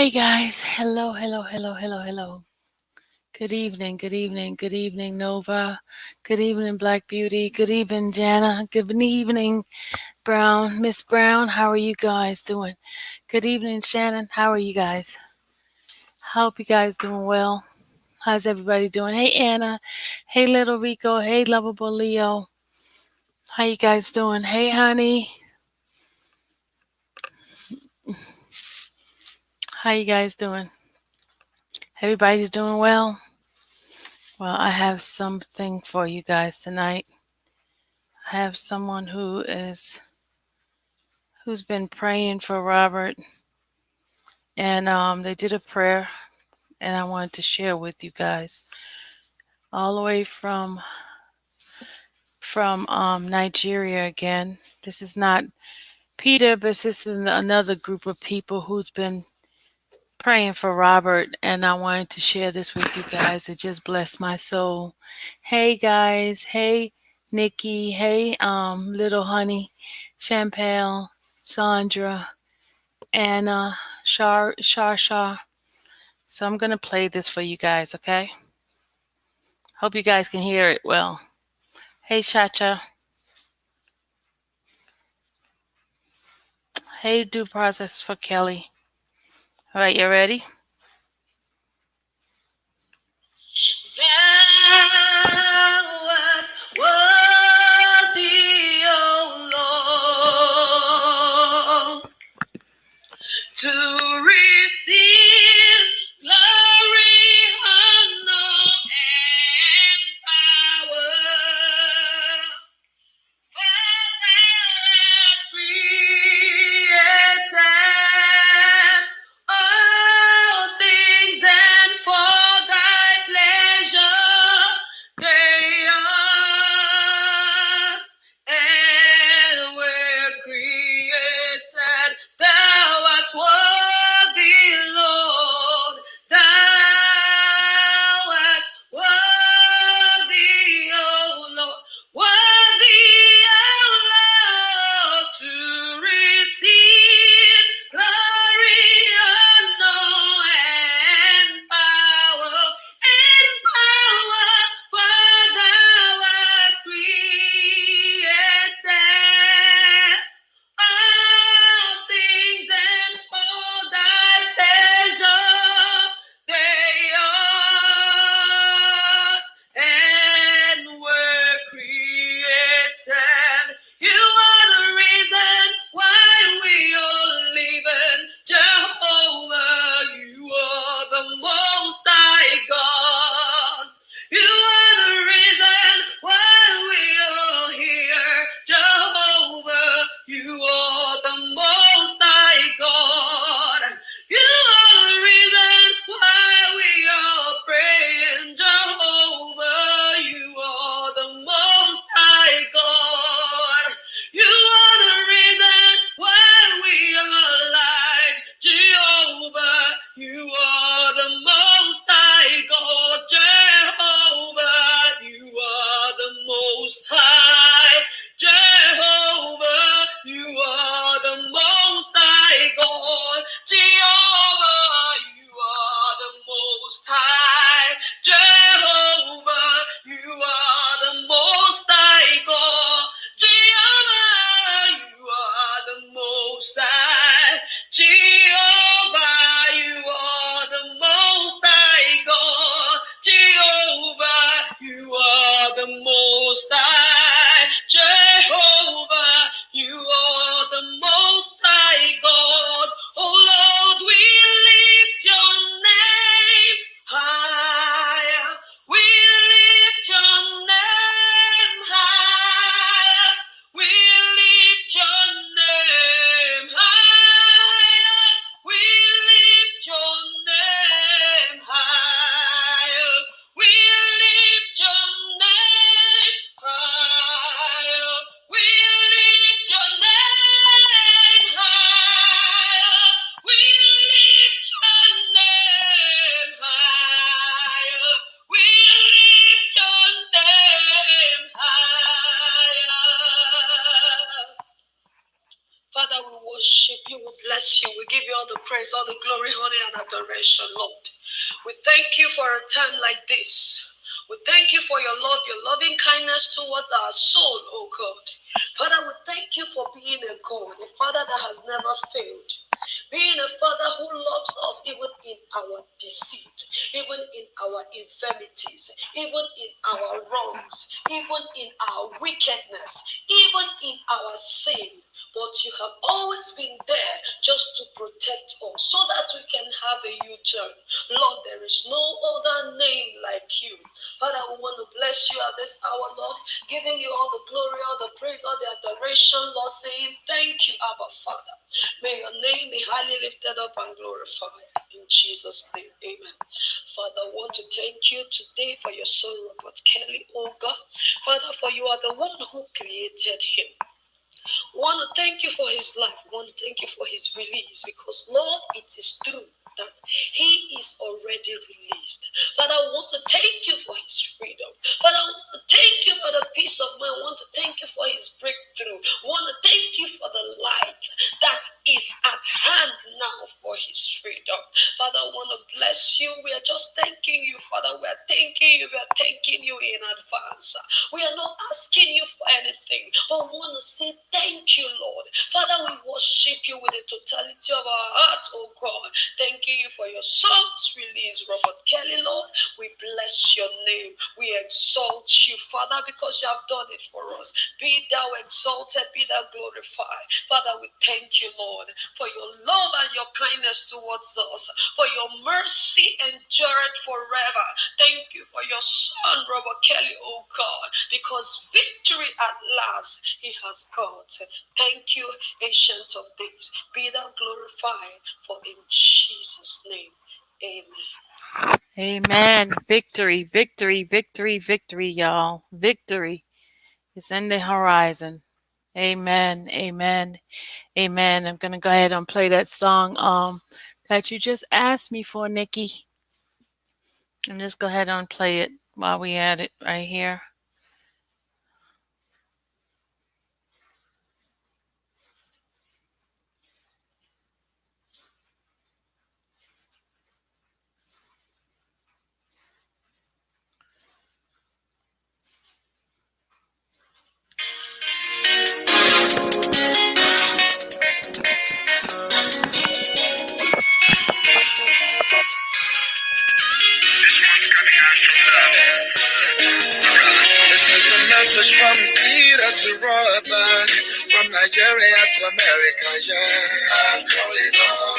Hey guys, hello. Good evening, Nova. Good evening, Black Beauty. Good evening, Jana. Good evening, Brown. Miss Brown, how are you guys doing? Good evening, Shannon. How are you guys? Hope you guys doing well. How's everybody doing? Hey, Anna. Hey, Little Rico. Hey, Lovable Leo. How you guys doing? Hey, honey. How you guys doing? Everybody's doing well? Well, I have something for you guys tonight. I have someone who's been praying for Robert, and they did a prayer, and I wanted to share with you guys all the way from Nigeria again. This is not Peter, but this is another group of people who's been praying for Robert, and I wanted to share this with you guys. It just blessed my soul. Hey guys, hey Nikki, hey little honey, Champale, Sandra, Anna, Shar. So I'm gonna play this for you guys, okay? Hope you guys can hear it well. Hey Chacha. Hey due process for Kelly. Alright, you ready? Thou art worthy, O Lord, to receive glory, honor, and power. For thou hast created all praise, all the glory, honor, and adoration, Lord. We thank you for a time like this. We thank you for your love, your loving kindness towards our soul, oh God. Father, we thank you for being a God, a Father that has never failed. Being a Father who loves us even in our deceit, even in our infirmities, even in our wrongs, even in our wickedness, even in our sin. But you have always been there just to protect us so that we can have a U-turn. Lord, there is no other name like you. Father, we want to bless you at this hour, Lord, giving you all the glory, all the praise, all the adoration, Lord, saying thank you, Abba Father. May your name be highly lifted up and glorified. In Jesus' name, amen. Father, I want to thank you today for your son, Robert Kelly, oh God. Father, for you are the one who created him. We want to thank you for his life. We want to thank you for his release because, Lord, it is true that he is already released. Father, I want to thank you for his freedom. Father, I want to thank you for the peace of mind. I want to thank you for his breakthrough. I want to thank you for the light that is at hand now for his freedom. Father, I want to bless you. We are just thanking you, Father. We are thanking you. We are thanking you in advance. We are not asking you for anything, but we want to say thank you, Lord. Father, we worship you with the totality of our heart, oh God. Thanking you for your son's release, Robert Kelly, Lord. We bless your name. We exalt you, Father, because you have done it for us. Be thou exalted, be thou glorified. Father, we thank you, Lord, for your love and your kindness towards us, for your mercy endured forever. Thank you for your son, Robert Kelly, oh God, because victory at last he has got. Thank you, Ancient of Days. Be thou glorified, for in Jesus' name, amen. Amen. Victory, victory, victory, victory, y'all. Victory is in the horizon. Amen. Amen. Amen. I'm gonna go ahead and play that song that you just asked me for, Nikki. And just go ahead and play it while we at it right here. This is the message from Peter to Robert, from Nigeria to America, yeah. I'm calling on.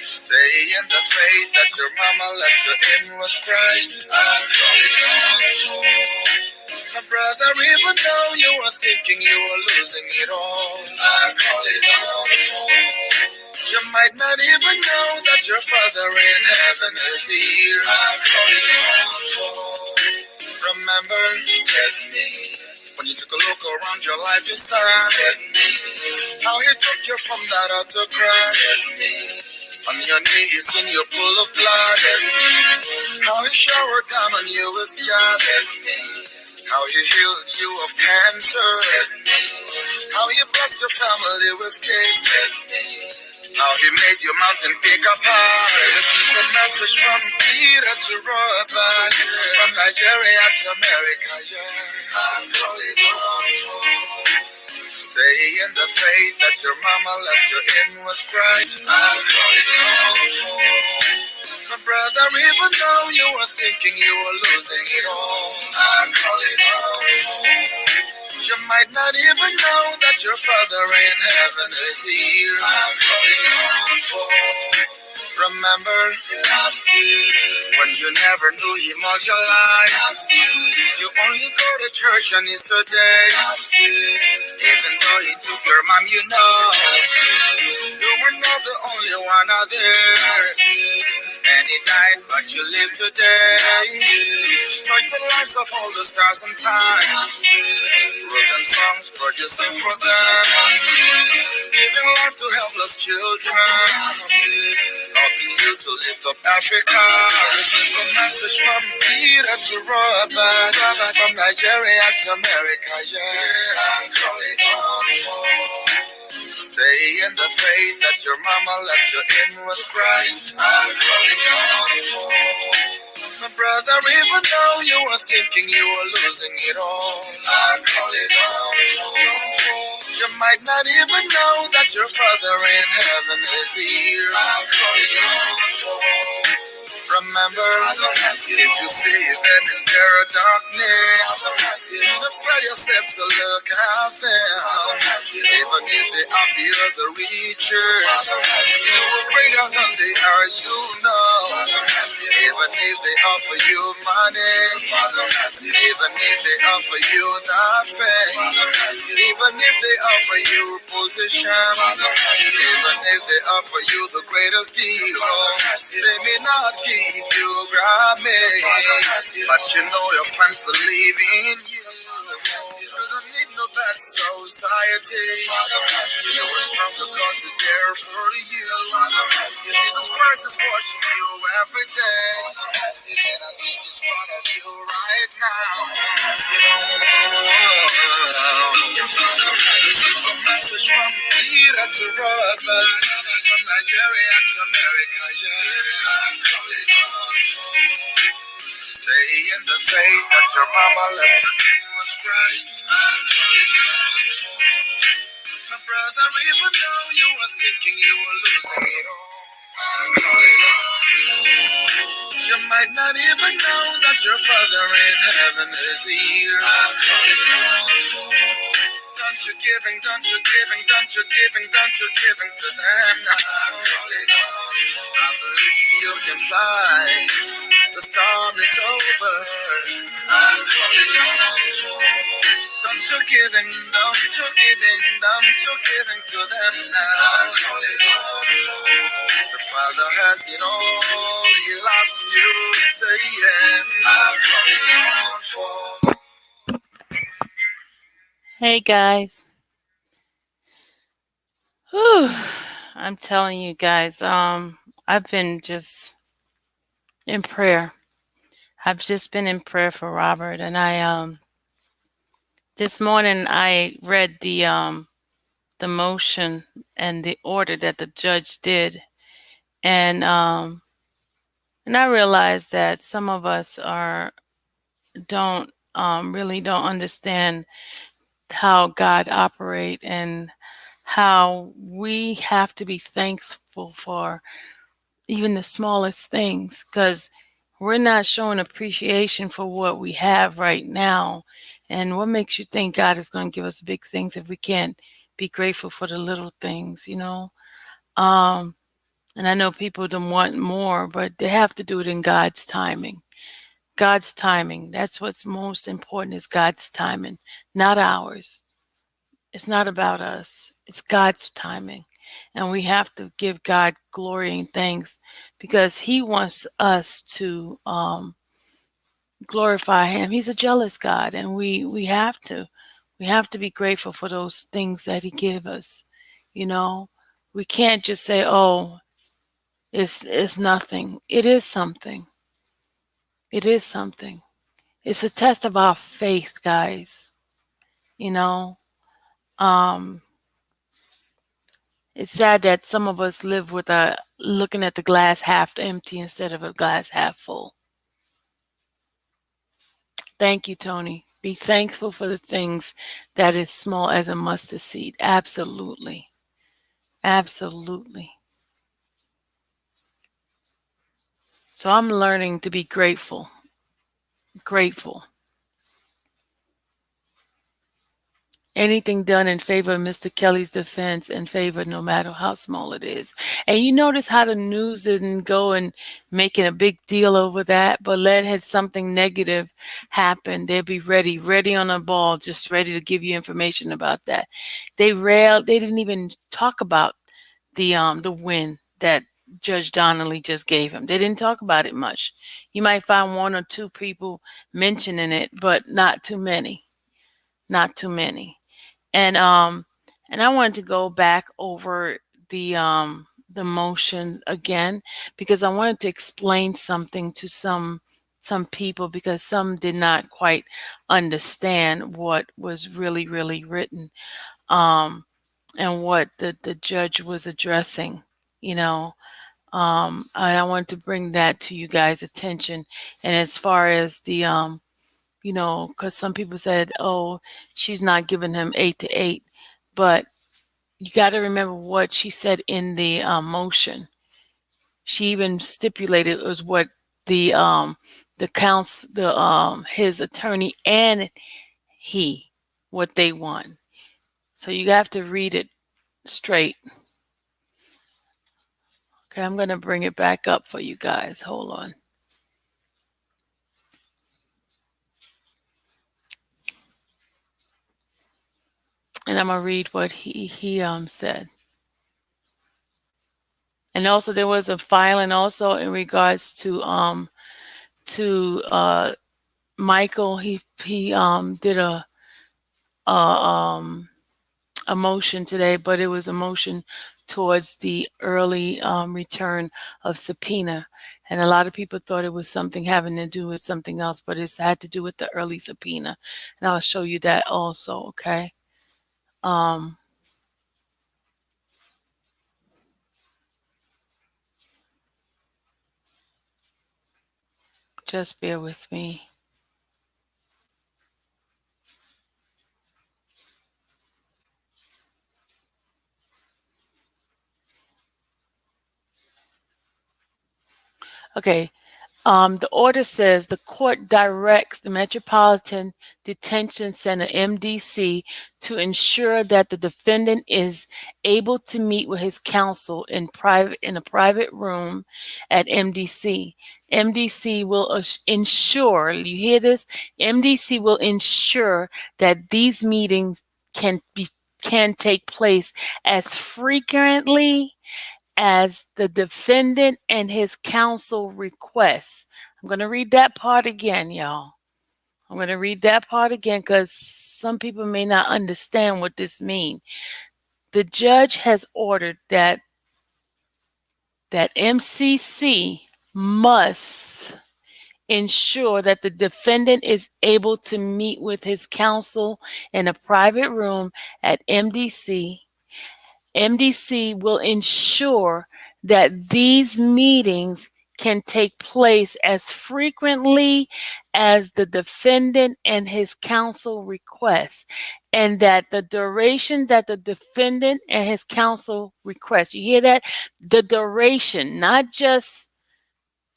Stay in the faith that your mama left you in with Christ. I'm calling on. My brother, even though you were thinking you were losing it all, I'm calling on. You might not even know that your Father in heaven is here. I'm calling on. Remember, he said me. When you took a look around your life, you saw how he took you from that outer cry. On your knees in your pool of blood. How he showered down on you with joy. How he healed you of cancer. How he blessed your family with kids. How he made your mountain pick up high. This is the message from Peter to Robert, from Nigeria to America, yeah. I'm calling on. Stay in the faith that your mama left you in with Christ. I'm calling on. My brother, even though you were thinking you were losing it all, I'm calling on. You might not even know that your Father in heaven is here. I'm calling on. Remember, he loves you. When you never knew him all your life, you only go to church on Easter day. Even though he took your mom, you know you were not the only one out there. And he died, but you live today. Touch the lives of all the stars and time. Wrote them songs, producing for them. Giving life to helpless children. Helping you to lift up Africa. This is the message from Peter to Robert, from Nigeria to America, yeah. I'm calling on. Stay Stay in the faith that your mama left you in with Christ. I'm calling on for my brother, even though you were thinking you were losing it all. I'm calling on for you might not even know that your Father in heaven is here. I'm calling on for remember, if you see them in their darkness, don't afraid yourself to look at them. Even if they appear the reachers, you are greater than they are, you know. Even if they offer you money, even if they offer you that fame, even if they offer you position, even if they offer you the greatest deal, they may not give you Grammy, but you know your friends believe in you. You don't need no bad society. You are strong because it's there for you. Jesus Christ is watching you every day, and I think he's part of you right now. This is the message from Peter to Robert, from Nigeria to America. Yeah. Stay in the faith that your mama left you in with Christ. My brother, even though you were thinking you were losing it all, you might not even know that your Father in heaven is here. Don't you giving, don't you giving, don't you giving, don't you giving to them now. I believe you can fly. The storm is over. Don't you giving, don't you giving, don't you giving to them now. The Father has it all. He loves you. Stay in. Hey guys. Whew. I'm telling you guys, I've been just in prayer. I've just been in prayer for Robert, and I this morning I read the motion and the order that the judge did, and and I realized that some of us are don't really don't understand how God operate and how we have to be thankful for even the smallest things, because we're not showing appreciation for what we have right now. And what makes you think God is going to give us big things if we can't be grateful for the little things, you know? Um, and I know people don't want more, but they have to do it in God's timing. God's timing. That's what's most important, is God's timing, not ours. It's not about us. It's God's timing. And we have to give God glory and thanks, because He wants us to glorify Him. He's a jealous God, and we have to. We have to be grateful for those things that He give us. You know, we can't just say, "Oh, it's nothing." It is something. It is something. It's a test of our faith, guys. You know, um, it's sad that some of us live with a looking at the glass half empty instead of a glass half full. Thank you, Tony. Be thankful for the things that is small as a mustard seed. Absolutely. Absolutely. So I'm learning to be grateful. Grateful. Anything done in favor of Mr. Kelly's defense, in favor, no matter how small it is. And you notice how the news didn't go and making a big deal over that, but let had something negative happen, they'd be ready, ready on a ball, just ready to give you information about that. They didn't even talk about the win that Judge Donnelly just gave him. They didn't talk about it much. You might find one or two people mentioning it, but not too many. Not too many. And I wanted to go back over the motion again, because I wanted to explain something to some people, because some did not quite understand what was really written. Um and what the judge was addressing, you know. And I wanted to bring that to you guys' attention. And as far as the, because some people said, oh, she's not giving him 8 to 8. But you got to remember what she said in the motion. She even stipulated it was what the counsel, his attorney and he, what they want. So you have to read it straight. Okay, I'm going to bring it back up for you guys. Hold on. And I'm going to read what he said. And also there was a filing also in regards to Michael. He did a um a motion today, but it was a motion towards the early return of subpoena. And a lot of people thought it was something having to do with something else, but it's had to do with the early subpoena. And I'll show you that also, okay? Um, just bear with me. Okay, the order says the court directs the Metropolitan Detention Center, MDC, to ensure that the defendant is able to meet with his counsel in a private room at MDC. MDC will ensure, you hear this? MDC will ensure that these meetings can take place as frequently as the defendant and his counsel requests. I'm going to read that part again, y'all. I'm going to read that part again because some people may not understand what this means. The judge has ordered that MCC must ensure that the defendant is able to meet with his counsel in a private room at MDC. MDC will ensure that these meetings can take place as frequently as the defendant and his counsel request, and that the duration that the defendant and his counsel request. You hear that? The duration, not just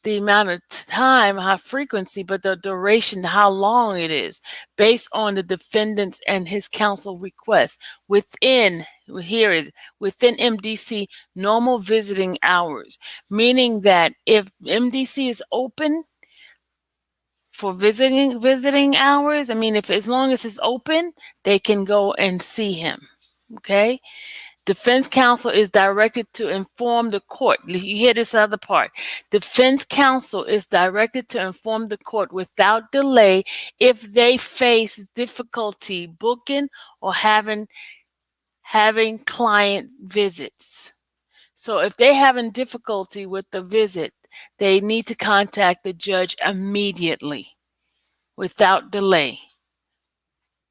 the amount of time, how frequency, but the duration, how long it is, based on the defendant's and his counsel request within, here is, within MDC normal visiting hours, meaning that if MDC is open for visiting hours, I mean, if as long as it's open, they can go and see him. Okay. Defense counsel is directed to inform the court. You hear this other part. Defense counsel is directed to inform the court without delay if they face difficulty booking or having client visits. So if they're having difficulty with the visit, they need to contact the judge immediately without delay.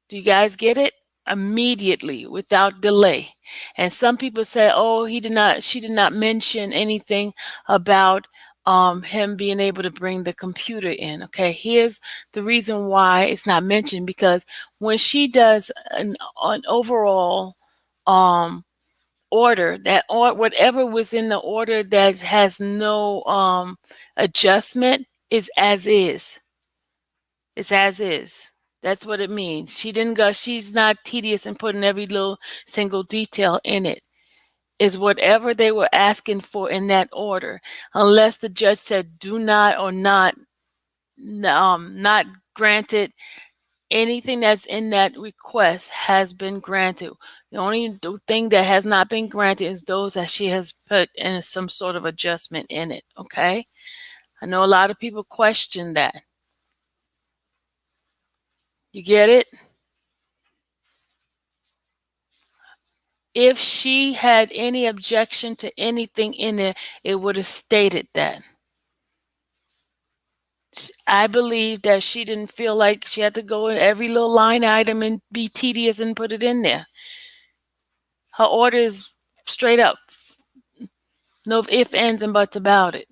Do you guys get it? Immediately, without delay. And some people say, "Oh, she did not mention anything about him being able to bring the computer in." Okay, here's the reason why it's not mentioned, because when she does an overall um, order, that or whatever was in the order that has no adjustment is as is. It's as is. That's what it means. She didn't go, she's not tedious in putting every little single detail in it. Is whatever they were asking for in that order, unless the judge said do not or not granted. Anything that's in that request has been granted. The only thing that has not been granted is those that she has put in some sort of adjustment in it. Okay, I know a lot of people question that. You get it? If she had any objection to anything in there, it would have stated that. I believe that she didn't feel like she had to go in every little line item and be tedious and put it in there. Her order is straight up. No ifs, ands, and buts about it.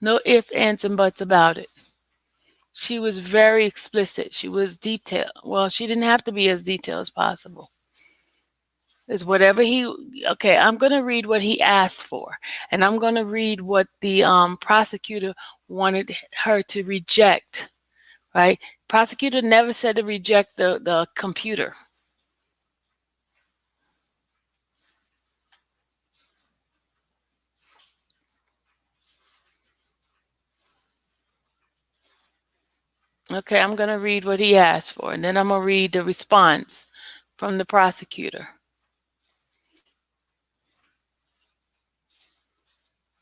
No ifs, ands, and buts about it. She was very explicit. She was detailed. Well, she didn't have to be as detailed as possible. Is whatever he okay, I'm going to read what he asked for, and I'm going to read what the prosecutor wanted her to reject, right? Prosecutor never said to reject the computer. Okay, I'm going to read what he asked for, and then I'm going to read the response from the prosecutor.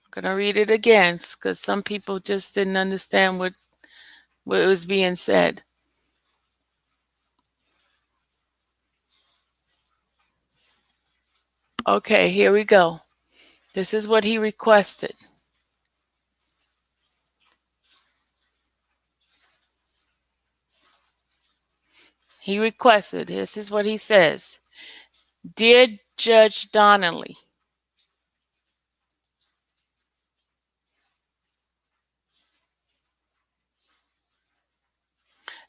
I'm going to read it again because some people just didn't understand what was being said. Okay, here we go. This is what he requested. He requested, this is what he says. Dear Judge Donnelly,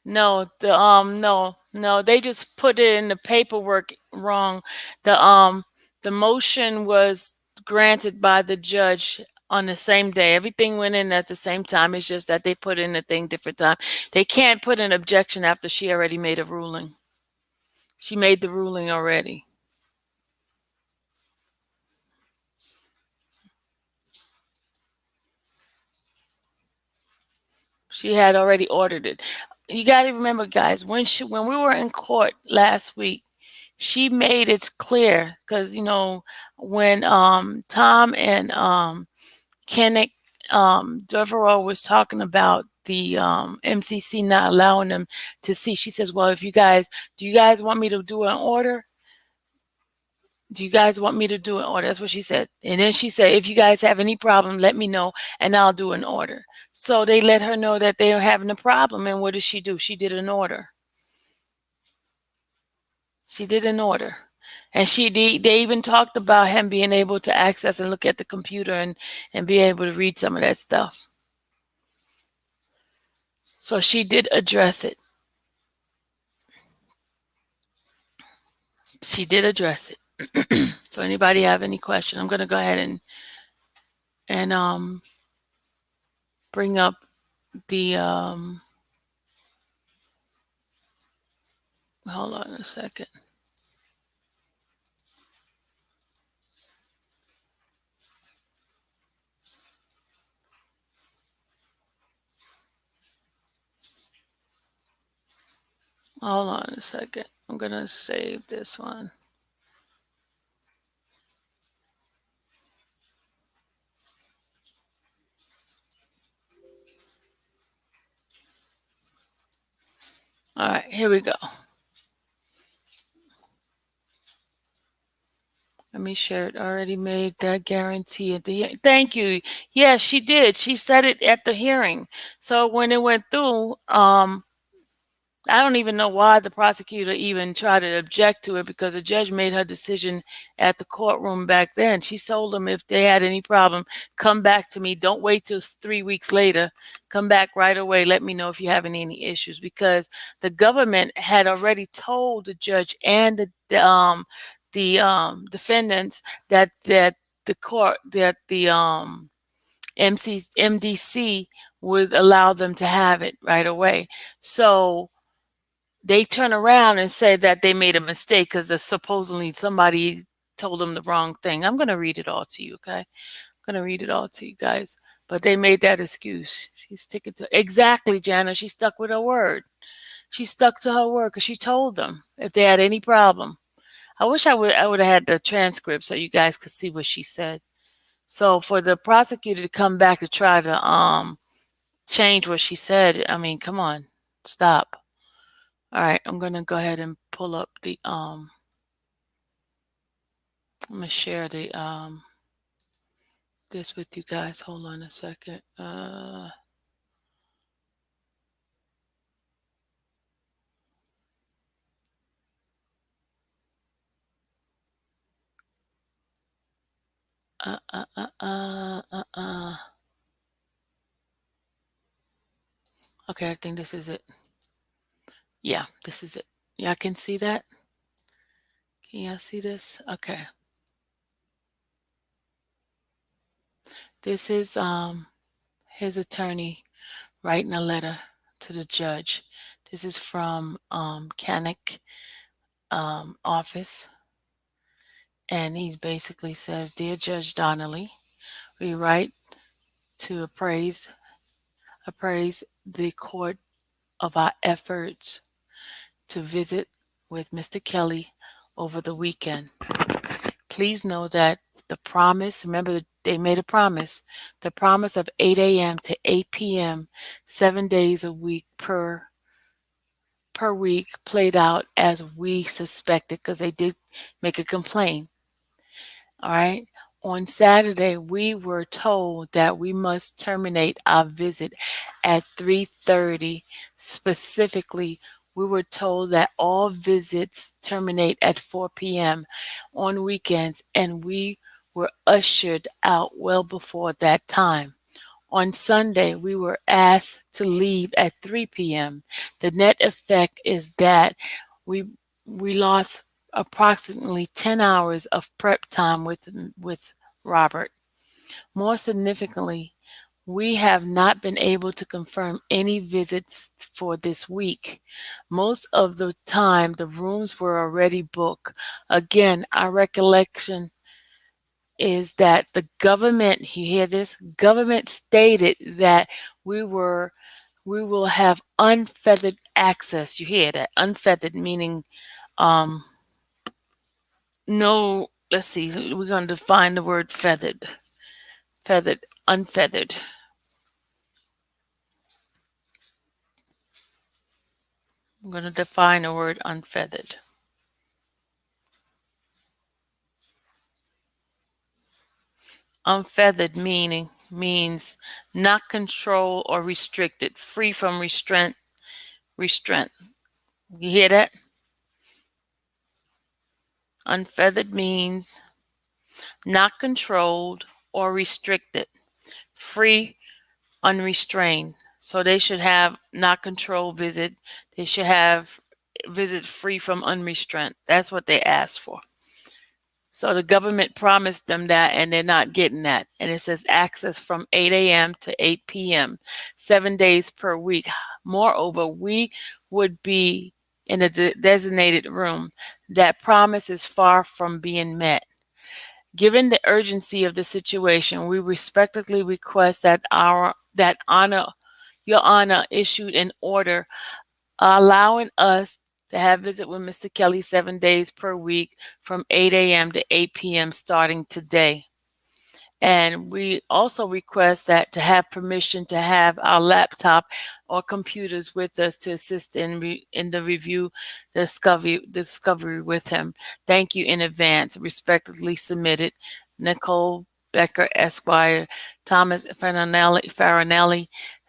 no, they just put it in the paperwork wrong. The motion was granted by the judge on the same day. Everything went in at the same time. It's just that they put in the thing different time. They can't put an objection after she already made a ruling. She made the ruling already. She had already ordered it. You got to remember, guys, when we were in court last week, she made it clear because when Tom and Kenneth Devereaux was talking about the MCC not allowing them to see, she says, "Well, do you guys want me to do an order? Do you guys want me to do an order?" That's what she said. And then she said, "If you guys have any problem, let me know and I'll do an order." So they let her know that they were having a problem. And what did she do? She did an order. She did an order. And they even talked about him being able to access and look at the computer and be able to read some of that stuff. So she did address it. She did address it. So anybody have any question? I'm going to go ahead and bring up the hold on a second. Hold on a second. I'm going to save this one. All right, here we go. Let me share it. Already made that guarantee at the hearing. Thank you. Yeah, she did. She said it at the hearing. So when it went through, I don't even know why the prosecutor even tried to object to it because the judge made her decision at the courtroom back then. She told them if they had any problem, come back to me. Don't wait till 3 weeks later. Come back right away. Let me know if you have any issues because the government had already told the judge and the defendants that the court that the MDC would allow them to have it right away. So they turn around and say that they made a mistake because supposedly somebody told them the wrong thing. I'm going to read it all to you, okay? I'm going to read it all to you guys. But they made that excuse. She's sticking to exactly, Jana. She stuck with her word. She stuck to her word because she told them if they had any problem. I wish I would have had the transcript so you guys could see what she said. So for the prosecutor to come back to try to change what she said, I mean, come on, stop. All right, I'm gonna go ahead and pull up the I'm gonna share the this with you guys. Hold on a second. Uh, uh, uh, uh, uh, uh. Okay, I think this is it. Yeah, this is it. Y'all can see that? Can y'all see this? Okay. This is his attorney writing a letter to the judge. This is from Canic office, and he basically says, "Dear Judge Donnelly, we write to appraise the court of our efforts to visit with Mr. Kelly over the weekend. Please know that the promise, remember they made a promise, the promise of 8 a.m. to 8 p.m., 7 days a week per week played out as we suspected because they did make a complaint. All right. On Saturday, we were told that we must terminate our visit at 3:30. Specifically, we were told that all visits terminate at 4 p.m. on weekends, and we were ushered out well before that time. On Sunday, we were asked to leave at 3 p.m. The net effect is that we we lost approximately 10 hours of prep time with Robert. More significantly, we have not been able to confirm any visits for this week. Most of the time, the rooms were already booked. Again, our recollection is that the government, you hear this? Government stated that we were we will have unfeathered access. You hear that? Unfeathered meaning um no, let's see, we're going to define the word feathered. Feathered, unfeathered. I'm going to define the word unfeathered. Unfeathered meaning means not controlled or restricted, free from restraint. You hear that? Unfeathered means not controlled or restricted, free, unrestrained. So they should have not controlled visit. They should have visit free from unrestrained. That's what they asked for. So the government promised them that, and they're not getting that. And it says access from 8 a.m. to 8 p.m., 7 days per week. Moreover, we would be in a designated room. That promise is far from being met. Given the urgency of the situation, we respectfully request that your honor issued an order allowing us to have visit with Mr. Kelly 7 days per week from 8 a.m. to 8 p.m. starting today. And we also request that to have permission to have our laptop or computers with us to assist in the review discovery with him. Thank you in advance. Respectfully submitted, Nicole Becker Esquire, Thomas Farinelli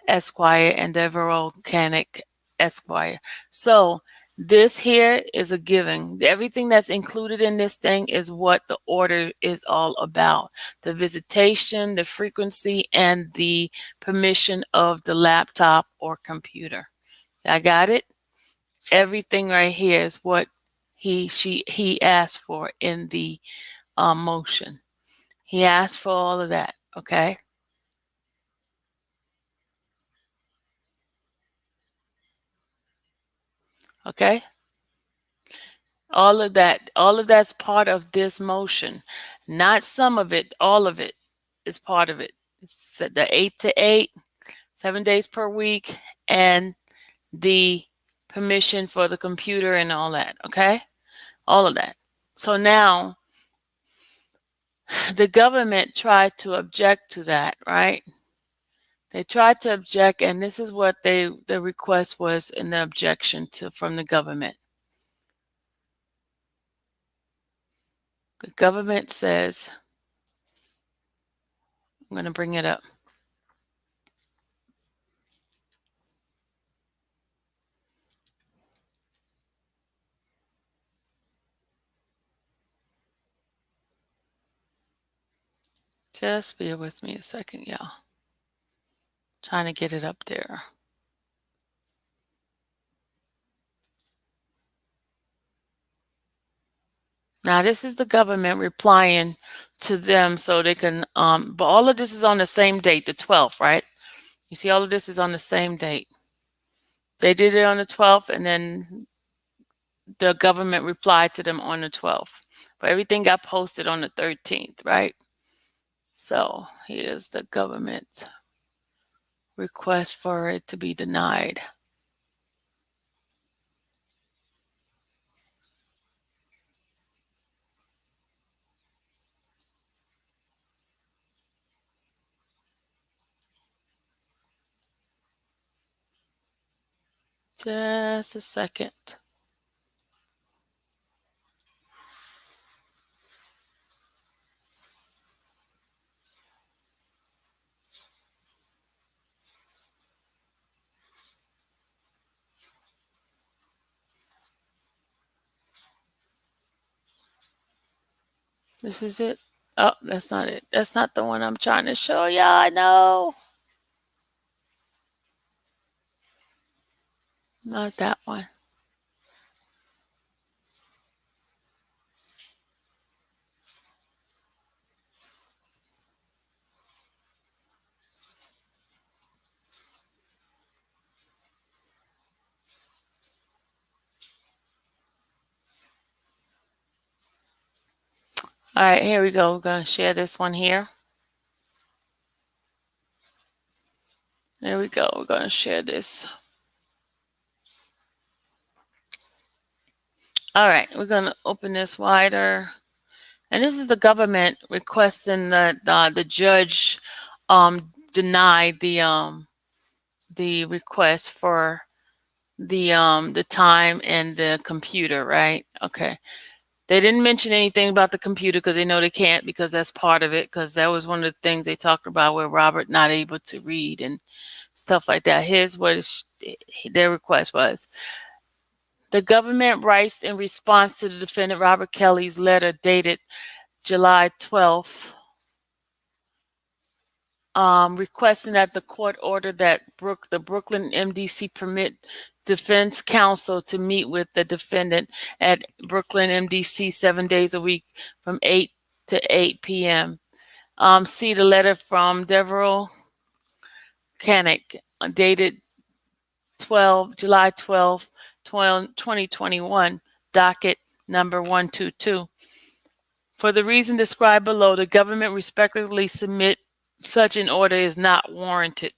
Esquire, and Devereaux Canick Esquire. So this here is a giving. Everything that's included in this thing is what the order is all about: the visitation, the frequency, and the permission of the laptop or computer. I got it? Everything right here is what he asked for in the motion. He asked for all of that. Okay. Okay. All of that's part of this motion. Not some of it, all of it is part of it. It's the 8 to 8, 7 days per week, and the permission for the computer and all that. Okay. All of that. So now the government tried to object to that, right? They tried to object, and this is what the request was in the objection to from the government. The government says, I'm going to bring it up. Just bear with me a second, y'all. Trying to get it up there. Now, this is the government replying to them so they can, but all of this is on the same date, the 12th, right? You see, all of this is on the same date. They did it on the 12th, and then the government replied to them on the 12th. But everything got posted on the 13th, right? So here's the government request for it to be denied. Just a second. This is it. Oh, that's not it. That's not the one I'm trying to show y'all. I know. Not that one. All right, here we go. We're going to share this one here. There we go. We're going to share this. All right, we're going to open this wider. And this is the government requesting that the judge deny the request for the time and the computer, right? Okay. They didn't mention anything about the computer because they know they can't, because that's part of it, because that was one of the things they talked about where Robert not able to read and stuff like that. Here's what their request was. The government writes in response to the defendant Robert Kelly's letter dated July 12th, requesting that the court order that the Brooklyn MDC permit defense counsel to meet with the defendant at Brooklyn MDC 7 days a week from 8 to 8 p.m. See the letter from Deverell Canick dated July 12, 2021, docket number 122. For the reason described below, the government respectfully submit such an order is not warranted.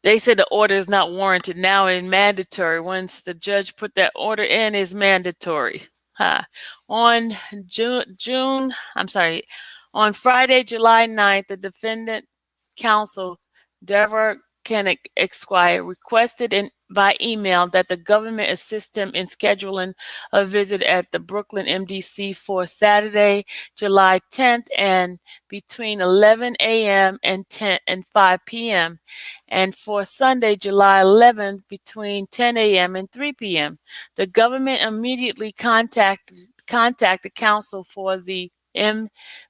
They said the order is not warranted. Now it's mandatory. Once the judge put that order in, it's mandatory. On on Friday, July 9th, the defendant counsel, Deborah Kennick Esquire, requested by email that the government assist him in scheduling a visit at the Brooklyn MDC for Saturday, July 10th, and between 11 a.m. and 5 p.m., and for Sunday, July 11th, between 10 a.m. and 3 p.m. The government immediately contacted counsel for the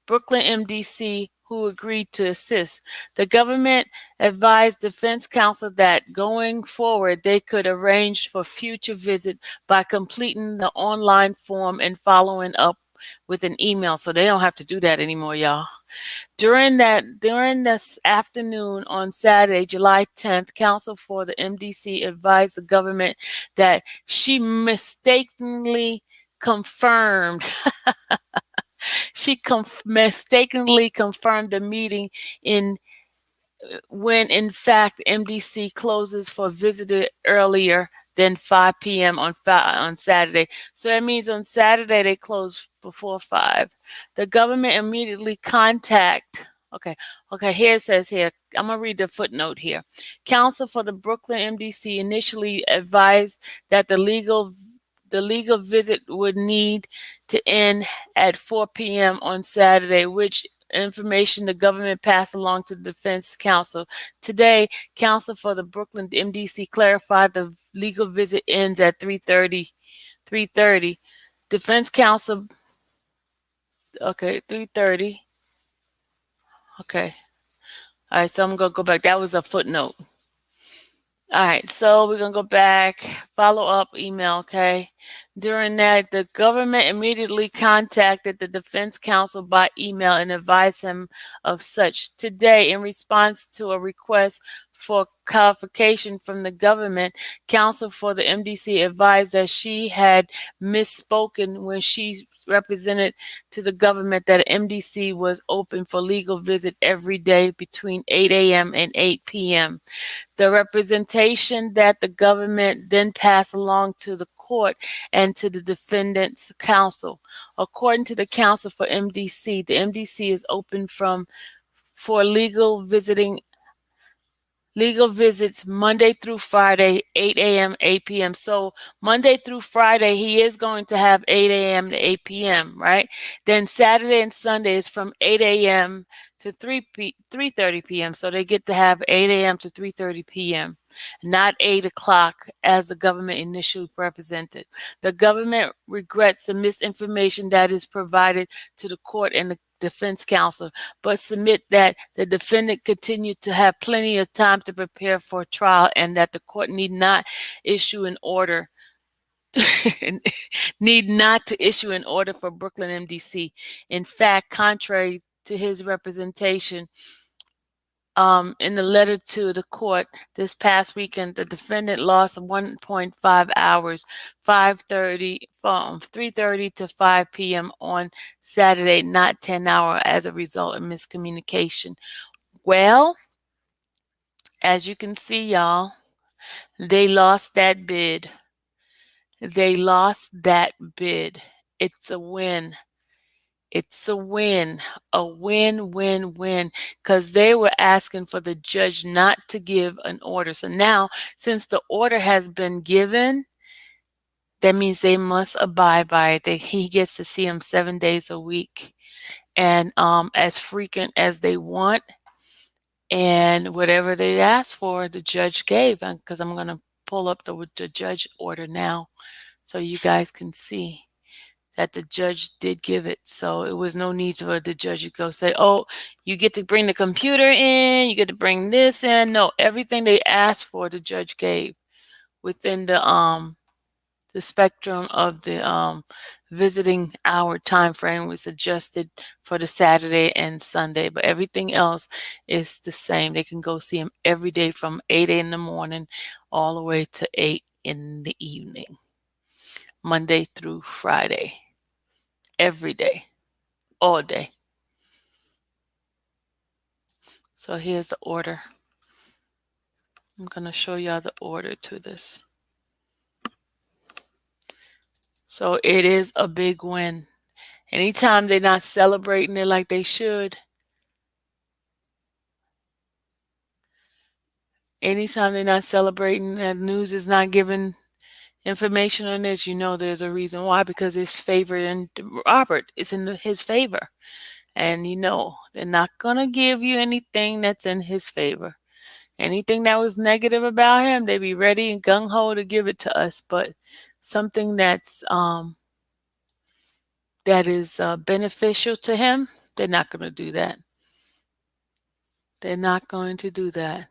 Brooklyn MDC, who agreed to assist. The government advised defense counsel that going forward they could arrange for future visit by completing the online form and following up with an email. So they don't have to do that anymore, y'all. During this afternoon on Saturday, July 10th, counsel for the MDC advised the government that she mistakenly confirmed mistakenly confirmed the meeting in when in fact MDC closes for visitor earlier than 5 p.m. on Saturday. So that means on Saturday they close before 5. The government immediately here it says here, I'm going to read the footnote here. Counsel for the Brooklyn MDC initially advised that the legal visit would need to end at 4 p.m. on Saturday, which information the government passed along to the defense counsel. Today, counsel for the Brooklyn MDC clarified the legal visit ends at 3:30. 3:30. Defense counsel, 3:30. Okay. All right, so I'm going to go back. That was a footnote. All right, so we're going to go back, follow up email, okay? During that, the government immediately contacted the defense counsel by email and advised him of such. Today, in response to a request for clarification from the government, counsel for the MDC advised that she had misspoken when she represented to the government that MDC was open for legal visit every day between 8 a.m. and 8 p.m. The representation that the government then passed along to the court and to the defendant's counsel. According to the counsel for MDC, the MDC is open from for legal visits Monday through Friday, 8 a.m., 8 p.m. So Monday through Friday, he is going to have 8 a.m. to 8 p.m., right? Then Saturday and Sunday is from 8 a.m. to 3:30 p.m. So they get to have 8 a.m. to 3:30 p.m., not 8 o'clock as the government initially represented. The government regrets the misinformation that is provided to the court and the defense counsel, but submit that the defendant continued to have plenty of time to prepare for trial and that the court need not issue an order need not to issue an order for Brooklyn MDC. In fact, contrary to his representation, in the letter to the court this past weekend, the defendant lost 1.5 hours, 5:30 from 3:30 to 5 p.m. on Saturday, not 10 hours, as a result of miscommunication. Well, as you can see, y'all, they lost that bid. They lost that bid. It's a win. It's a win, win, win, because they were asking for the judge not to give an order. So now, since the order has been given, that means they must abide by it. He gets to see him 7 days a week and as frequent as they want. And whatever they asked for, the judge gave. Because I'm going to pull up the judge order now so you guys can see that the judge did give it. So it was no need for the judge to go say, oh, you get to bring the computer in, you get to bring this in. No, everything they asked for, the judge gave within the spectrum of the visiting hour time frame was adjusted for the Saturday and Sunday, but everything else is the same. They can go see him every day from 8 in the morning all the way to 8 in the evening, Monday through Friday, every day, all day. So here's the order. I'm going to show y'all the order to this. So it is a big win. Anytime they're not celebrating it like they should, anytime they're not celebrating that news is not giving information on this, you know there's a reason why, because it's favoring Robert. It's in his favor. And you know, they're not going to give you anything that's in his favor. Anything that was negative about him, they be ready and gung-ho to give it to us. But something that is beneficial to him, they're not going to do that. They're not going to do that.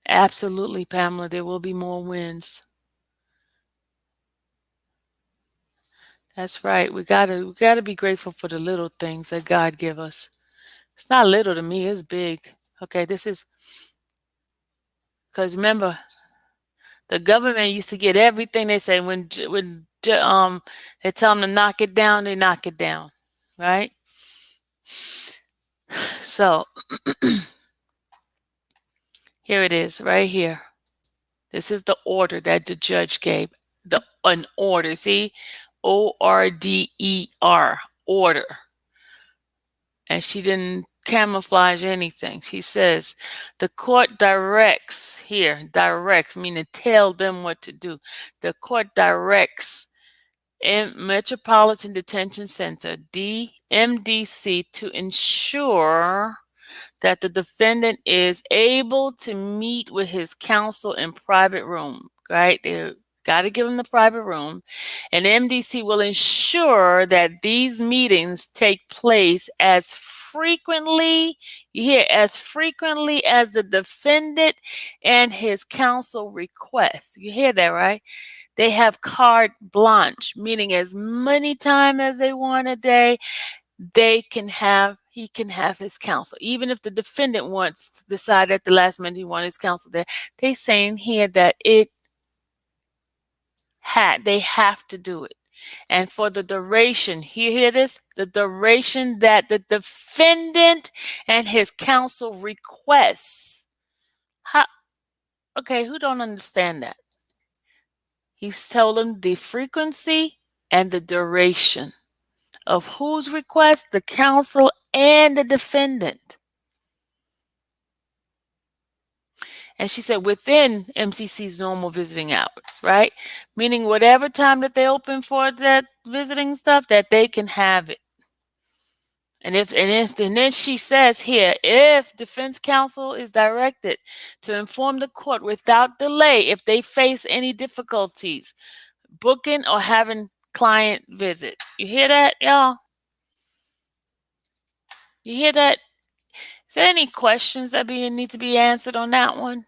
Absolutely, Pamela, there will be more wins. That's right. We gotta be grateful for the little things that God give us. It's not little to me, it's big. Okay, this is because remember, the government used to get everything they say when they tell them to knock it down, they knock it down, right? So here it is, right here. This is the order that the judge gave. An order, see, ORDER, order. And she didn't camouflage anything. She says the court directs, here, directs, meaning tell them what to do. The court directs in Metropolitan Detention Center, DMDC, to ensure that the defendant is able to meet with his counsel in private room, right? They got to give him the private room. And MDC will ensure that these meetings take place as frequently, you hear, as frequently as the defendant and his counsel requests. You hear that, right? They have carte blanche, meaning as many time as they want a day, he can have his counsel. Even if the defendant wants to decide at the last minute he wants his counsel there, they saying here that they have to do it. And for the duration, you hear this? The duration that the defendant and his counsel requests. How, okay, who don't understand that? He's told them the frequency and the duration of whose request? The counsel and the defendant. And she said within MCC's normal visiting hours, right? Meaning whatever time that they open for that visiting stuff, that they can have it. And then she says here, if defense counsel is directed to inform the court without delay if they face any difficulties booking or having client visit. You hear that, y'all? You hear that? Is there any questions that need to be answered on that one?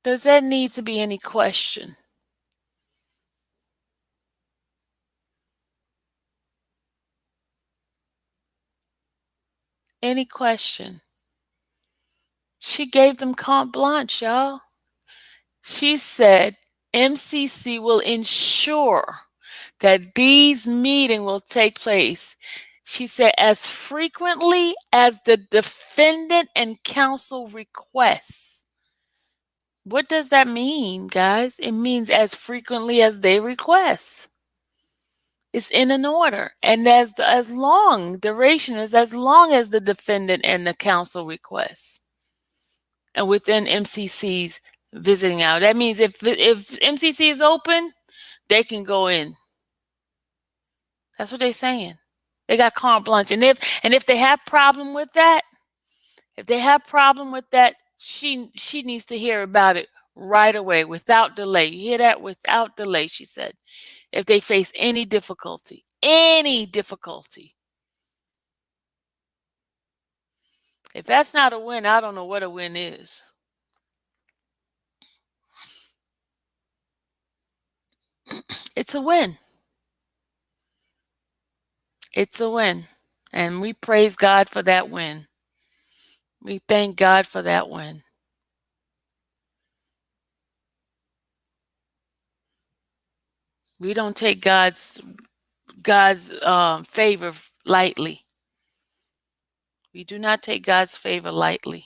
Does there need to be any question? Any question? She gave them carte blanche, y'all. She said MCC will ensure that these meetings will take place. She said as frequently as the defendant and counsel requests. What does that mean, guys? It means as frequently as they request. It's in an order, and as long duration is as long as the defendant and the counsel requests, and within MCC's visiting hour. That means if MCC is open, they can go in. That's what they're saying. They got carte blanche, and if they have problem with that, she needs to hear about it right away, without delay. You hear that? Without delay, she said. If they face any difficulty. If that's not a win, I don't know what a win is. It's a win. It's a win. And we praise God for that win. We thank God for that win. We don't take God's favor lightly. We do not take God's favor lightly.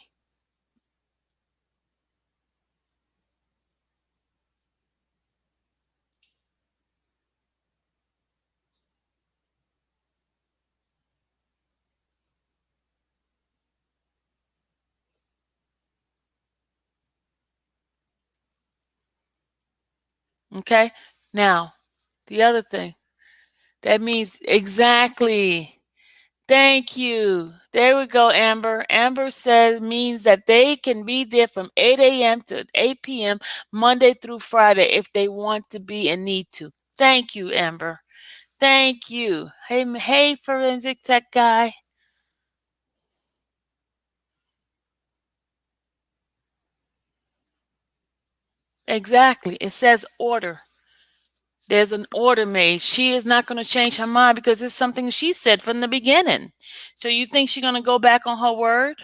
Okay? Now, the other thing. That means exactly. Thank you. There we go, Amber. Amber says means that they can be there from 8 a.m. to 8 p.m. Monday through Friday if they want to be and need to. Thank you, Amber. Thank you. Hey, forensic tech guy. Exactly. It says order. There's an order made. She is not going to change her mind because it's something she said from the beginning. So you think she's going to go back on her word?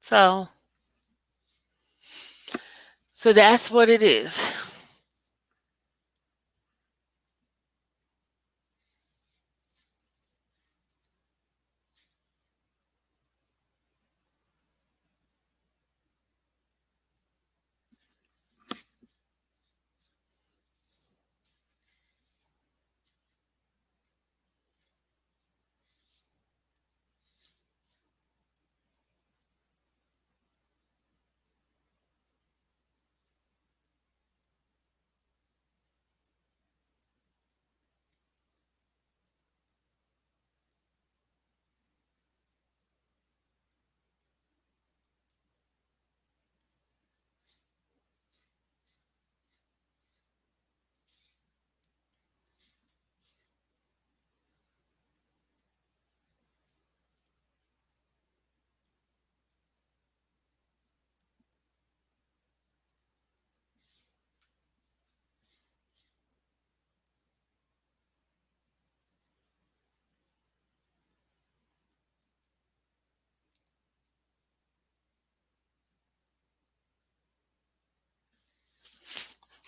So that's what it is.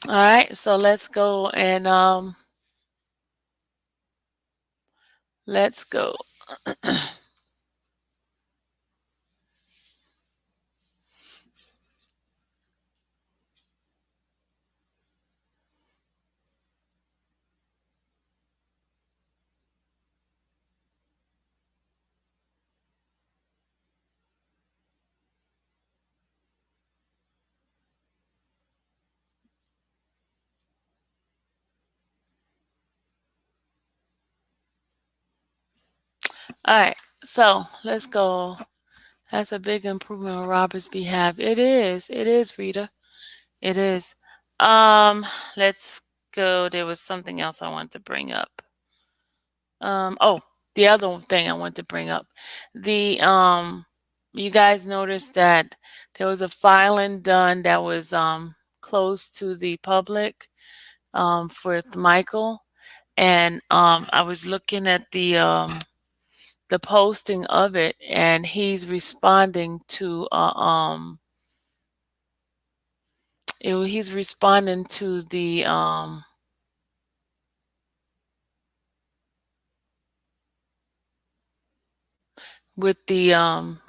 All right, so let's go and let's go. All right, so let's go. That's a big improvement on Robert's behalf. It is. It is, Rita. It is. Let's go. There was something else I wanted to bring up. Oh, the other thing I want to bring up. The you guys noticed that there was a filing done that was closed to the public for Michael, and I was looking at the posting of it, and he's responding to he's responding to the with the um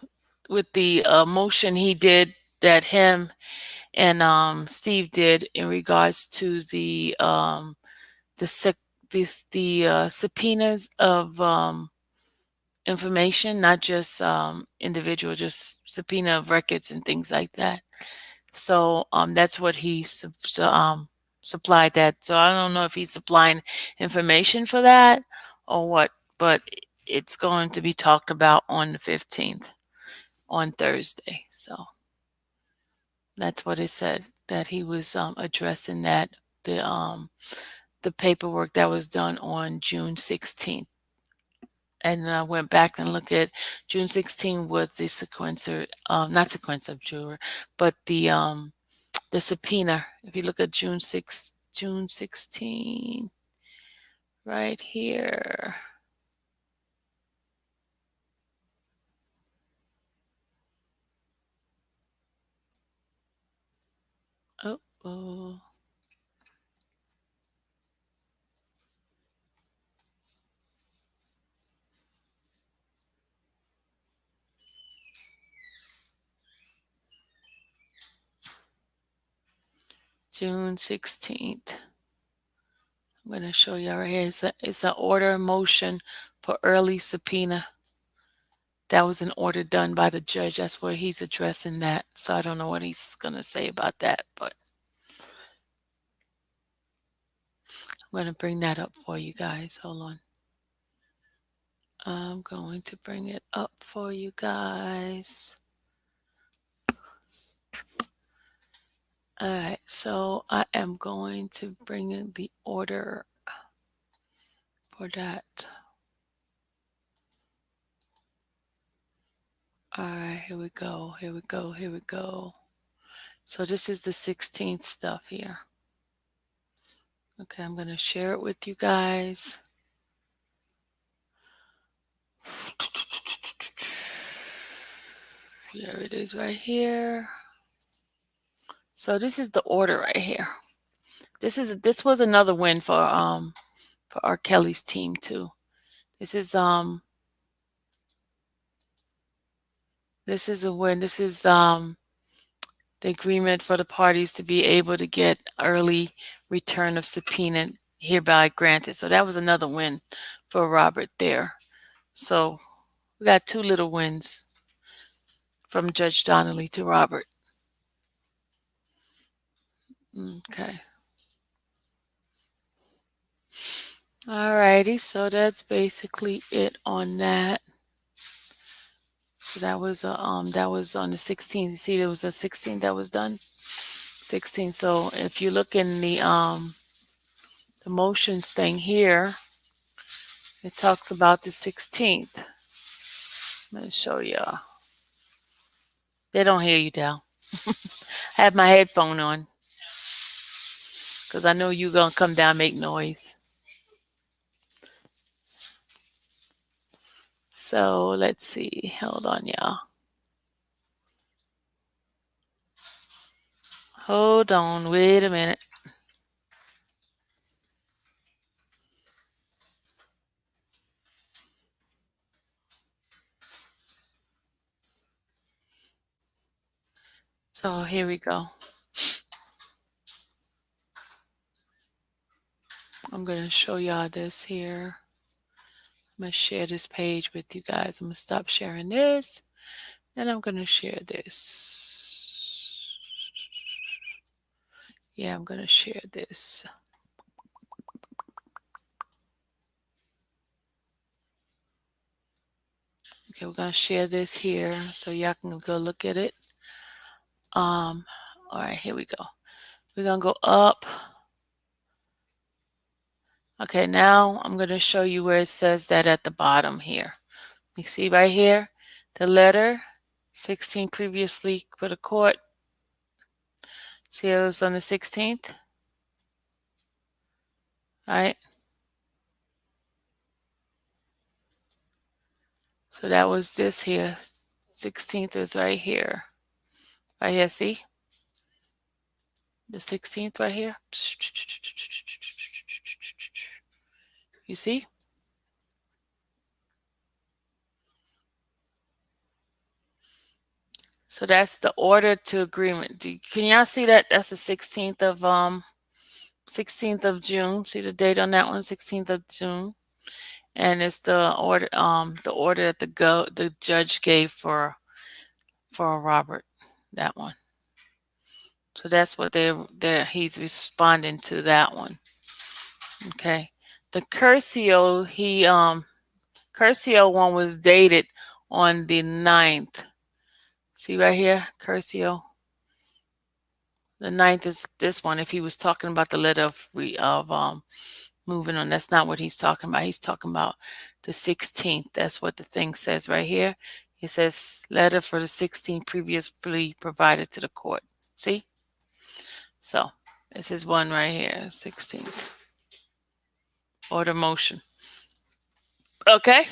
with the motion he did, that him and Steve did, in regards to the sec- the subpoenas of information, not just individual, just subpoena of records and things like that. So that's what he supplied that. So I don't know if he's supplying information for that or what, but it's going to be talked about on the 15th, on Thursday. So that's what it said, that he was addressing that, the um the paperwork that was done on June 16th. And I went back and looked at June 16th with the sequencer, not sequencer juror, but the subpoena. If you look at June 16, right here. Oh, oh, June 16th. I'm going to show you right here. It's an order motion for early subpoena. That was an order done by the judge. That's where he's addressing that. So I don't know what he's going to say about that, but I'm going to bring that up for you guys. Hold on. I'm going to bring it up for you guys. All right, so I am going to bring in the order for that. All right, here we go. Here we go. Here we go. So this is the 16th stuff here. Okay, I'm going to share it with you guys. Here it is right here. So this is the order right here. This was another win for R. Kelly's team too. This is a win. This is the agreement for the parties to be able to get early return of subpoena hereby granted. So that was another win for Robert there. So we got two little wins from Judge Donnelly to Robert. Okay. Alrighty, so that's basically it on that. So that was on the 16th. You see, there was a 16th that was done. 16th. So if you look in the motions thing here, it talks about the 16th. I'm gonna show y'all. They don't hear you, Dal. I have my headphone on because I know you gonna come down and make noise. So let's see. Hold on, y'all. Hold on. Wait a minute. So here we go. I'm going to show y'all this here. I'm going to share this page with you guys. I'm going to stop sharing this and I'm going to share this. Yeah, I'm going to share this. Okay, we're going to share this here so y'all can go look at it. All right, here we go. We're going to go up. Okay, now I'm going to show you where it says that at the bottom here. You see right here, the letter 16 previously for the court. See, it was on the 16th, right? So that was this here. 16th is right here. Right here, see? The 16th right here. You see? So that's the order to agreement. Can y'all see that? That's the 16th of June. See the date on that one? 16th of June. And it's the order that the judge gave for Robert. That one. So that's what he's responding to that one. Okay. The Curcio Curcio one was dated on the 9th. See right here, Curcio. The 9th is this one. If he was talking about the letter of moving on, that's not what he's talking about. He's talking about the 16th. That's what the thing says right here. It says letter for the 16th previously provided to the court. See? So this is one right here, 16th. Order motion. Okay.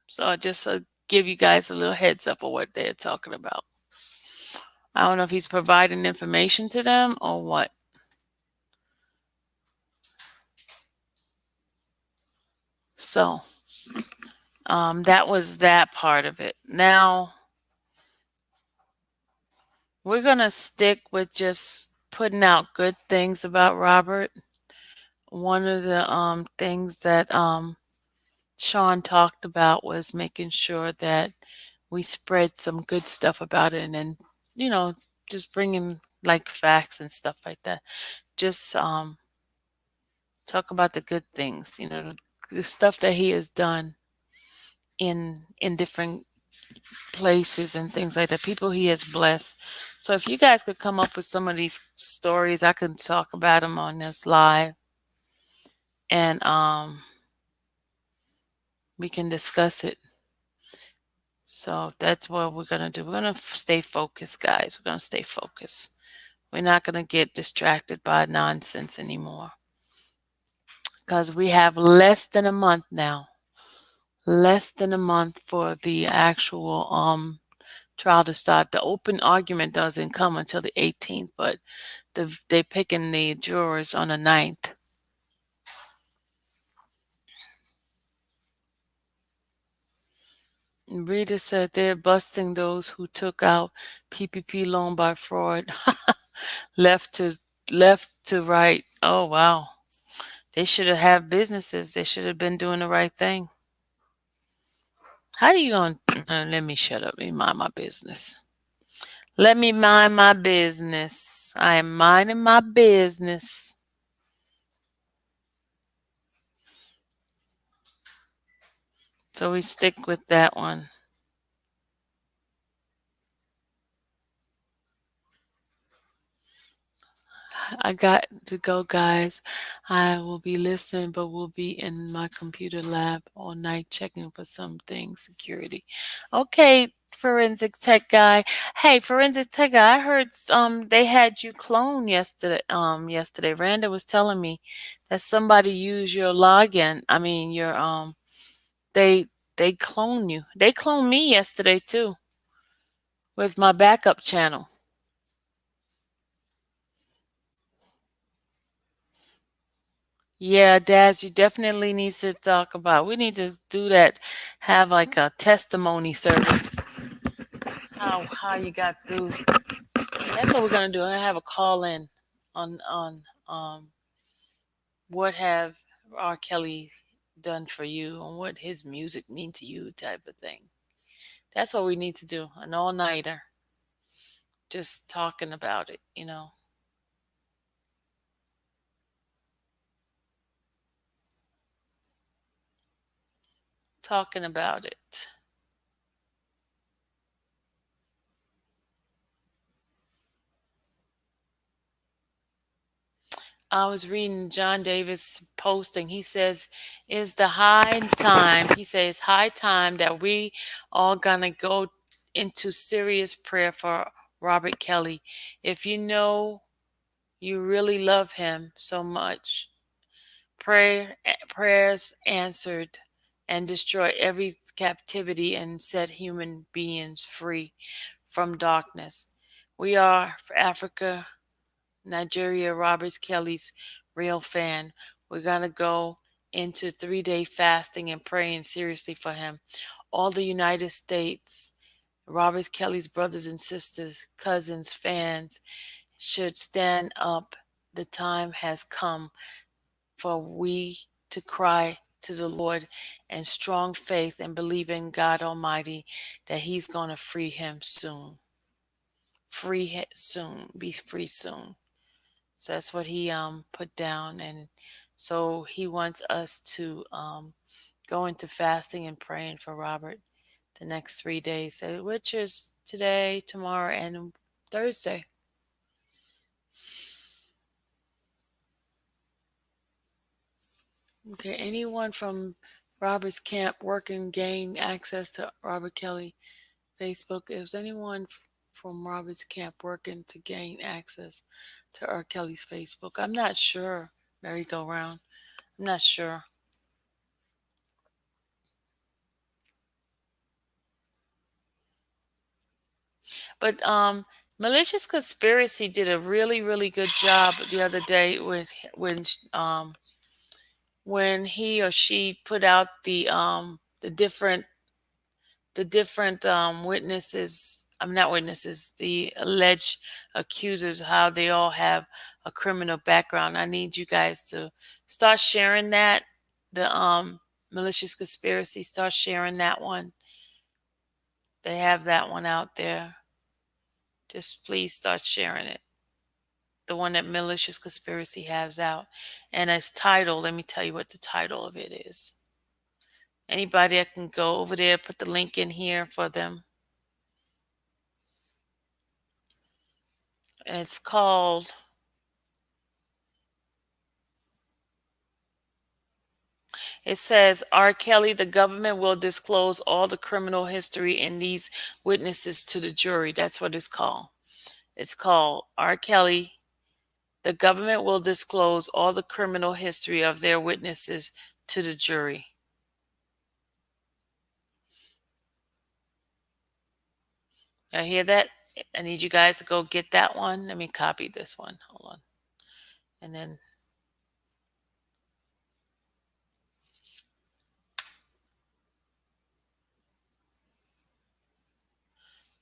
So just give you guys a little heads up of what they're talking about. I don't know if he's providing information to them or what. So that was that part of it. Now we're going to stick with just putting out good things about Robert. One of the things that Sean talked about was making sure that we spread some good stuff about it, and then, just bringing like facts and stuff like that. Just talk about the good things, the stuff that he has done in different places and things like that, people he has blessed. So if you guys could come up with some of these stories, I could talk about them on this live, and we can discuss it. So that's what we're going to do. We're going to stay focused, guys. We're going to stay focused. We're not going to get distracted by nonsense anymore, because we have less than a month now. Less than a month for the actual trial to start. The open argument doesn't come until the 18th, but they're picking the jurors on the 9th. Rita said they're busting those who took out PPP loan by fraud. left to right. Oh wow. They should have businesses. They should have been doing the right thing. How you going to let me shut up. Let me mind my business. Let me mind my business. I am minding my business. So we stick with that one. I got to go, guys. I will be listening, but will be in my computer lab all night checking for something security. Okay, forensic tech guy. Hey, forensic tech guy. I heard they had you clone yesterday. Yesterday, Randa was telling me that somebody used your login. I mean, your they clone you. They cloned me yesterday too with my backup channel. Yeah, Daz, you definitely need to talk about. We need to do that. Have like a testimony service. How you got through That's what we're gonna do. I have a call in on what have R. Kelly done for you and what his music mean to you type of thing. That's what we need to do. An all nighter. Just talking about it. Talking about it. I was reading John Davis posting. He says, "Is the high time?" He says, "High time that we all gonna go into serious prayer for Robert Kelly. If you know you really love him so much, prayers answered, and destroy every captivity and set human beings free from darkness. We are for Africa." Nigeria Roberts Kelly's real fan. We're going to go into 3 day fasting and praying seriously for him. All the United States, Robert Kelly's brothers and sisters, cousins, fans should stand up. The time has come for we to cry to the Lord and strong faith and believe in God Almighty that He's going to free him soon. Soon. Be free soon. So that's what he put down, and so he wants us to go into fasting and praying for Robert the next 3 days, which is today, tomorrow, and Thursday. Okay, anyone from Robert's camp working gain access to Robert Kelly Facebook? Is anyone from Robert's camp working to gain access to R. Kelly's Facebook? I'm not sure. Merry go round. I'm not sure. But Malicious Conspiracy did a really, really good job the other day when he or she put out the different witnesses. I'm not witnesses. The alleged accusers, how they all have a criminal background. I need you guys to start sharing that. The Malicious Conspiracy. Start sharing that one. They have that one out there. Just please start sharing it. The one that Malicious Conspiracy has out. And it's titled, let me tell you what the title of it is. Anybody that can go over there, put the link in here for them. It's called, it says, R. Kelly, the government will disclose all the criminal history in these witnesses to the jury. That's what it's called. It's called R. Kelly, the government will disclose all the criminal history of their witnesses to the jury. I hear that? I need you guys to go get that one. Let me copy this one. Hold on. And then,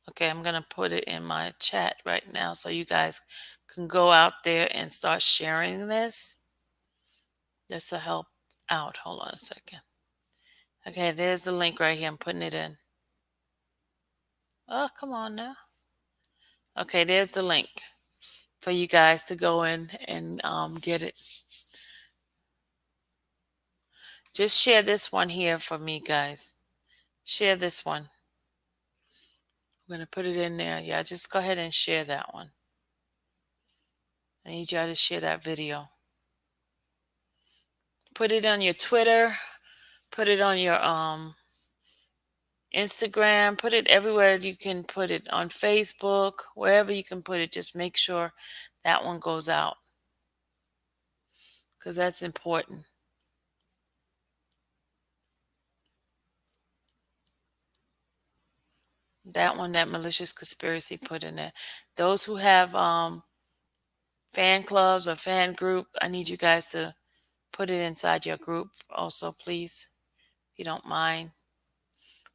okay, I'm going to put it in my chat right now so you guys can go out there and start sharing this. This will help out. Hold on a second. Okay, there's the link right here. I'm putting it in. Oh, come on now. Okay, there's the link for you guys to go in and get it. Just share this one here for me, guys. Share this one. I'm going to put it in there. Yeah, just go ahead and share that one. I need y'all to share that video. Put it on your Twitter. Put it on your Instagram. Put it everywhere you can put it, on Facebook, wherever you can put it. Just make sure that one goes out because that's important. That one, that Malicious Conspiracy put in there. Those who have fan clubs or fan group, I need you guys to put it inside your group also, please, if you don't mind.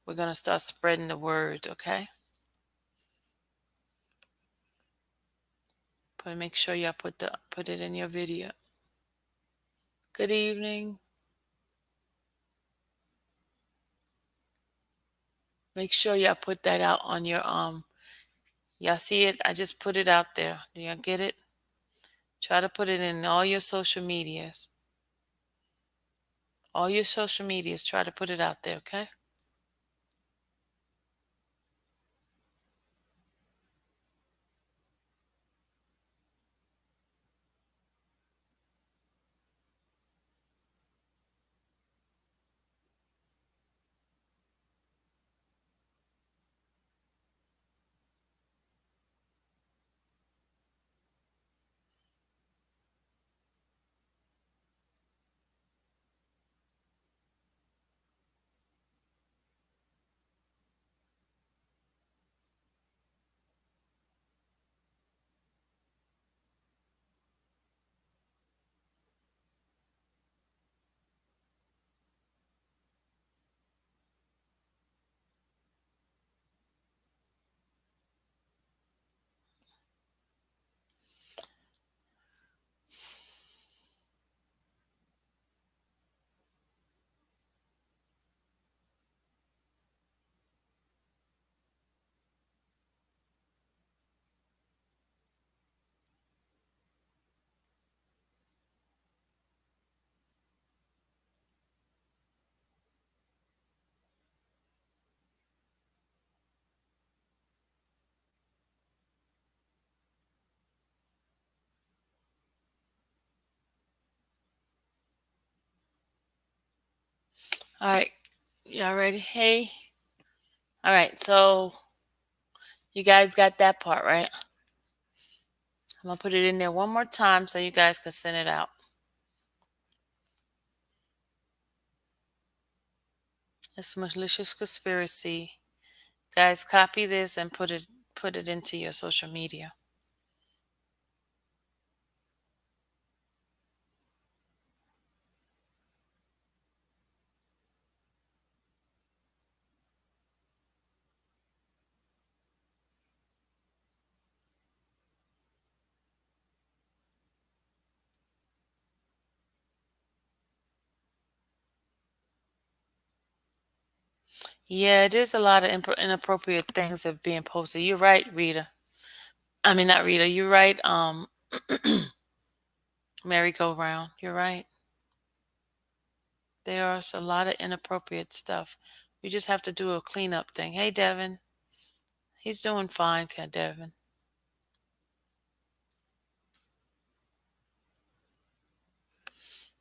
We're going to start spreading the word, okay? But make sure y'all put it in your video. Good evening. Make sure y'all put that out on your y'all see it? I just put it out there. Do y'all get it? Try to put it in all your social medias. All your social medias, try to put it out there, okay? All right. Y'all ready? Hey. All right. So you guys got that part, right? I'm going to put it in there one more time so you guys can send it out. It's malicious conspiracy. Guys, copy this and put it into your social media. Yeah, it is a lot of inappropriate things that are being posted. You're right, Rita. I mean, not Rita. You're right. Merry-go-round. You're right. There's a lot of inappropriate stuff. We just have to do a cleanup thing. Hey, Devin. He's doing fine, Devin.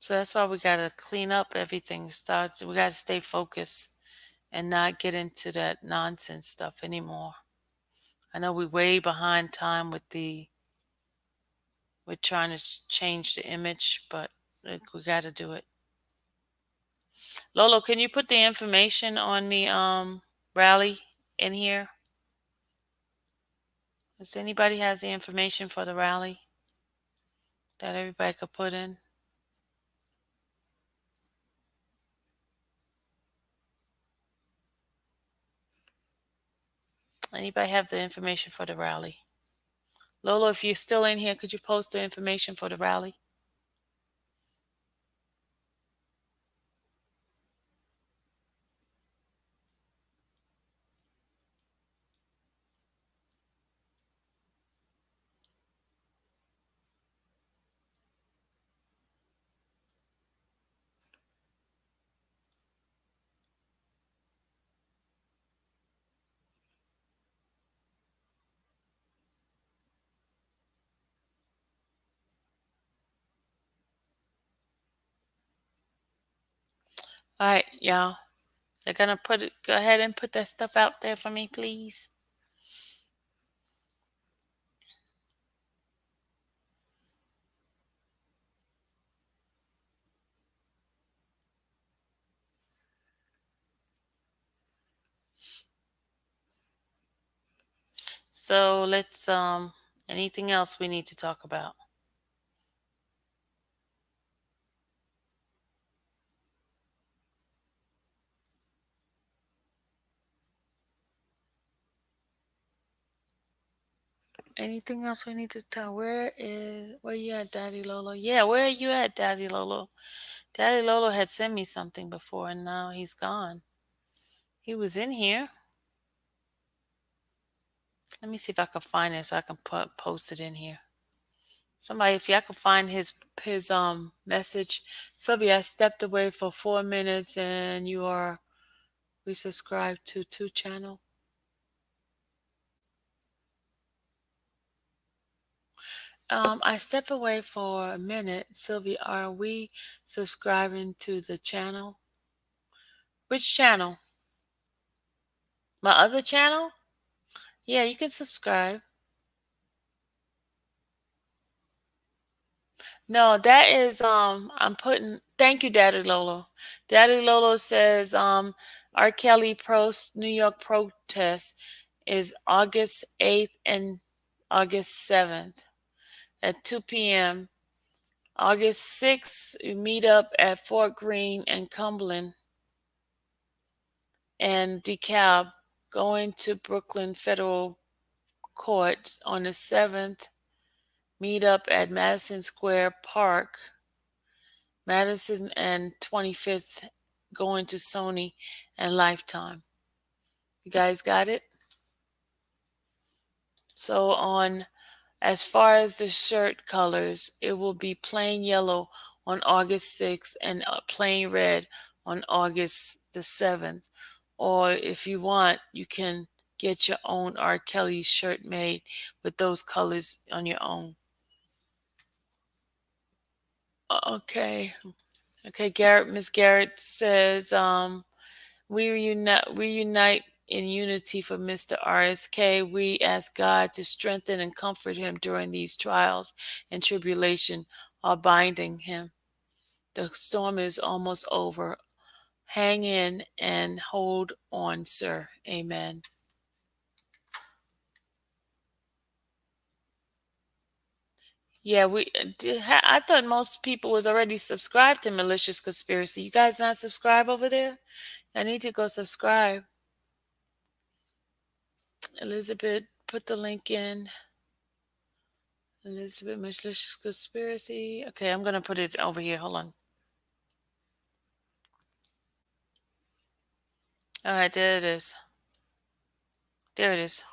So that's why we gotta clean up everything. We gotta stay focused and not get into that nonsense stuff anymore. I know we're way behind time with trying to change the image, but we got to do it. Lolo, can you put the information on the rally in here? Does anybody has the information for the rally that everybody could put in? Anybody have the information for the rally? Lolo, if you're still in here, could you post the information for the rally? All right, y'all. They're gonna go ahead and put that stuff out there for me, please. So let's anything else we need to talk about? Anything else we need to tell? Where you at, Daddy Lolo? Yeah, where are you at, Daddy Lolo? Daddy Lolo had sent me something before and now he's gone. He was in here. Let me see if I can find it so I can post it in here. Somebody, if y'all can find his message. Sylvia, I stepped away for 4 minutes and you are resubscribed to 2 channel. I step away for a minute. Sylvia, are we subscribing to the channel? Which channel? My other channel? Yeah, you can subscribe. No, that is I'm putting thank you, Daddy Lolo. Daddy Lolo says R. Kelly New York protest is August 8th and August 7th at 2 p.m. August 6th, we meet up at Fort Greene and Cumberland and DeKalb, going to Brooklyn Federal Court on the 7th, meet up at Madison Square Park, Madison and 25th, going to Sony and Lifetime. You guys got it? So on as far as the shirt colors, it will be plain yellow on August 6th and plain red on August the 7th. Or if you want, you can get your own R. Kelly shirt made with those colors on your own. Okay. Okay, Miss Garrett says, we unite in unity for Mr. RSK. We ask God to strengthen and comfort him during these trials and tribulation while binding him. The storm is almost over. Hang in and hold on, sir. Amen. Yeah, I thought most people was already subscribed to Malicious Conspiracy. You guys not subscribe over there? I need to go subscribe. Elizabeth, put the link in. Elizabeth Malicious Conspiracy. Okay, I'm gonna put it over here. Hold on. All right, there it is. There it is.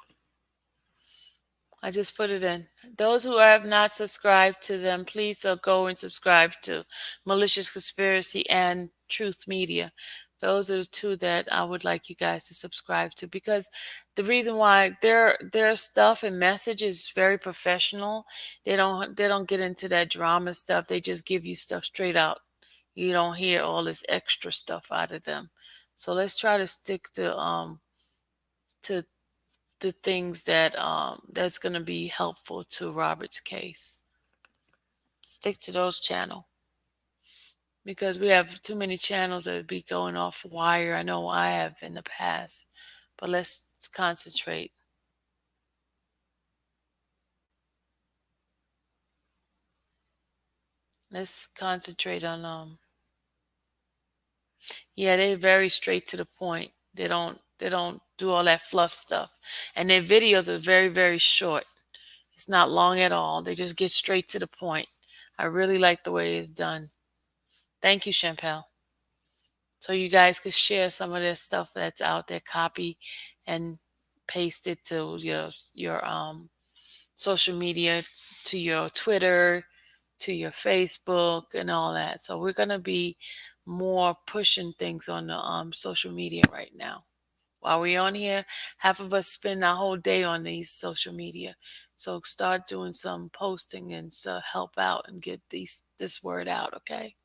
I just put it in. Those who have not subscribed to them, please go and subscribe to Malicious Conspiracy and Truth Media. Those are the two that I would like you guys to subscribe to, because the reason why their stuff and message is very professional. They don't get into that drama stuff. They just give you stuff straight out. You don't hear all this extra stuff out of them. So let's try to stick to the things that's going to be helpful to Robert's case. Stick to those channels, because we have too many channels that would be going off wire. I know I have in the past, but let's concentrate. Let's concentrate on yeah, they're very straight to the point. They don't do all that fluff stuff. And their videos are very, very short. It's not long at all. They just get straight to the point. I really like the way it's done. Thank you, Champel. So you guys could share some of this stuff that's out there, copy and paste it to your social media, to your Twitter, to your Facebook, and all that. So we're gonna be more pushing things on the social media right now. While we're on here, half of us spend our whole day on these social media. So start doing some posting and help out and get this word out, okay?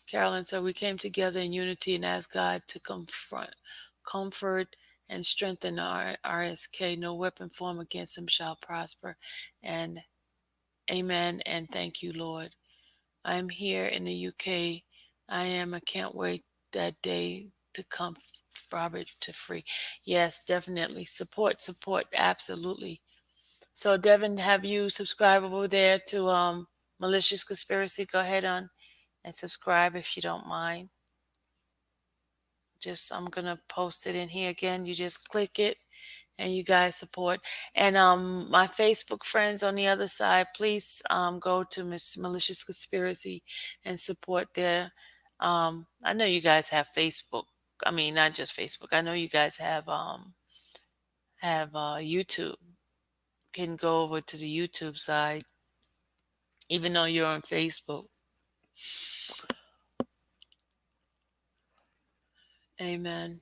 Carolyn said, we came together in unity and asked God to comfort, and strengthen our RSK. No weapon formed against him shall prosper. And amen. And thank you, Lord. I'm here in the UK. I can't wait that day to come, Robert, to free. Yes, definitely. Support. Absolutely. So, Devin, have you subscribed over there to Malicious Conspiracy? Go ahead on and subscribe if you don't mind. I'm gonna post it in here again. You just click it and you guys support. And my Facebook friends on the other side, please go to Miss Malicious Conspiracy and support their. I know you guys have Facebook. I mean, not just Facebook. I know you guys have YouTube. Can go over to the YouTube side, even though you're on Facebook. Amen.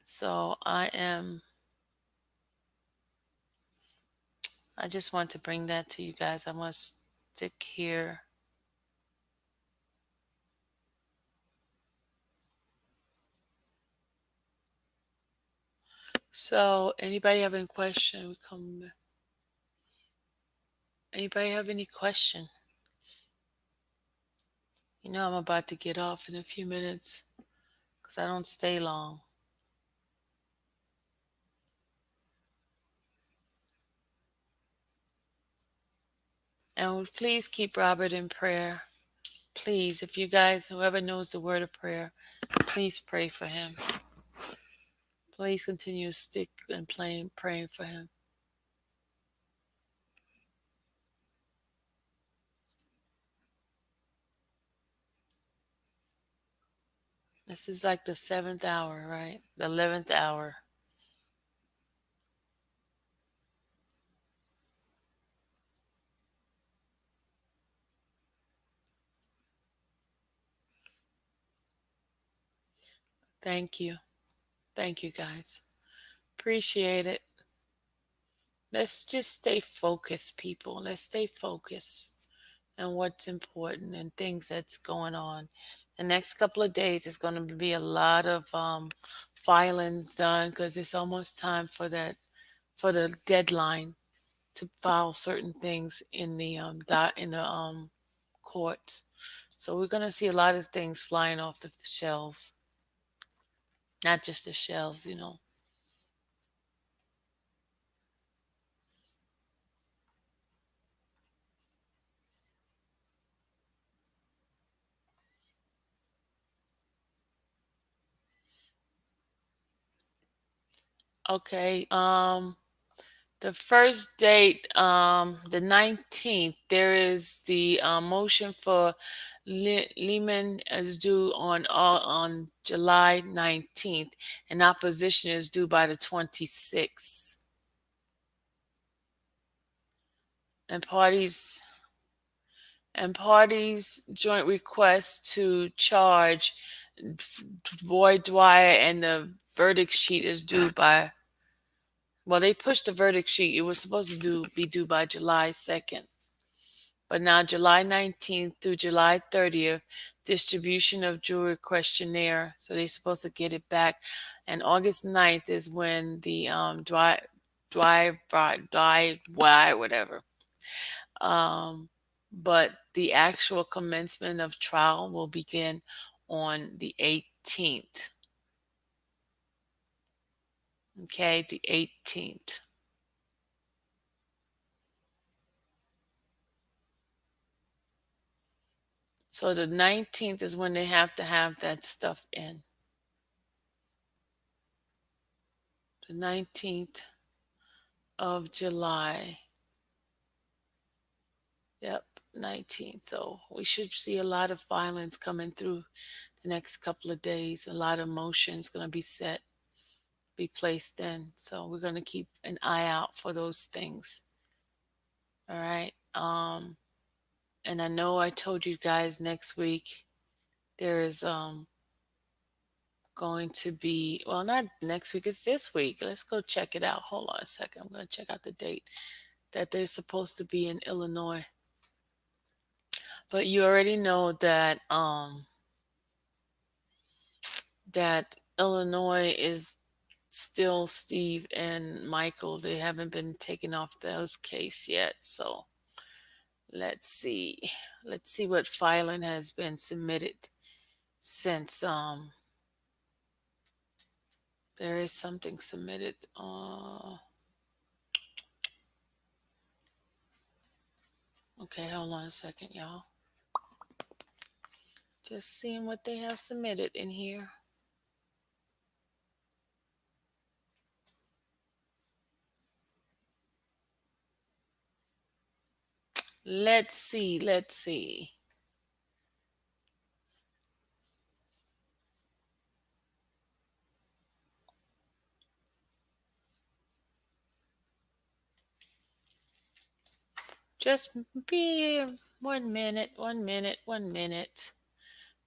So I just want to bring that to you guys. I want to stick here. So, anybody have any question? We come. Anybody have any question? You know, I'm about to get off in a few minutes because I don't stay long. And please keep Robert in prayer. Please, if you guys, whoever knows the word of prayer, please pray for him. Please continue to stick and praying for him. This is like the 7th hour, right? The 11th hour. Thank you. Thank you, guys. Appreciate it. Let's just stay focused, people. Let's stay focused on what's important and things that's going on. The next couple of days is going to be a lot of filings done because it's almost time for the deadline to file certain things in the courts. So we're going to see a lot of things flying off the shelves, not just the shelves. Okay. The first date, the 19th, there is the motion for Lehman is due on July 19th, and opposition is due by the 26th. And parties joint request to charge Boyd Dwyer, and the verdict sheet is due by. Well, they pushed the verdict sheet. It was supposed to be due by July 2nd. But now July 19th through July 30th, distribution of jury questionnaire. So they're supposed to get it back. And August 9th is when the whatever. But the actual commencement of trial will begin on the 18th. Okay, the 18th. So the 19th is when they have to have that stuff in. The 19th of July. Yep, 19th. So we should see a lot of violence coming through the next couple of days. A lot of motions going to be placed in. So we're going to keep an eye out for those things. All right. And I know I told you guys next week there is going to be, well, not next week, it's this week. Let's go check it out. Hold on a second. I'm going to check out the date that they're supposed to be in Illinois. But you already know that Illinois is still Steve and Michael. They haven't been taken off those case yet. So let's see. Let's see what filing has been submitted since there is something submitted. Okay, hold on a second, y'all. Just seeing what they have submitted in here. Let's see. Let's see. Just be 1 minute, 1 minute, 1 minute.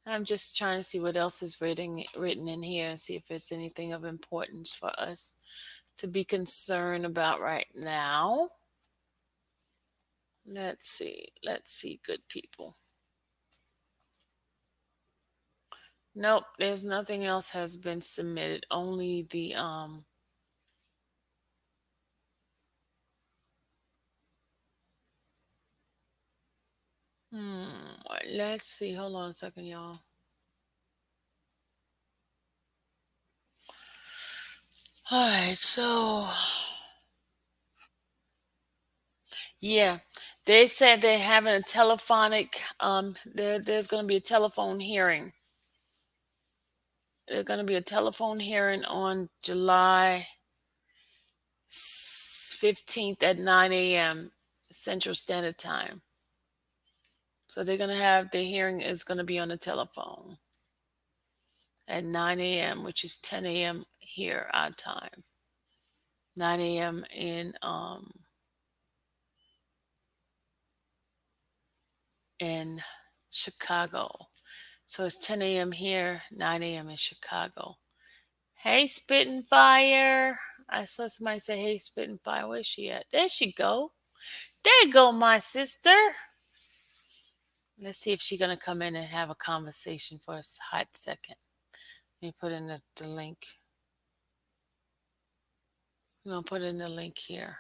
I'm just trying to see what else is written in here and see if it's anything of importance for us to be concerned about right now. Let's see. Let's see, good people. Nope, there's nothing else has been submitted. Only the hmm let's see. Hold on a second, y'all. All right, so yeah, they said they're having a telephonic there's going to be a telephone hearing. There's going to be a telephone hearing on July 15th at 9 a.m. Central Standard Time. So they're going to have the hearing is going to be on the telephone at 9 a.m., which is 10 a.m. here our time. 9 a.m. in Chicago. So it's 10 a.m. here, 9 a.m. in Chicago. Hey, Spitting Fire. I saw somebody say, hey, Spitting Fire. Where's she at? There she go. There you go, my sister. Let's see if she's going to come in and have a conversation for a hot second. Let me put in the link. I'm going to put in the link here.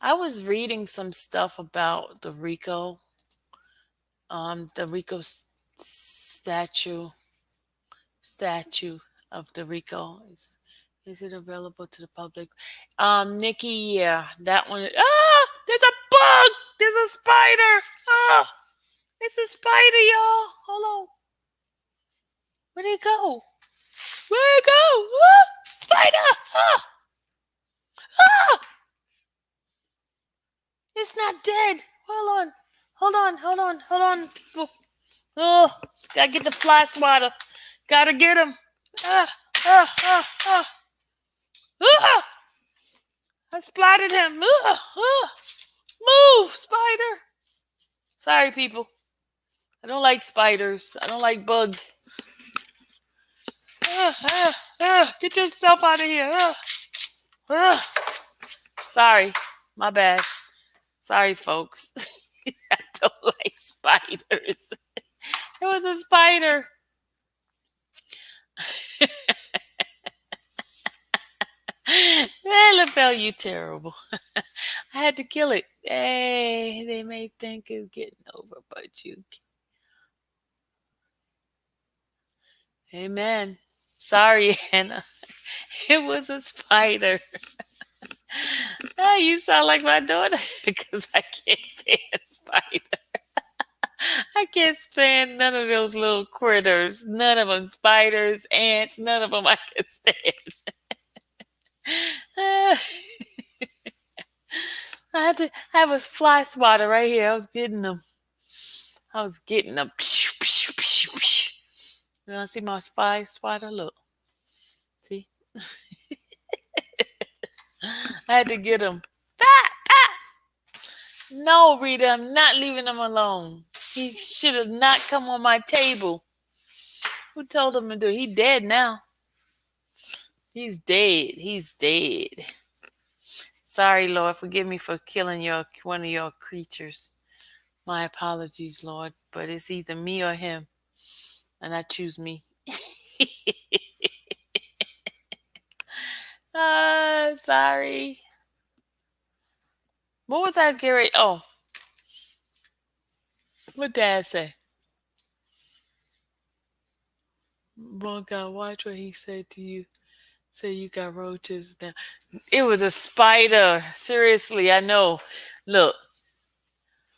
I was reading some stuff about the Rico statue of the Rico. Is it available to the public? Nikki, yeah, that one. Ah, there's a bug. There's a spider. Ah, it's a spider, y'all. Hold on. Where'd it go? Where'd it go? Ah, spider. Ah, ah. It's not dead. Hold on. Hold on. Hold on. Hold on, people. Oh, gotta get the fly swatter. Gotta get him. Ah, ah, ah, ah. Ah! I splattered him. Move, spider. Sorry, people. I don't like spiders. I don't like bugs. Get yourself out of here. Sorry. My bad. Sorry, folks. I don't like spiders. It was a spider. LFL, you terrible. I had to kill it. Hey, they may think it's getting over, but you. Amen. Sorry, Anna. It was a spider. Oh, you sound like my daughter because I can't stand spider. I can't stand none of those little critters. None of them. Spiders, ants, none of them I can stand. I had to have a fly swatter right here. I was getting them. I was getting them. You want to see my fly swatter? Look. See? I had to get him. Ah, ah. No, Rita, I'm not leaving him alone. He should have not come on my table. Who told him to do it? He dead now. He's dead. He's dead. Sorry, Lord. Forgive me for killing one of your creatures. My apologies, Lord. But it's either me or him. And I choose me. Sorry. What was I, Gary? Oh, what Dad say? Well, God, watch what he said to you. Say you got roaches now. It was a spider. Seriously, I know. Look,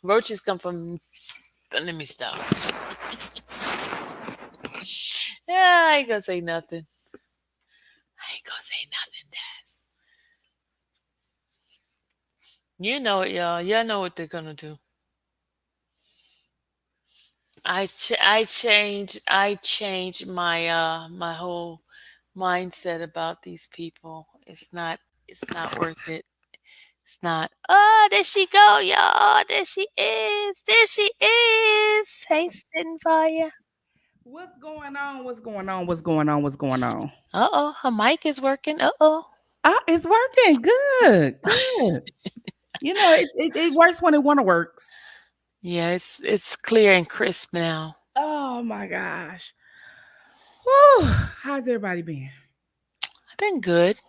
roaches come from. Let me stop. Yeah, I ain't gonna say nothing. I ain't gonna say nothing, Dad. You know it, y'all. Y'all know what they're gonna do. I changed my whole mindset about these people. It's not worth it. It's not. Oh, there she go, y'all. There she is. There she is. Hey, Spitfire. What's going on? What's going on? What's going on? What's going on? Uh oh, her mic is working. Uh oh. Ah, it's working. Good. Good. You know, it works when it wanna works. Yeah, it's clear and crisp now. Oh my gosh. Whew. How's everybody been? I've been good.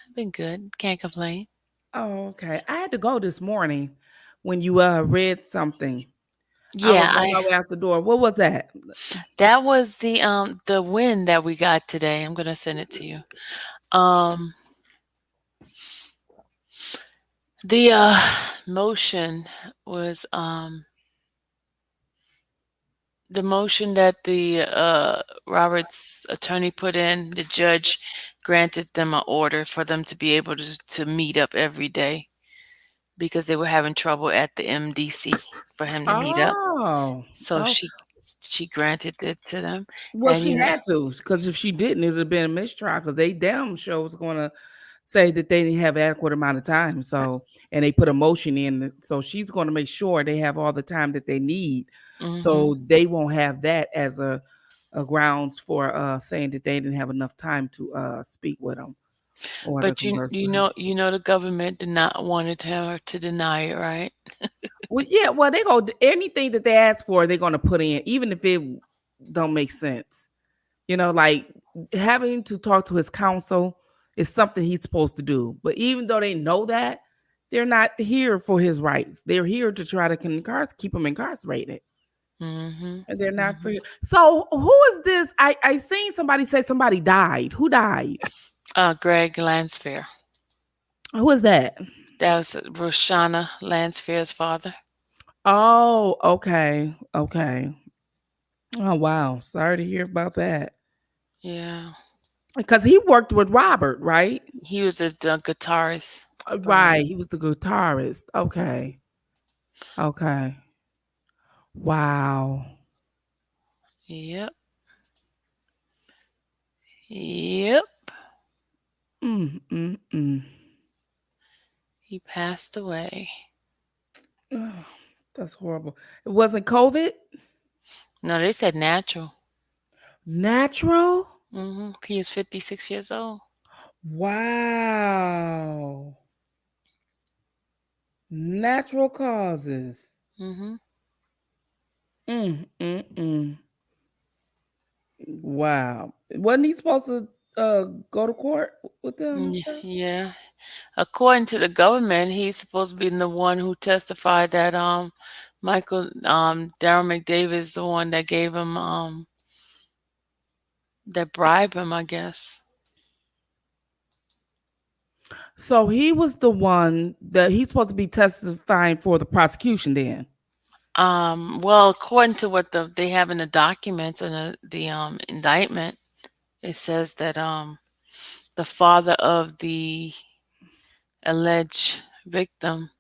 I've been good. Can't complain. Oh, okay. I had to go this morning when you read something. I Yeah, was on I my way out the door. What was that? that was the win that we got today. I'm gonna send it to you. Um, the motion was the motion that the Roberts attorney put in. The judge granted them an order for them to be able to meet up every day because they were having trouble at the MDC for him to meet up. Oh. So Oh. she granted it to them, Well, and she had to, because if she didn't, it would have been a mistrial. Because they damn sure was going to say that they didn't have adequate amount of time. So, and they put a motion in, so she's going to make sure they have all the time that they need. hmm So they won't have that as a grounds for saying that they didn't have enough time to speak with them or to but converse you with them. know you know the government did not wanted her to deny it, right? Well, yeah, well, they go anything that they ask for, they're going to put in, even if it don't make sense. You know, like having to talk to his counsel is something he's supposed to do. But even though they know that, they're not here for his rights. They're here to try to keep him incarcerated. hmm And they're not for hmm you. So who is this? I seen somebody say somebody died. Who died? Greg Lansfair. Who is that? That was Roshana Lansfair's father. Oh, okay. Okay. Oh wow. Sorry to hear about that. Yeah, Because he worked with Robert, right? he was the guitarist for Right. him. He was the guitarist. Okay. Okay. Wow. Yep, yep. Mm. He passed away. Ugh, that's horrible. It wasn't COVID? No, they said natural. Natural? He is 56 years old. Wow. Natural causes. hmm Mm. Wow. Wasn't he supposed to go to court with them and stuff? Yeah. According to the government, he's supposed to be the one who testified that Michael Darren McDavid is the one that gave him that bribed him, I guess. So he was the one that he's supposed to be testifying for the prosecution then. Well, according to what they have in the documents and the indictment, it says that the father of the alleged victim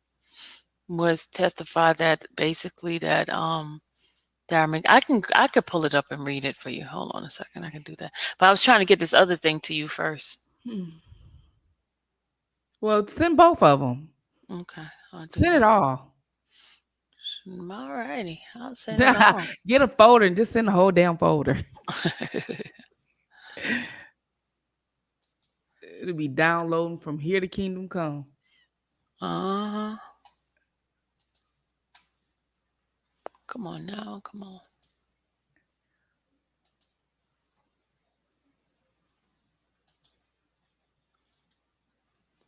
was testified that basically that Darren, I could pull it up and read it for you. Hold on a second, I can do that. But I was trying to get this other thing to you first. Hmm. Well, send both of them. Okay, I'll do Send it that. all. Alrighty, I'll send it all. Get a folder and just send the whole damn folder. It'll be downloading from here to Kingdom Come. uh-huh. Come on now, come on.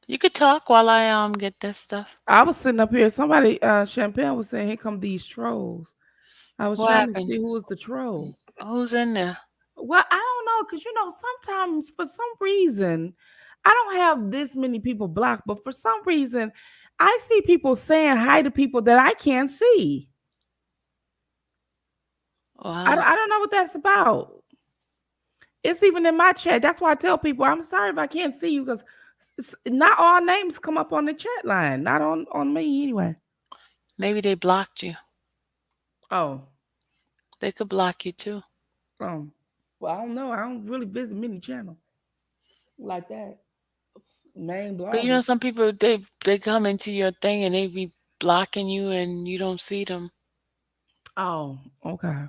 You could talk while I get this stuff. I was sitting up here. Somebody, Champagne was saying, "Here come these trolls." I was What trying to happened? see who was the troll. Who's in there? Well, I don't know, cause sometimes for some reason, I don't have this many people blocked, but for some reason, I see people saying hi to people that I can't see. Wow. I don't know what that's about. It's even in my chat. That's why I tell people I'm sorry if I can't see you because Not all names come up on the chat line. Not on me anyway. Maybe they blocked you. Oh, They could block you too. oh. Well, I don't know. I don't really visit many channels like that. Main But you know, bloggers. some people they come into your thing and they be blocking you and you don't see them. Oh, okay.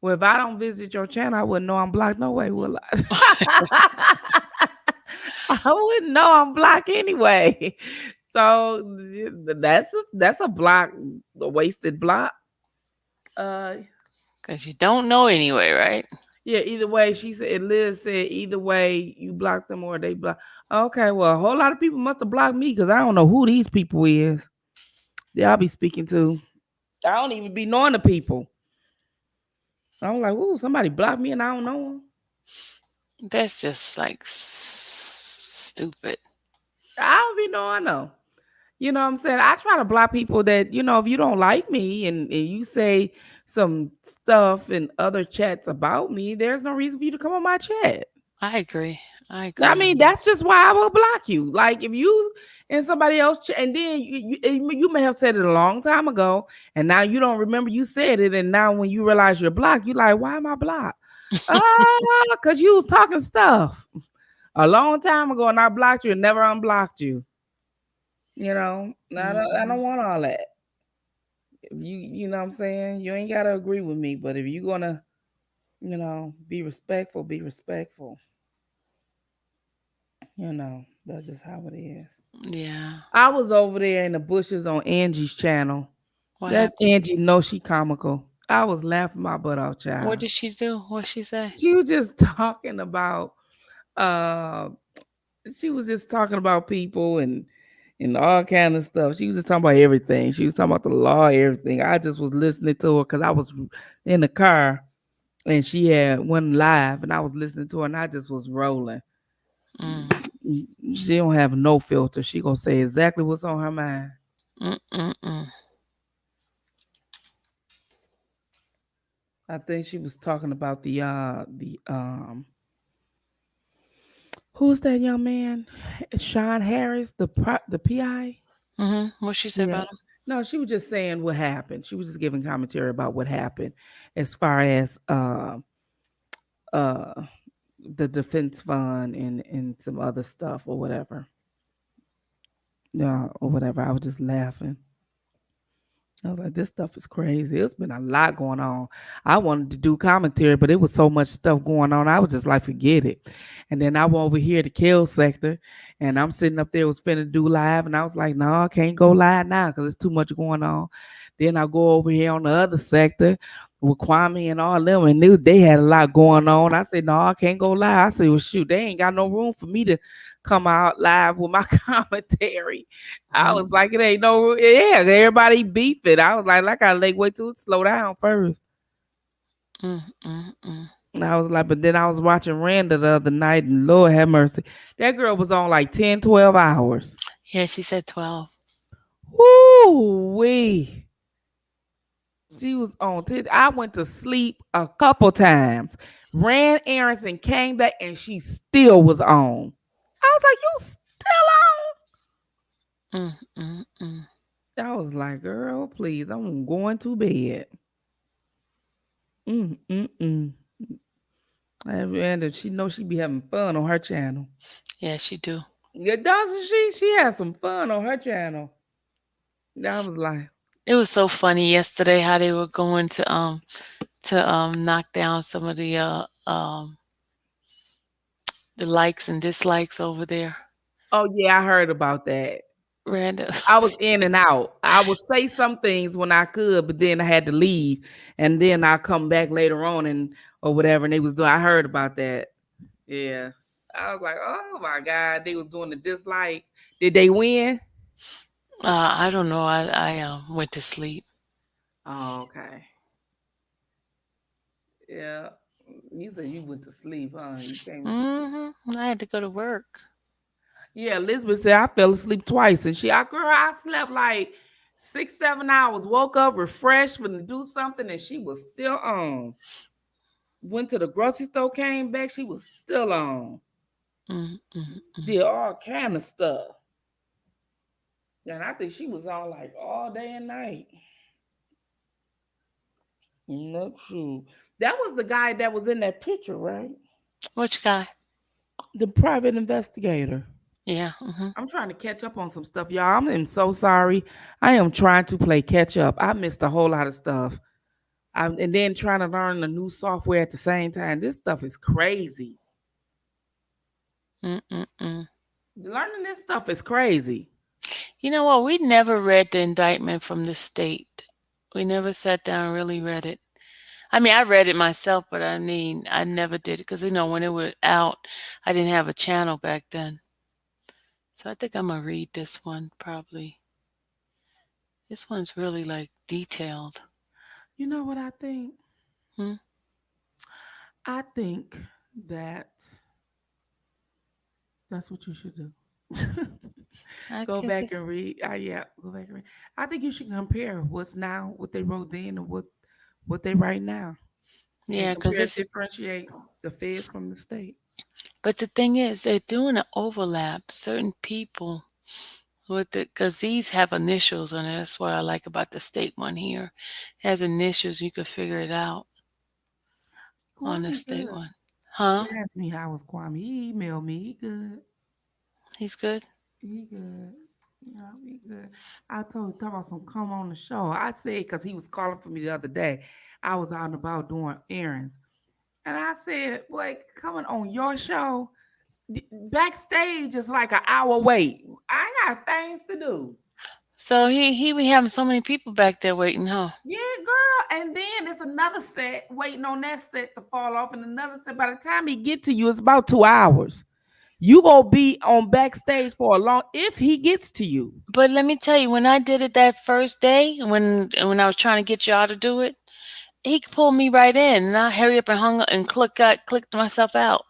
Well, if I don't visit your channel, I wouldn't know I'm blocked. No way, will I? I wouldn't know I'm blocked anyway. So that's a block, a wasted block. Uh, Because you don't know anyway, right? yeah. Either way, she said. Liz said either way, you block them or they block. Okay, well, a whole lot of people must have blocked me because I don't know who these people is. That I'll be speaking to. I don't even be knowing the people. I'm like, ooh, somebody blocked me and I don't know them. That's just like stupid. I don't be knowing them. You know what I'm saying? I try to block people that, if you don't like me and you say some stuff in other chats about me, there's no reason for you to come on my chat. I agree. I I agree on mean, that. that's just why I will block you. Like if you and somebody else, and then you may have said it a long time ago, and now you don't remember you said it, and now when you realize you're blocked, you're like, why am I blocked? Because you was talking stuff a long time ago, and I blocked you and never unblocked you. I don't Mhm. want all that. If you know what I'm saying? You ain't gotta agree with me, but if you're gonna, be respectful, be respectful. That's just how it is. Yeah. I was over there in the bushes on Angie's channel. What That happened? Angie knows she comical. I was laughing my butt off, What child. did she do? What she say? She was just talking about uh she was just talking about people and all kind of stuff. She was just talking about everything. She was talking about the law, everything. I just was listening to her because I was in the car and she had one live and I was listening to her and I just was rolling. Mm. She don't have no filter. She gonna say exactly what's on her mind. Mm-mm-mm. I think she was talking about the who's that young man? Sean Harris, the PI. What she say Yeah. about him? No, she was just saying what happened. She was just giving commentary about what happened as far as uh the defense fund and some other stuff or whatever. Yeah, or whatever. I was just laughing. I was like, this stuff is crazy. It's been a lot going on. I wanted to do commentary, but it was so much stuff going on. I was just like, forget it. And then I went over here to Kill Sector, and I'm sitting up there, was finna do live, and I was like, no, I can't go live now because there's too much going on. Then I go over here on the other sector with Kwame and all them, and they had a lot going on. I said, no, I can't go live. I said, well, shoot, they ain't got no room for me to come out live with my commentary. I was like, it ain't no, yeah, everybody beefing. I was like, I gotta wait till it slow down first. Mm-mm-mm. And I was like, but then I was watching Randa the other night, and Lord have mercy, that girl was on like 10, 12 hours. Yeah, she said 12. Woo wee. She was on 10. I went to sleep a couple times, ran errands and came back, and she still was on. I was like, you still Mm-mm-mm. on? I was like, girl, please, I'm going to bed. Mm. And she knows she be having fun on her channel. Yeah, she do. Yeah, doesn't she? She has some fun on her channel. I was like, It was so funny yesterday how they were going to knock down some of the likes and dislikes over there. oh yeah, I heard about that. Random. I was in and out. I would say some things when I could, but then I had to leave, and then I come back later on and or whatever. And they was doing. I heard about that. Yeah, I was like, oh my god, they was doing the dislikes. Did they win? I don't know. I went to sleep. Oh, okay. Yeah. You said you went to sleep, huh? You came. I had to go to work. Yeah, Elizabeth said I fell asleep twice, and girl, I slept like 6, 7 hours. Woke up refreshed, to do something, and she was still on. Went to the grocery store, came back, she was still on. Mm, mm, mm. Did all kind of stuff. And I think she was on like all day and night. Not true. That was the guy that was in that picture, right? Which guy? The private investigator. Yeah. Hmm. I'm trying to catch up on some stuff, y'all. I'm so sorry. I am trying to play catch up. I missed a whole lot of stuff. And then trying to learn the new software at the same time. This stuff is crazy. Mm, mm, mm. Learning this stuff is crazy. You know what? We never read the indictment from the state. We never sat down and really read it. I mean, I read it myself, but I mean, I never did it because, when it was out, I didn't have a channel back then. So I think I'm going to read this one probably. This one's really like detailed. You know what I think? Hmm? I think that that's what you should do. I Go can't back think. and read. Yeah, go back and read. I think you should compare what's now, what they wrote then, and what they write now, and Yeah, because compare, this is, differentiate the feds from the state. but the thing is, they're doing an overlap. Certain people with it, because these have initials on it. That's what I like about the state one here. It has initials. You could figure it out on the Kwame state good. one. He Huh? asked me how was Kwame. He emailed me. He good. He's good? He good. Yeah, he good. I told him talk about some come on the show. I said because he was calling for me the other day. I was out and about doing errands, and I said, "Like coming on your show, backstage is like an hour wait. I got things to do." So he be having so many people back there waiting, huh? Yeah, girl. And then there's another set waiting on that set to fall off, and another set. By the time he get to you, it's about 2 hours. You gonna be on backstage for a long if he gets to you. But let me tell you, when I did it that first day, when I was trying to get y'all to do it, he pulled me right in, and I hurry up and hung up and clicked myself out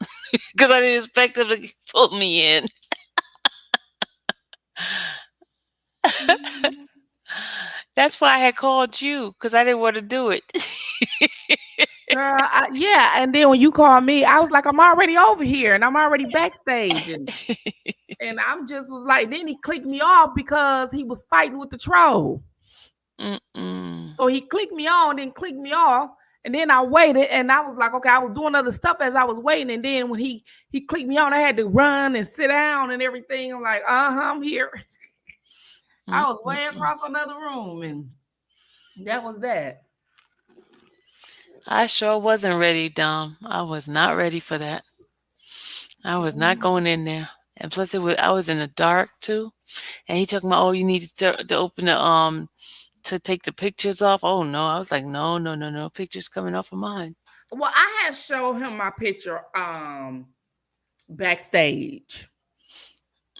because I didn't expect him to pull me in. Mhm. That's why I had called you because I didn't want to do it. Girl, yeah, and then when you called me, I was like, I'm already over here and I'm already backstage, and I'm just was like, then he clicked me off because he was fighting with the troll. Mm-mm. So he clicked me on, then clicked me off, and then I waited, and I was like, okay, I was doing other stuff as I was waiting, and then when he clicked me on, I had to run and sit down and everything. I'm like, I'm here. I was way Mm-mm-mm. across another room, and that was that. I sure wasn't ready, Dom. I was not ready for that. I was not Mhm. going in there. And plus, I was in the dark too. And he talking about, oh, you need to open the to take the pictures off. Oh no, I was like, no, no, no, no, pictures coming off of mine. Well, I had showed him my picture backstage.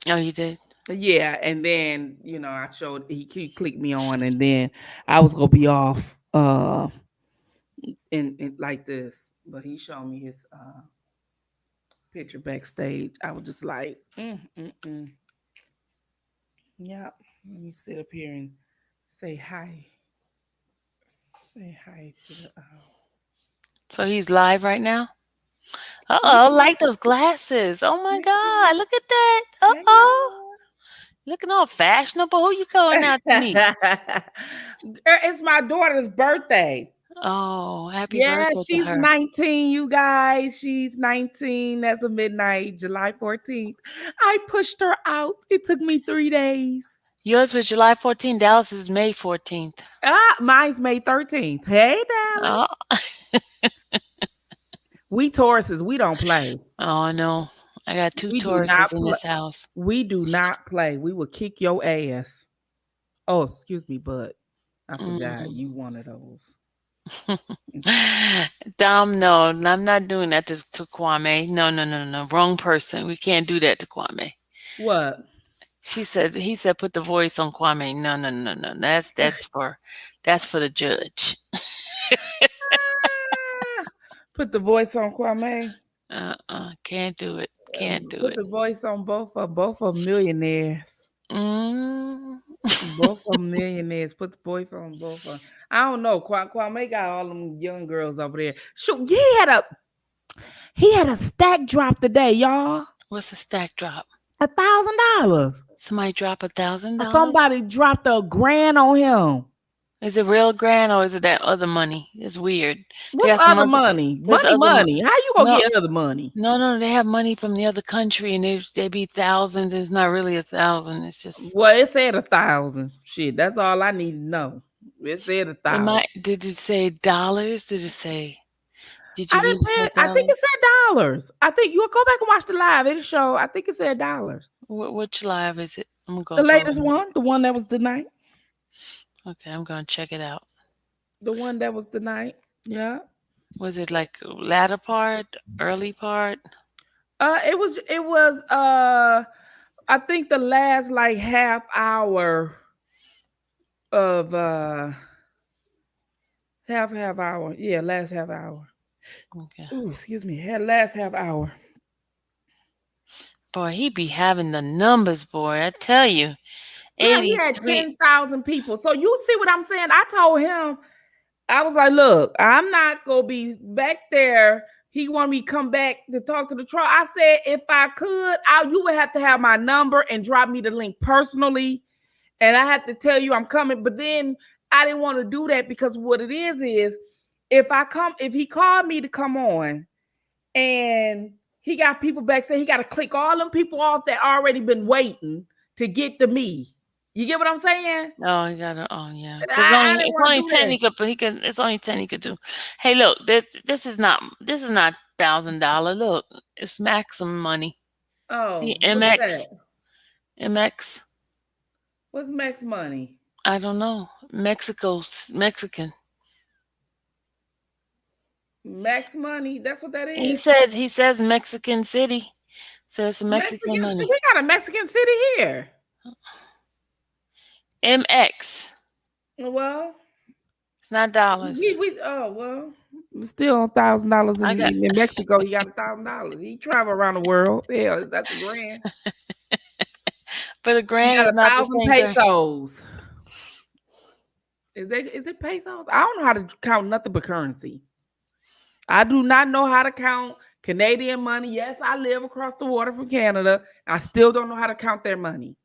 Oh, you did. Yeah, and then I showed he clicked me on, and then I was gonna be off in like this, but he showed me his picture backstage. I was just like, yeah. Let me sit up here and say hi. Say hi to the. So he's live right now. Uh oh, Yeah, like those glasses. Oh my God, yeah. look at that. Uh Hey, oh, looking all fashionable. Who you going out to meet? girl, it's my daughter's birthday. Oh, happy Yeah, birthday to she's her. 19, you guys. She's 19 as of midnight, July 14th. I pushed her out. It took me 3 days. Yours was July 14th. Dallas is May 14th. Mine's May 13th. Hey, Dallas. Oh, We Tauruses, we don't play. oh no. I got two We do not Tauruses in play. this house. We do not play. We will kick your ass. Oh, excuse me, bud. I forgot Mm. you one of those. Dom, no, I'm not doing that to Kwame. No, no, no, no. Wrong person. We can't do that to Kwame. What? He said put the voice on Kwame. No, no, no, no. That's for the judge. Ah, put the voice on Kwame. Can't do it. Can't do Put it. the voice on both of millionaires. Mm. Both of millionaires. Put the voice on both of. I don't know. Kwame got all them young girls over there. Shoot, he had a stack drop today, y'all. What's a stack drop? $1,000. Somebody drop $1,000? Somebody dropped a grand on him. Is it real grand or is it that other money? It's weird. They What's got some other other. money? There's Money, other. money. How you gonna No, get other money? no, no. They have money from the other country, and they be thousands. It's not really 1,000. It's just Well, it said 1,000. Shit, that's all I need to know. It said a it thousand. might. Did it say dollars? Did it say? Did you I didn't use pay it. that I think dollars? it said dollars. I think you'll go back and watch the live. It'll show. I think it said dollars. Which live is it? I'm The gonna go. latest one, the one that was tonight. Okay, I'm gonna check it out. The one that was tonight. Yeah. Was it like latter part, early part? It was I think the last like half hour of half hour. Yeah, last half hour. Okay. Ooh, excuse me. Had last half hour. Boy, he be having the numbers, boy. I tell you, Yeah, he had 83. 10,000 people. So you see what I'm saying? I told him, I was like, look, I'm not gonna be back there. He wanted me to come back to talk to the trial. I said, if I could, you would have to have my number and drop me the link personally. And I had to tell you I'm coming. But then I didn't want to do that because what it is if he called me to come on and he got people back saying he got to click all them people off that already been waiting to get to me. You get what I'm saying? Oh, you gotta. Oh, yeah. Cause I didn't it's want to only do 10 that. he could. He can. It's only 10 he could do. Hey, look. This is not $1,000. Look, it's maximum money. Oh, The what's that? MX. What's Max Money? I don't know. Mexican. Max Money? That's what that He is? says he says Mexican City. So it's Mexican Mexican City. money. We got a Mexican City here. MX. Well, It's not dollars. still $1,000 I got. in Mexico. He got $1,000. He travel around the world. Yeah, that's a grand. But a He grand got is a not the thousand same thing. pesos. Is it pesos? I don't know how to count nothing but currency. I do not know how to count Canadian money. Yes, I live across the water from Canada. I still don't know how to count their money.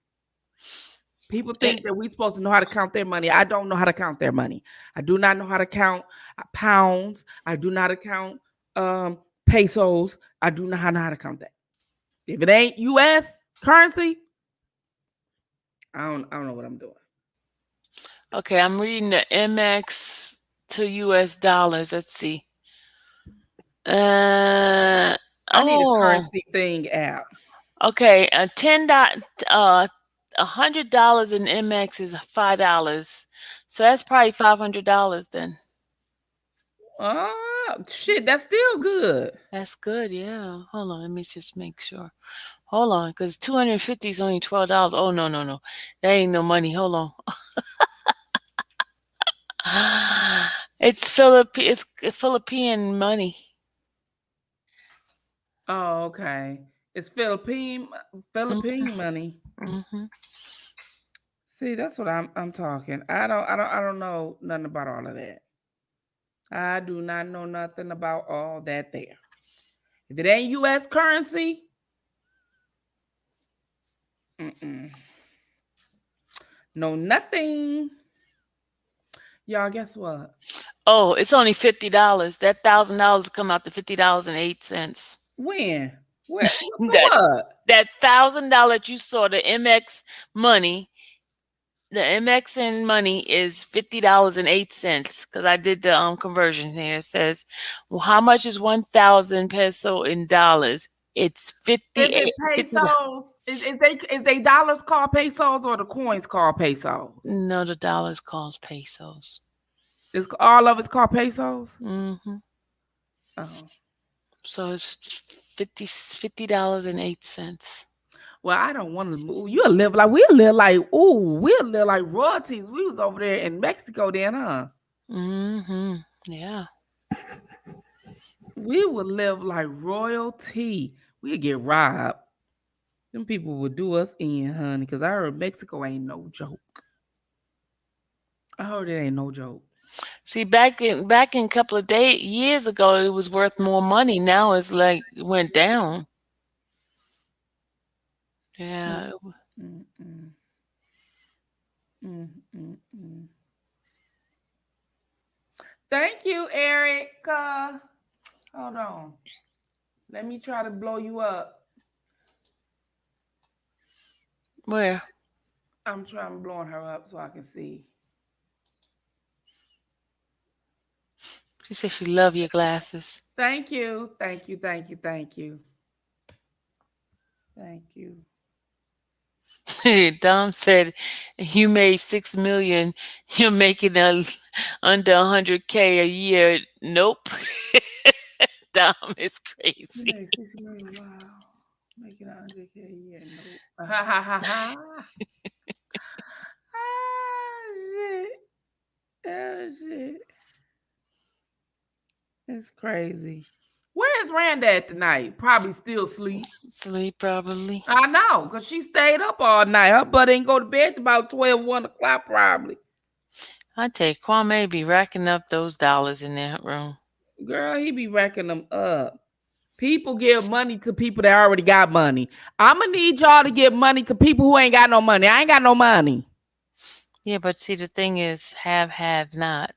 People Eh, think that we're supposed to know how to count their money. I don't know how to count their money. I do not know how to count pounds. I do not count pesos. I do not know how to count that. If it ain't U.S. currency, I don't know what I'm doing. Okay, I'm reading the MX to US dollars. Let's see. Uh I need a oh. currency thing app. Okay, $100 in MX is $5. So that's probably $500 then. Oh shit, that's still good. That's good, yeah. Hold on, let me just make sure. Hold on, because 250 is only $12. Oh no, no, no. That ain't no money. Hold on. It's Philippine money. Oh, okay. It's Philippine money. Mm-hmm. See, that's what I'm talking. I don't know nothing about all of that. I do not know nothing about all that there. If it ain't U.S. currency, mm-mm. No nothing. Y'all, guess what? Oh, it's only $50. That $1,000 come out to $50.08. When? Where? For That what? that $1,000 you saw, the MX money, the MX in money is $50.08. Because I did the conversion here. It says, well, how much is 1,000 peso in dollars? It's Is it 50. pesos? Is they dollars called pesos or the coins called pesos? No, the dollars calls pesos. It's all of it's called pesos. Mm-hmm. Oh. So it's $50.08. Well, I don't want to move. We'll live like royalties. We was over there in Mexico then, huh? Mm-hmm. Yeah. We would live like royalty. We'd get robbed. Them people would do us in, honey, because I heard Mexico ain't no joke. I heard it ain't no joke. See, back in a couple of years ago, it was worth more money. Now it's like it went down. Mm, Yeah. mm, mm, mm, mm, mm. Thank you, Erica. Hold on. Let me try to blow you up. Where? I'm trying blowing her up so I can see. She said she love your glasses. Thank you. Thank you. Thank you. Thank you. Thank you. Dom said you made 6 million. You're making under 100K a year. Nope. Dom is You crazy. made 60 million. Wow. Making 100K a year. Nope. Ha ha ha ha. Ah, shit. Oh, shit. It's crazy. Where is Randa at tonight? Probably still asleep. Sleep probably. I know, because she stayed up all night. Her butt ain't go to bed till about 12, 1 o'clock probably. I tell you, Kwame be racking up those dollars in that room. Girl, he be racking them up. People give money to people that already got money. I'ma need y'all to give money to people who ain't got no money. I ain't got no money. Yeah, but see, the thing is, have not.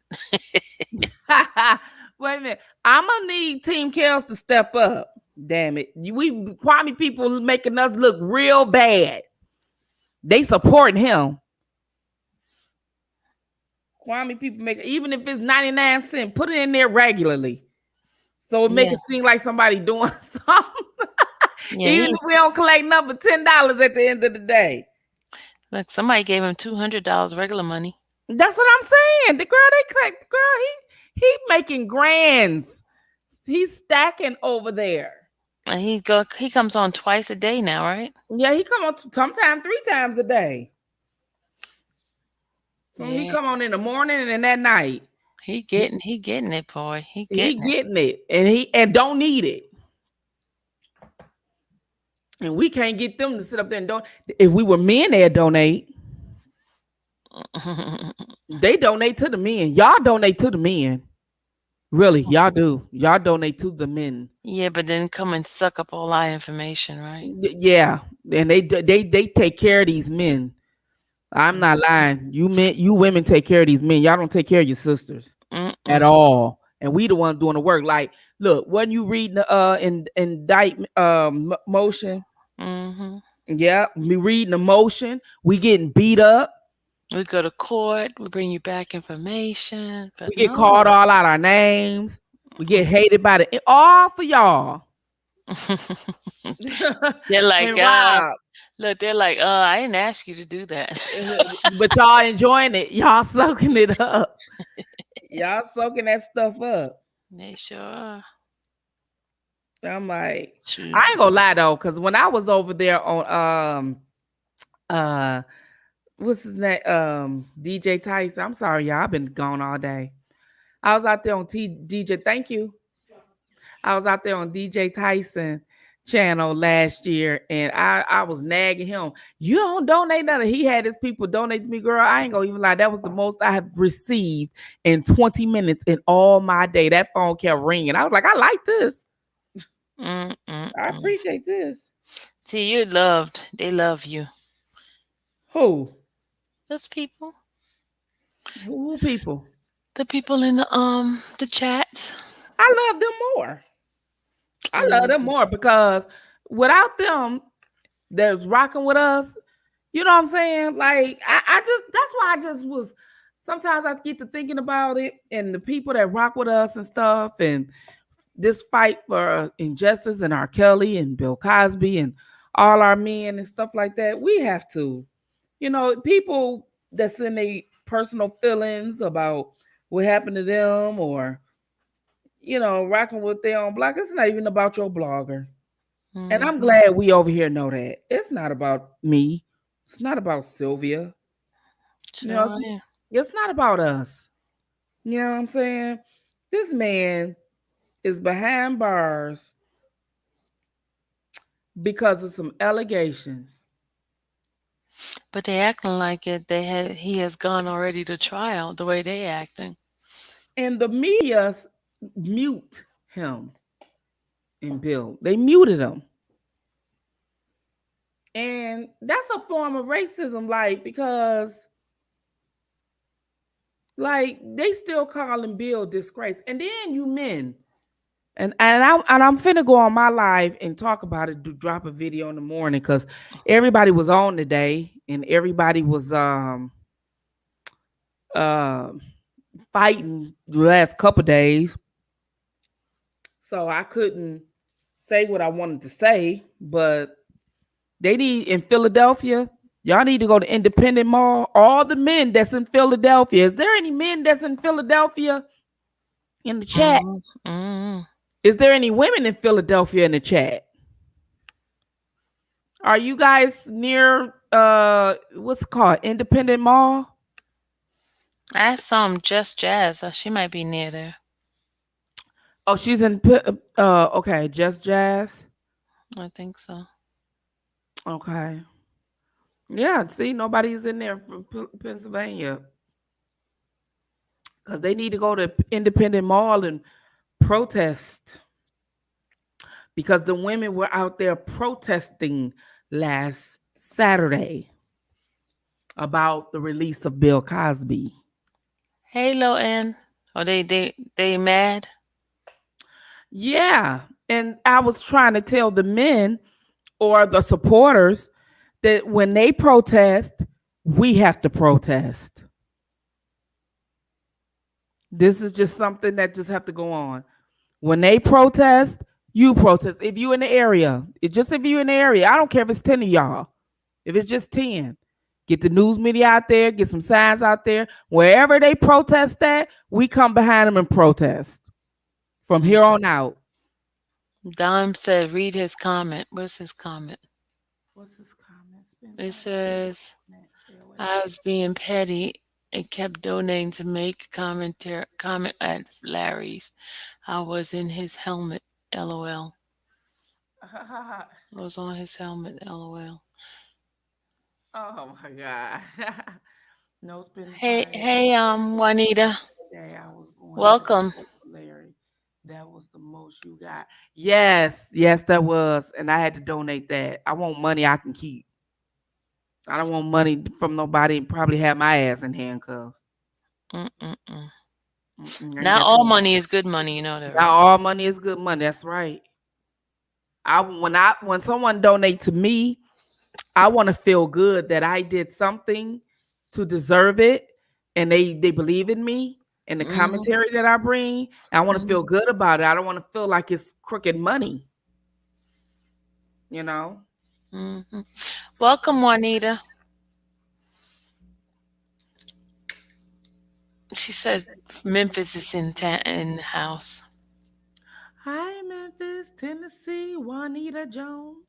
Wait a minute. I'ma need Team Kels to step up. Damn it. We Kwame people making us look real bad. They supporting him. Kwame people make even if it's 99 cents, put it in there regularly. So it make Yeah, it seem like somebody doing something. yeah. Even if we don't collect number $10 at the end of the day. Look, somebody gave him $200 regular money. That's what I'm saying. The girl they collect, the girl, he making grands. He's stacking over there. And he comes on twice a day now, right? Yeah, he come on sometimes 3 times a day. So he Yeah, come on in the morning and at night. He he getting it, boy. He he getting it. getting it, and he don't need it. And we can't get them to sit up there and don't. If we were men, they'd donate. They donate to the men. Y'all donate to the men. Really, y'all do. Y'all donate to the men. Yeah, but then come and suck up all our information, right? Yeah, and they take care of these men. I'm not lying. You men, you women take care of these men. Y'all don't take care of your sisters at Mm-mm. all. And we the ones doing the work. Like, look, when you reading the indictment motion, Mm-hmm. yeah, we reading the motion. We getting beat up. We go to court. We bring you back information, We but get called no. all out our names. We get hated by the all for y'all. They're like, And Rob, look, they're like, I didn't ask you to do that. but y'all enjoying it. Y'all soaking it up. Y'all soaking that stuff up. They sure are. I'm like, Shoot. I ain't gonna lie though, because when I was over there on uh what's his name? DJ Tyson. I'm sorry, y'all. I've been gone all day. I was out there on DJ. Thank you. I was out there on DJ Tyson channel last year, and I was nagging him. You don't donate nothing. He had his people donate to me, girl. I ain't gonna even lie. That was the most I have received in 20 minutes in all my day. That phone kept ringing. I was like, I like this. I Mm-mm-mm. appreciate this. See, you're loved. They love you. Who? Those people. Who people? The people in the chats. I love them more. I They love love them you. more because without them that's rocking with us, you know what I'm saying? Like I just that's why I just was sometimes I get to thinking about it and the people that rock with us and stuff and this fight for injustice and R. Kelly and Bill Cosby and all our men and stuff like that. We have to, people that's in their personal feelings about what happened to them or rocking with their own block. It's not even about your blogger. And I'm Mm-hmm. glad we over here know that. It's not about me. It's not about Sylvia. You know, Sure. it's, Yeah. it's not about us. You know what I'm saying? This man is behind bars because of some allegations. But they acting like it. He has gone already to trial. The way they acting. And the media mute him and Bill. They muted him. And that's a form of racism, like, because like they still calling Bill disgrace. And then you men. And I'm finna go on my live and talk about it, drop a video in the morning, because everybody was on today and everybody was uh fighting the last couple days. So I couldn't say what I wanted to say, but they need in Philadelphia. Y'all need to go to Independent Mall. All the men that's in Philadelphia. Is there any men that's in Philadelphia in the chat? Mm, mm. Is there any women in Philadelphia in the chat? Are you guys near what's it called? Independent Mall? I saw him Just Jazz. She might be near there. Oh, she's in okay, Just Jazz. I think so. Okay. Yeah, see, nobody's in there from Pennsylvania, because they need to go to Independent Mall and protest, because the women were out there protesting last Saturday about the release of Bill Cosby. Hey, Lo N. Oh, they mad? Yeah. And I was trying to tell the men or the supporters that when they protest, we have to protest. This is just something that just have to go on. When they protest, you protest. If you in the area, if you in the area, I don't care if it's 10 of y'all. If it's just 10, get the news media out there, get some signs out there. Wherever they protest at, we come behind them and protest from Mm. here on out. Dime said, read his comment. What's his comment? What's his comment? Spend It 5 minutes says, on that. Stay away. I was being petty and kept donating to make comment at Larry's. I was in his helmet, LOL. I was on his helmet, LOL. Oh my God. No, spend Hey, 5 minutes hey, Juanita. a day. I was going back Welcome. and forth with Larry. That was the most you got. Yes, yes, that was. And I had to donate that. I want money I can keep. I don't want money from nobody and probably have my ass in handcuffs. Mm-mm-mm. I ain't Not got all time. money is good money. You know that, Not right? all money is good money. That's right. When someone donate to me, I want to feel good that I did something to deserve it, and they believe in me and the Mm-hmm. commentary that I bring. I want to feel good about it. I don't want to feel like it's crooked money, you know. Mm-hmm. Welcome, Juanita. She said Memphis is in the house. Hi, Memphis, Tennessee, Juanita Jones.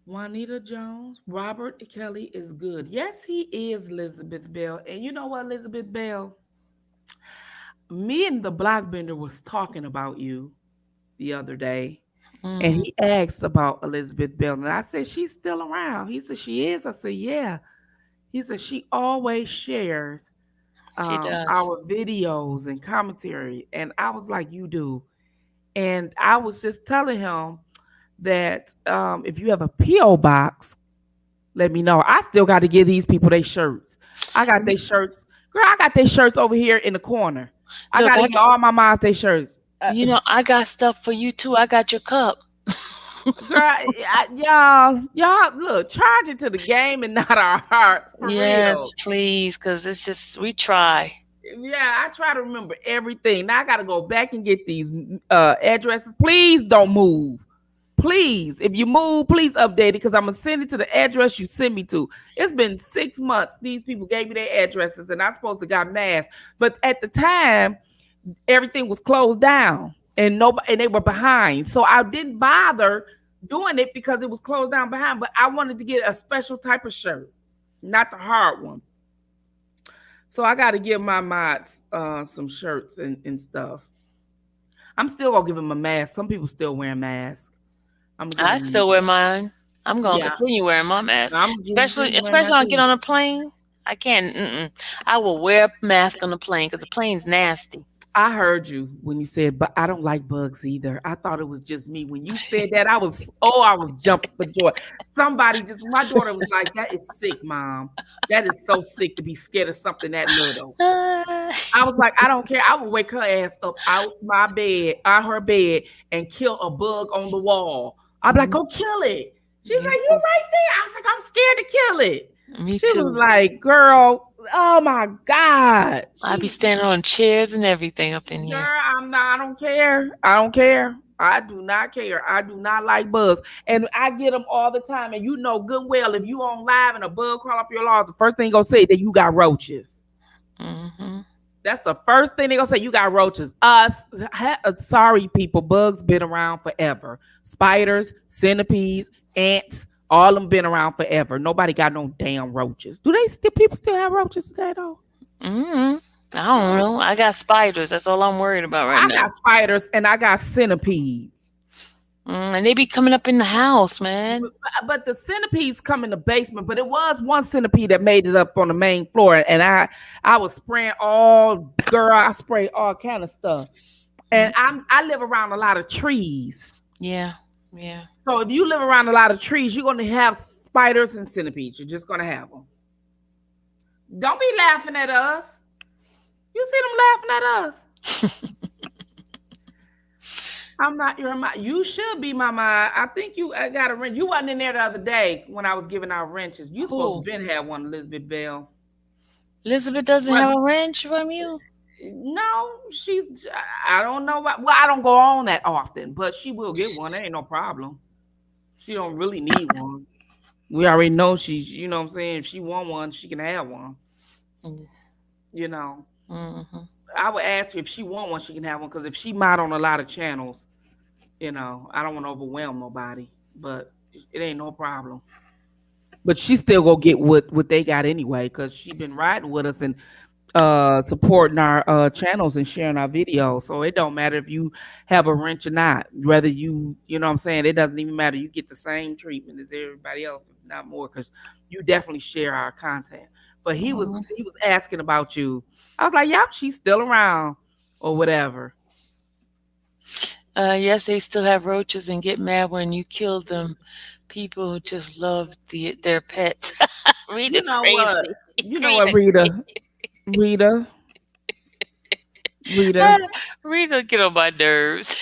Juanita Jones. Robert Kelly is good. Yes, he is, Elizabeth Bell. And you know what, Elizabeth Bell? Me and the Blockbender was talking about you the other day. And Mm-hmm. he asked about Elizabeth Bell. And I said, she's still around. He said, she is. I said, yeah. He said, she always shares She does. our videos and commentary. And I was like, you do. And I was just telling him that if you have a P.O. box, let me know. I still got to give these people their shirts. I got their shirts. Girl, I got their shirts over here in the corner. I Look, got to get all my moms their shirts. I got stuff for you too. I got your cup. Girl, y'all, look, charge it to the game and not our hearts, for Yes, real. please, because it's just we try. Yeah, I try to remember everything. Now I got to go back and get these addresses. Please don't move. Please, if you move, please update it, because I'm gonna send it to the address you send me to. It's been 6 months. These people gave me their addresses, and I supposed to got masks. But at the time, everything was closed down, and nobody, and they were behind. So I didn't bother doing it because it was closed down behind. But I wanted to get a special type of shirt, not the hard ones. So I got to give my mods some shirts and stuff. I'm still gonna give them a mask. Some people still wearing masks. I'm gonna give I them. still wear mine. I'm gonna Yeah, continue wearing my mask, I'm gonna especially continue wearing especially mine when I get too. on a plane. I can't. I will wear a mask on the plane because the plane's nasty. I heard you when you said, but I don't like bugs either. I thought it was just me. When you said that, I was jumping for joy. Somebody just, my daughter was like, that is sick, mom. That is so sick to be scared of something that little. Ah, I was like, I don't care. I would wake her ass up out my bed, out her bed, and kill a bug on the wall. I'd be like, mhm, go kill it. She's me like, you too. right there. I was like, I'm scared to kill it. Me She was too. like, girl, oh my God. I be She standing on chairs and everything up in here. Girl, I'm not. I don't care. I don't care. I do not care. I do not like bugs, and I get them all the time. And you know good well if you on live and a bug crawl up your lawn, the first thing you gonna say that you got roaches. Hmm. That's the first thing they gonna say. You got roaches. Sorry, people. Bugs been around forever. Spiders, centipedes, ants, all them been around forever. Nobody got no damn roaches. Do they still? People still have roaches today though? Hmm. I don't know. I got spiders. That's all I'm worried about right I now. got spiders and I got centipedes. And they be coming up in the house, man. But the centipedes come in the basement. But it was one centipede that made it up on the main floor, and I was spraying all girl. I sprayed all kind of stuff, and Mm, I live around a lot of trees. yeah, yeah. So if you live around a lot of trees, you're gonna have spiders and centipedes. You're just gonna have them. Don't be laughing at us. You see them laughing at us. I'm not your mom. You should be my mom. I think I got a wrench. You wasn't in there the other day when I was giving out wrenches. You supposed to Who? been have one, Elizabeth Bell. Elizabeth doesn't What? have a wrench from you? No, she's. I don't know. Well, I don't go on that often, but she will get one. There ain't no problem. She don't really need one. We already know she's. You know what I'm saying. If she want one, she can have one. You know. Mm-hmm. I would ask her if she want one, she can have one. Because if she mod on a lot of channels, I don't want to overwhelm nobody. But it ain't no problem. But she still go get what they got anyway, because she been riding with us and supporting our channels and sharing our videos. So it don't matter if you have a wrench or not. Whether you know what I'm saying, it doesn't even matter. You get the same treatment as everybody else, if not more, because you definitely share our content. But he was asking about you. I was like, yep, she's still around or whatever. Yes, they still have roaches and get mad when you kill them. People who just love their pets. Rita You know what? crazy. You know what, Rita, Rita? Rita, Rita. ah, Rita get on my nerves.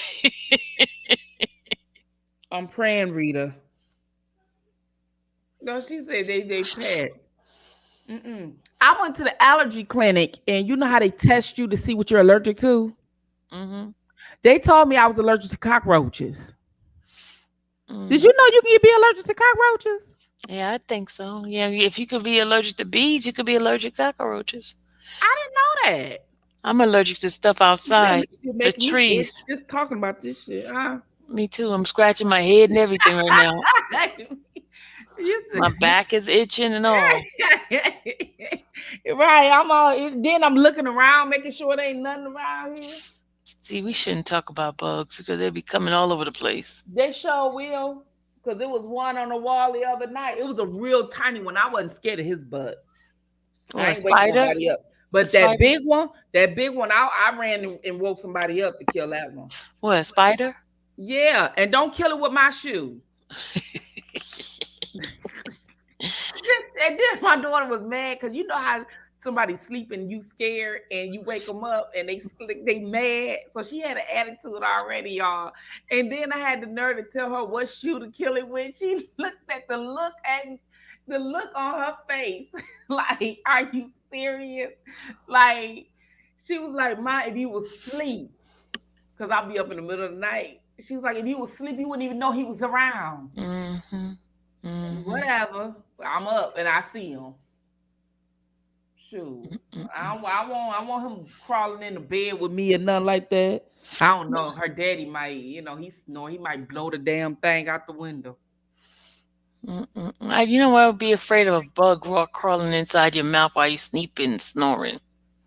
I'm praying, Rita. No, she said they pets. Mm-mm. I went to the allergy clinic, and you know how they test you to see what you're allergic to? Hmm. They told me I was allergic to cockroaches. Did Mm. you know you can be allergic to cockroaches? Yeah, I think so. Yeah, if you could be allergic to bees, you could be allergic to cockroaches. I didn't know that. I'm allergic to stuff outside, You're the making me itch trees. just talking about this shit. Huh? Me too. I'm scratching my head and everything right now. You My said- back is itching and all. right. I'm all. Then I'm looking around, making sure there ain't nothing around here. See, we shouldn't talk about bugs because they be coming all over the place. They sure will. Because there was one on the wall the other night. It was a real tiny one. I wasn't scared of his butt. Or I a ain't waking spider. nobody up. A But spider. that big one, I ran and woke somebody up to kill that one. What, a spider? Yeah, and don't kill it with my shoe. And then my daughter was mad because you know how somebody sleeping, you scared, and you wake them up and they mad. So she had an attitude already, y'all. And then I had the nerve to tell her what shoe to kill it with. She looked at the look on her face, like, "Are you serious?" Like she was like, "Ma, if you was asleep, because I'll be up in the middle of the night." She was like, "If you was asleep, you wouldn't even know he was around." Mm-hmm. Mm-hmm. Whatever. I'm up and I see him. Shoot. I want him crawling in the bed with me or nothing like that. I don't know. Her daddy might, he snore. He might blow the damn thing out the window. Mm-mm. You know what? I would be afraid of a bug crawling inside your mouth while you sleeping and snoring.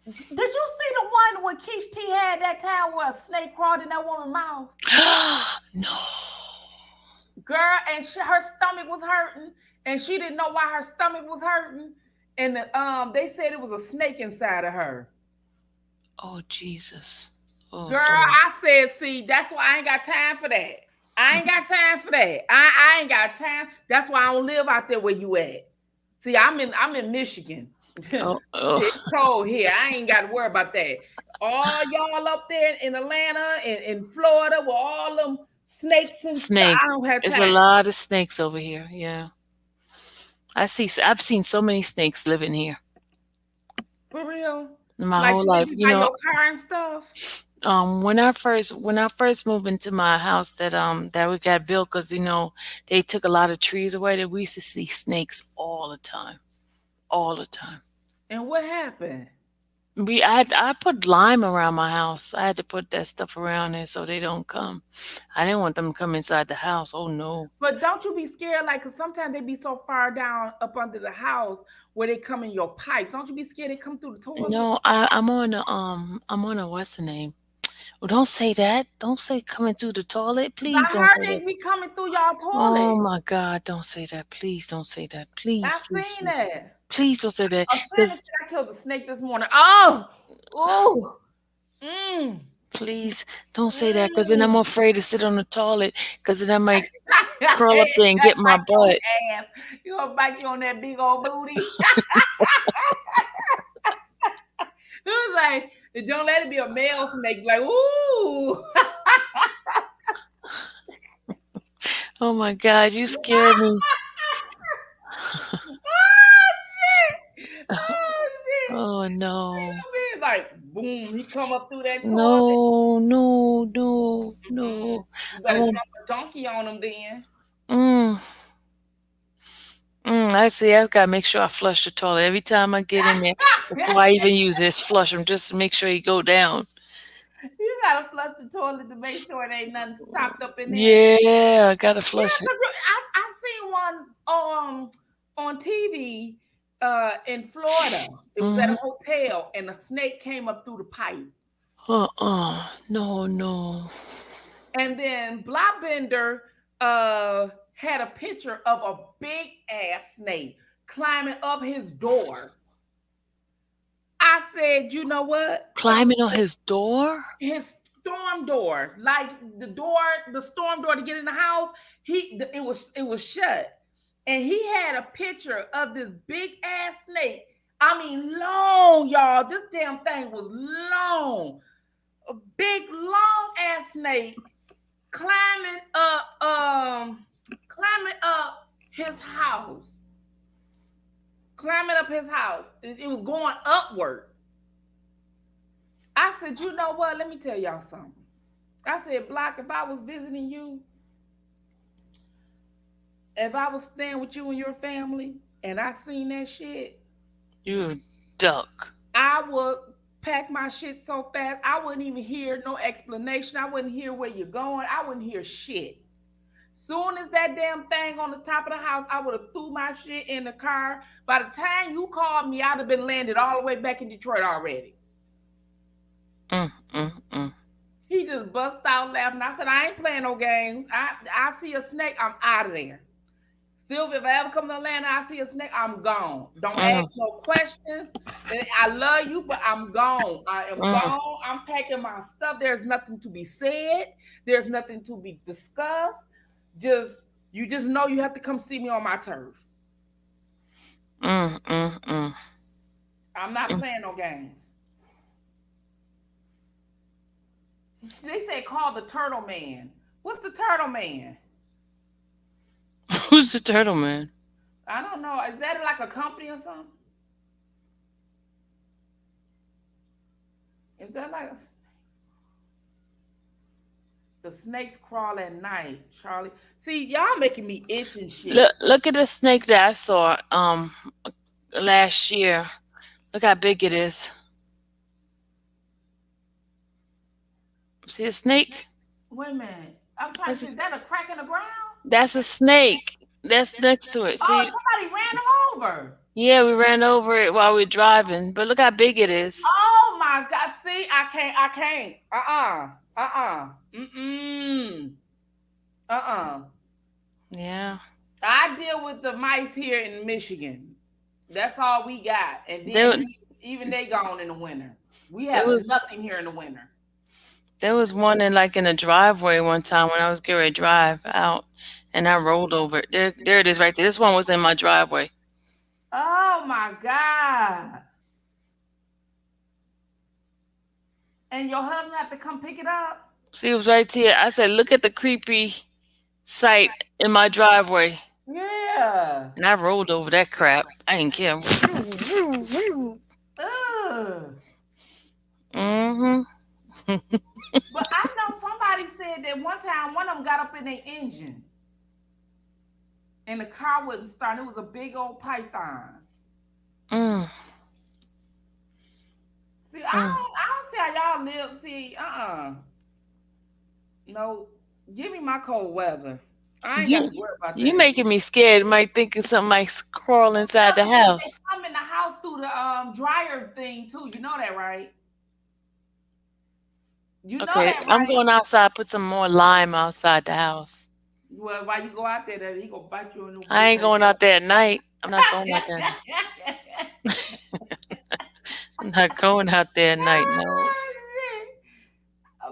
Did you see the one where Keish T had that time where a snake crawled in that woman's mouth? No. Girl, and her stomach was hurting, and she didn't know why her stomach was hurting. And they said it was a snake inside of her. Oh, Jesus. Oh, Girl, Lord. I said, see, that's why I ain't got time for that. I ain't got time for that. I ain't got time. That's why I don't live out there where you at. See, I'm in Michigan. Oh, oh. Shit, it's cold here. I ain't got to worry about that. All y'all up there in Atlanta and in Florida with all them snakes and stuff, Snakes. I don't have There's a time. lot of snakes over here. Yeah. I've seen so many snakes living here For real. my Like whole you life. live by your car and stuff. When I first moved into my house that we got built, because they took a lot of trees away, that we used to see snakes all the time. And what happened? I put lime around my house. I had to put that stuff around there so they don't come. I didn't want them to come inside the house. Oh no. But don't you be scared, like, cause sometimes they be so far down up under the house where they come in your pipes. Don't you be scared they come through the toilet? No, I'm on a what's the name? Well, don't say that. Don't say coming through the toilet. Cause Please I don't heard say that. they be coming through y'all Oh toilet. my God, don't say that. Please don't say that. Please, I please, seen please. that. Please don't say that. A Shannon Because said I killed a snake this morning. Oh, oh, mm, please don't say that. Because then I'm mm. afraid to sit on the toilet. Because then I might crawl up there and That get my bite your butt. ass. You gonna bite you on that big old booty? It was like, don't let it be a male snake. Like, ooh. Oh my God, you scared me. Oh shit! Oh shit! Oh He no. gonna be like, boom! He come up through that toilet. No, no, no, Mm-mm. no. You I better won't. jump a donkey on him then. Mm, I see. I gotta make sure I flush the toilet every time I get in there before I even use this. Flush them just to make sure you go down. You gotta flush the toilet to make sure there ain't nothing stopped up in there. Yeah, I gotta Yeah, flush it. cause I seen one on TV in Florida. It was at Mm-hmm. a hotel, and a snake came up through the pipe. No, no. And then Blobender had a picture of a big ass snake climbing up his door. I said, you know what? Something, Climbing on his door? his storm door, like the storm door to get in the house, it was shut. And he had a picture of this big ass snake. I mean, long, y'all. This damn thing was long. A big, long ass snake climbing up his house. Climbing up his house. It was going upward. I said, you know what? Let me tell y'all something. I said, Block, if I was visiting you, if I was staying with you and your family, and I seen that shit, You duck. I would pack my shit so fast, I wouldn't even hear no explanation. I wouldn't hear where you're going. I wouldn't hear shit. Soon as that damn thing on the top of the house, I would have threw my shit in the car. By the time you called me, I'd have been landed all the way back in Detroit already. Mm, mm, mm. He just bust out laughing. I said, I ain't playing no games. I see a snake, I'm out of there. Sylvia, if I ever come to Atlanta, I see a snake, I'm gone. Don't Mm, ask no questions. I love you, but I'm gone. I am mm, gone. I'm packing my stuff. There's nothing to be said. There's nothing to be discussed. Just you just know you have to come see me on my turf. mm, mm, mm, I'm not mm. playing no games. They say call the turtle man. What's the turtle man? Who's the turtle man? I don't know. Is that like a company or something? Is that like the snakes crawl at night, Charlie? See, y'all making me itch and shit. Look at the snake that I saw last year. Look how big it is. See a snake? Wait a minute. I'm trying to That's see. Is a, that a crack in the ground? that's a snake. That's next to it. Oh, See? somebody ran them over. Yeah, we ran over it while we were driving, but look how big it is. Oh my God. See, I can't. I can't. Mm-mm. Uh-uh. Yeah. I deal with the mice here in Michigan. That's all we got. And They then Even they gone in the winter. We There have was nothing here in the winter. there was one in like in a driveway one time when I was getting ready to drive out, and I rolled over it. There it is right there. This one was in my driveway. Oh my God. And your husband have to come pick it up? See, it was right here. I said, "Look at the creepy sight in my driveway," Yeah. and I rolled over that crap. I didn't care. Ugh. Mm-hmm. But I know somebody said that one time one of them got up in their engine and the car wouldn't start. It was a big old python. Mm, See, mm. I don't see how y'all live. See, no, give me my cold weather. I ain't got You to worry about you that. making me scared. Might think of something like crawl inside Yeah, the because they house. come in the house through the dryer thing too. You know that, right? You know Okay, that, I'm right? going outside. Put some more lime outside the house. Well, while you go out there, that he gonna bite you in your I big ain't old. going out there at night. I'm not going out there. I'm not going out there at night. No.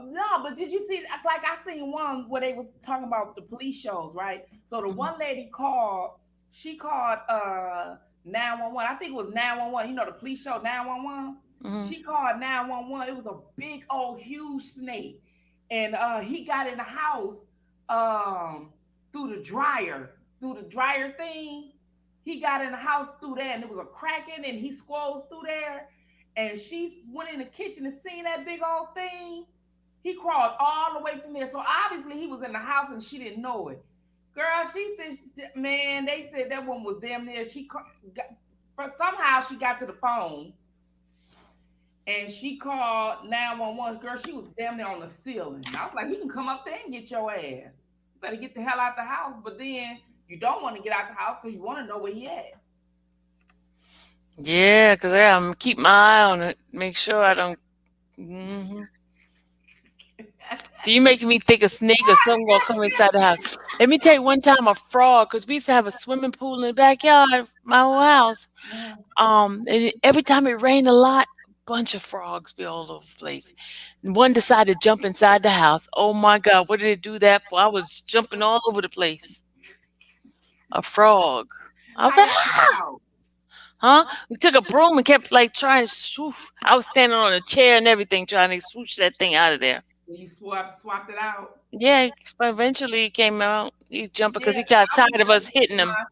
No, but did you see? Like I seen one where they was talking about the police shows, right? So the Mhm, one lady called. She called 911. I think it was 911. You know the police show 911. mhm, She called 911. It was a big old huge snake, and he got in the house um through the dryer thing. He got in the house through there, and it was a cracking, and he squirrels through there. And she went in the kitchen and seen that big old thing. He crawled all the way from there. So obviously he was in the house and she didn't know it. Girl, she said, man, they said that one was damn near. Somehow she got to the phone and she called 911. Girl, she was damn near on the ceiling. I was like, you can come up there and get your ass. You better get the hell out the house. But then you don't want to get out the house because you want to know where he at. yeah, because I'm keep my eye on it. Make sure I don't. Hmm. So you making me think a snake or something gonna come inside the house. Let me tell you one time a frog, because we used to have a swimming pool in the backyard of my old house. And every time it rained a lot, a bunch of frogs be all over the place. And one decided to jump inside the house. Oh my God, what did it do that for? I was jumping all over the place. A frog. I was How like, y'all get out? huh? We took a broom and kept like trying to swoosh. I was standing on a chair and everything trying to swoosh that thing out of there. You swapped it out. Yeah, but eventually he came out. He jumped because Yeah, he got I went tired to of go us hitting visit him. my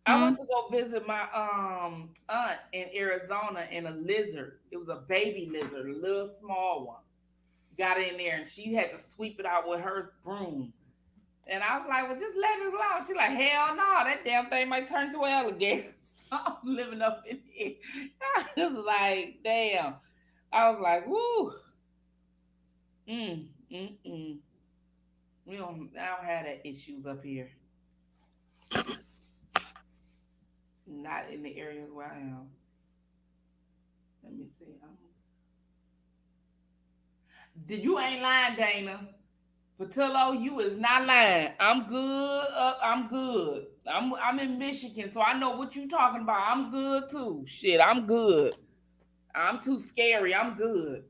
I Hmm? went to go visit my aunt in Arizona and a lizard. It was a baby lizard, a little small one. Got in there and she had to sweep it out with her broom. And I was like, well, just let it alone. She's like, hell no, that damn thing might turn to an alligator. So I'm living up in here. I was like, damn. I was like, woo. Mm, mm, mm. I don't have that issues up here. Not in the areas where I am. Let me see. Did you ain't lying, Dana? Patillo, you is not lying. I'm good. I'm good. I'm in Michigan, so I know what you talking about. I'm good too. Shit, I'm good. I'm too scary. I'm good.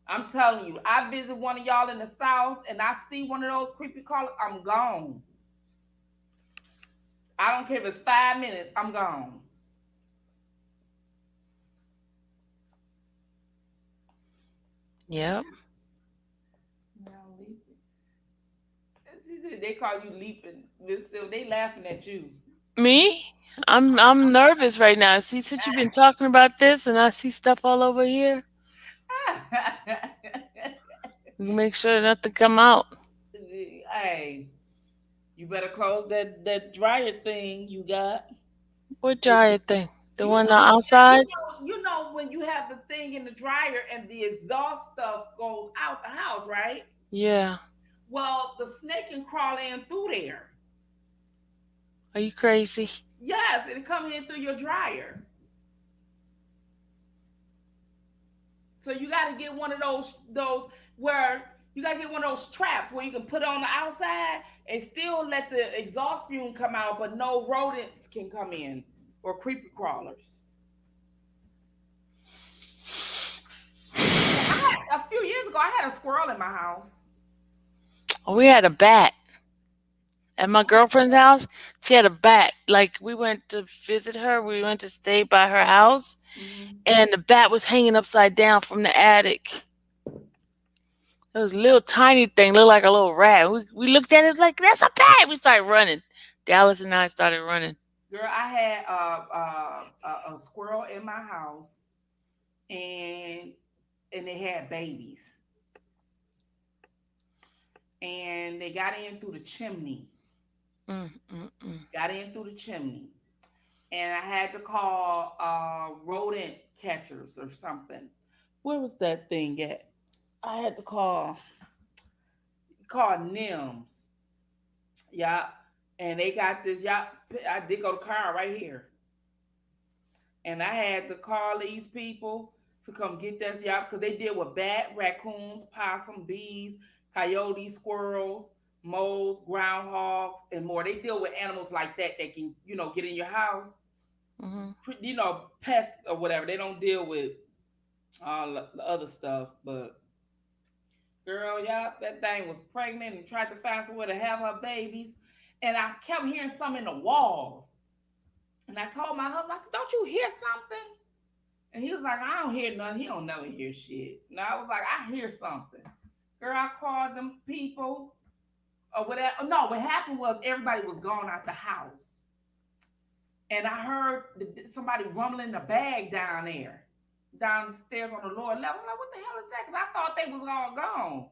I'm telling you, I visit one of y'all in the South and I see one of those creepy crawlers, I'm gone. I don't care if it's 5 minutes, I'm gone. Yep. No, leaping. They call you leaping. Still, they laughing at you. Me? I'm nervous right now. See, since you've been talking about this and I see stuff all over here, we make sure nothing come out. Hey, you better close that dryer thing you got. What It, giant thing? The you one know, outside? you know when you have the thing in the dryer and the exhaust stuff goes out the house, right? Yeah. Well, the snake can crawl in through there. Are you crazy? Yes, it come in through your dryer. So you got to get one of those where you got to get one of those traps where you can put it on the outside and still let the exhaust fume come out, but no rodents can come in or creeper crawlers. A few years ago, I had a squirrel in my house. We had a bat at my girlfriend's house. She had a bat. Like we went to visit her. We went to stay by her house, Mm-hmm. and the bat was hanging upside down from the attic. It was a little tiny thing, looked like a little rat. We looked at it like that's a bat. We started running. Dallas and I started running. Girl, I had a squirrel in my house, and they had babies, and they got in through the chimney. Mm, mm, mm. Got in through the chimney, and I had to call rodent catchers or something. Where was that thing at? I had to call NIMS. Yeah, and they got this. Yeah, I did go to car right here, and I had to call these people to come get this. Yeah, because they deal with bat, raccoons, possum, bees, coyotes, squirrels, moles, groundhogs, and more. They deal with animals like that can get in your house. Hmm. Pests or whatever. They don't deal with all the other stuff. But girl, yeah, that thing was pregnant and tried to find somewhere to have her babies. And I kept hearing something in the walls. And I told my husband, I said, "Don't you hear something?" And he was like, "I don't hear nothing." He don't never hear shit. And I was like, "I hear something." Girl, I called them people or whatever. No, what happened was everybody was gone out the house. And I heard somebody rumbling the bag down there, downstairs on the lower level. I'm like, what the hell is that? Because I thought they was all gone.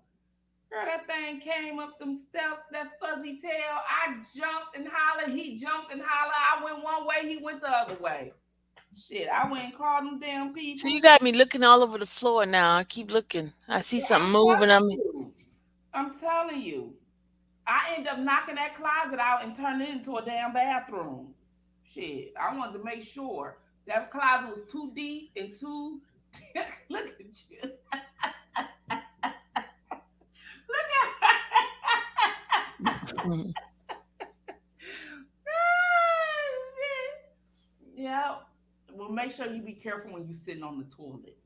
Girl, that thing came up them steps, that fuzzy tail. I jumped and hollered. He jumped and hollered. I went one way, he went the other way. Shit, I went and called them damn So you people. got me looking all over the floor now. I keep looking. I see Yeah, something moving. I mean, I'm telling you. I end up knocking that closet out and turning it into a damn bathroom. Shit, I wanted to make sure that closet was too deep and too. Look at you. Look at her. mhm. Ah, shit. Yeah. Well, make sure you be careful when you're sitting on the toilet.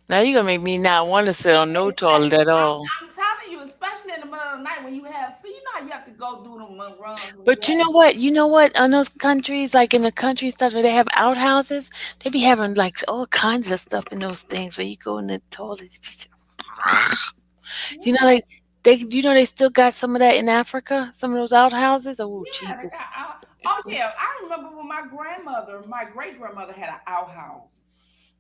Now you're gonna make me not want to sit on no toilet at all. I'm telling you, especially in the middle of the night when you have, see, you know how you have to go do them runs when you But you know what? You know what? On those countries, like in the country stuff where they have outhouses, they be having like all kinds of stuff in those things where you go in the toilet. You be do you know have. like they? Do you know they still got some of that in Africa? Some of those outhouses. Oh Yeah, Jesus! oh yeah, I remember when my great grandmother had an outhouse.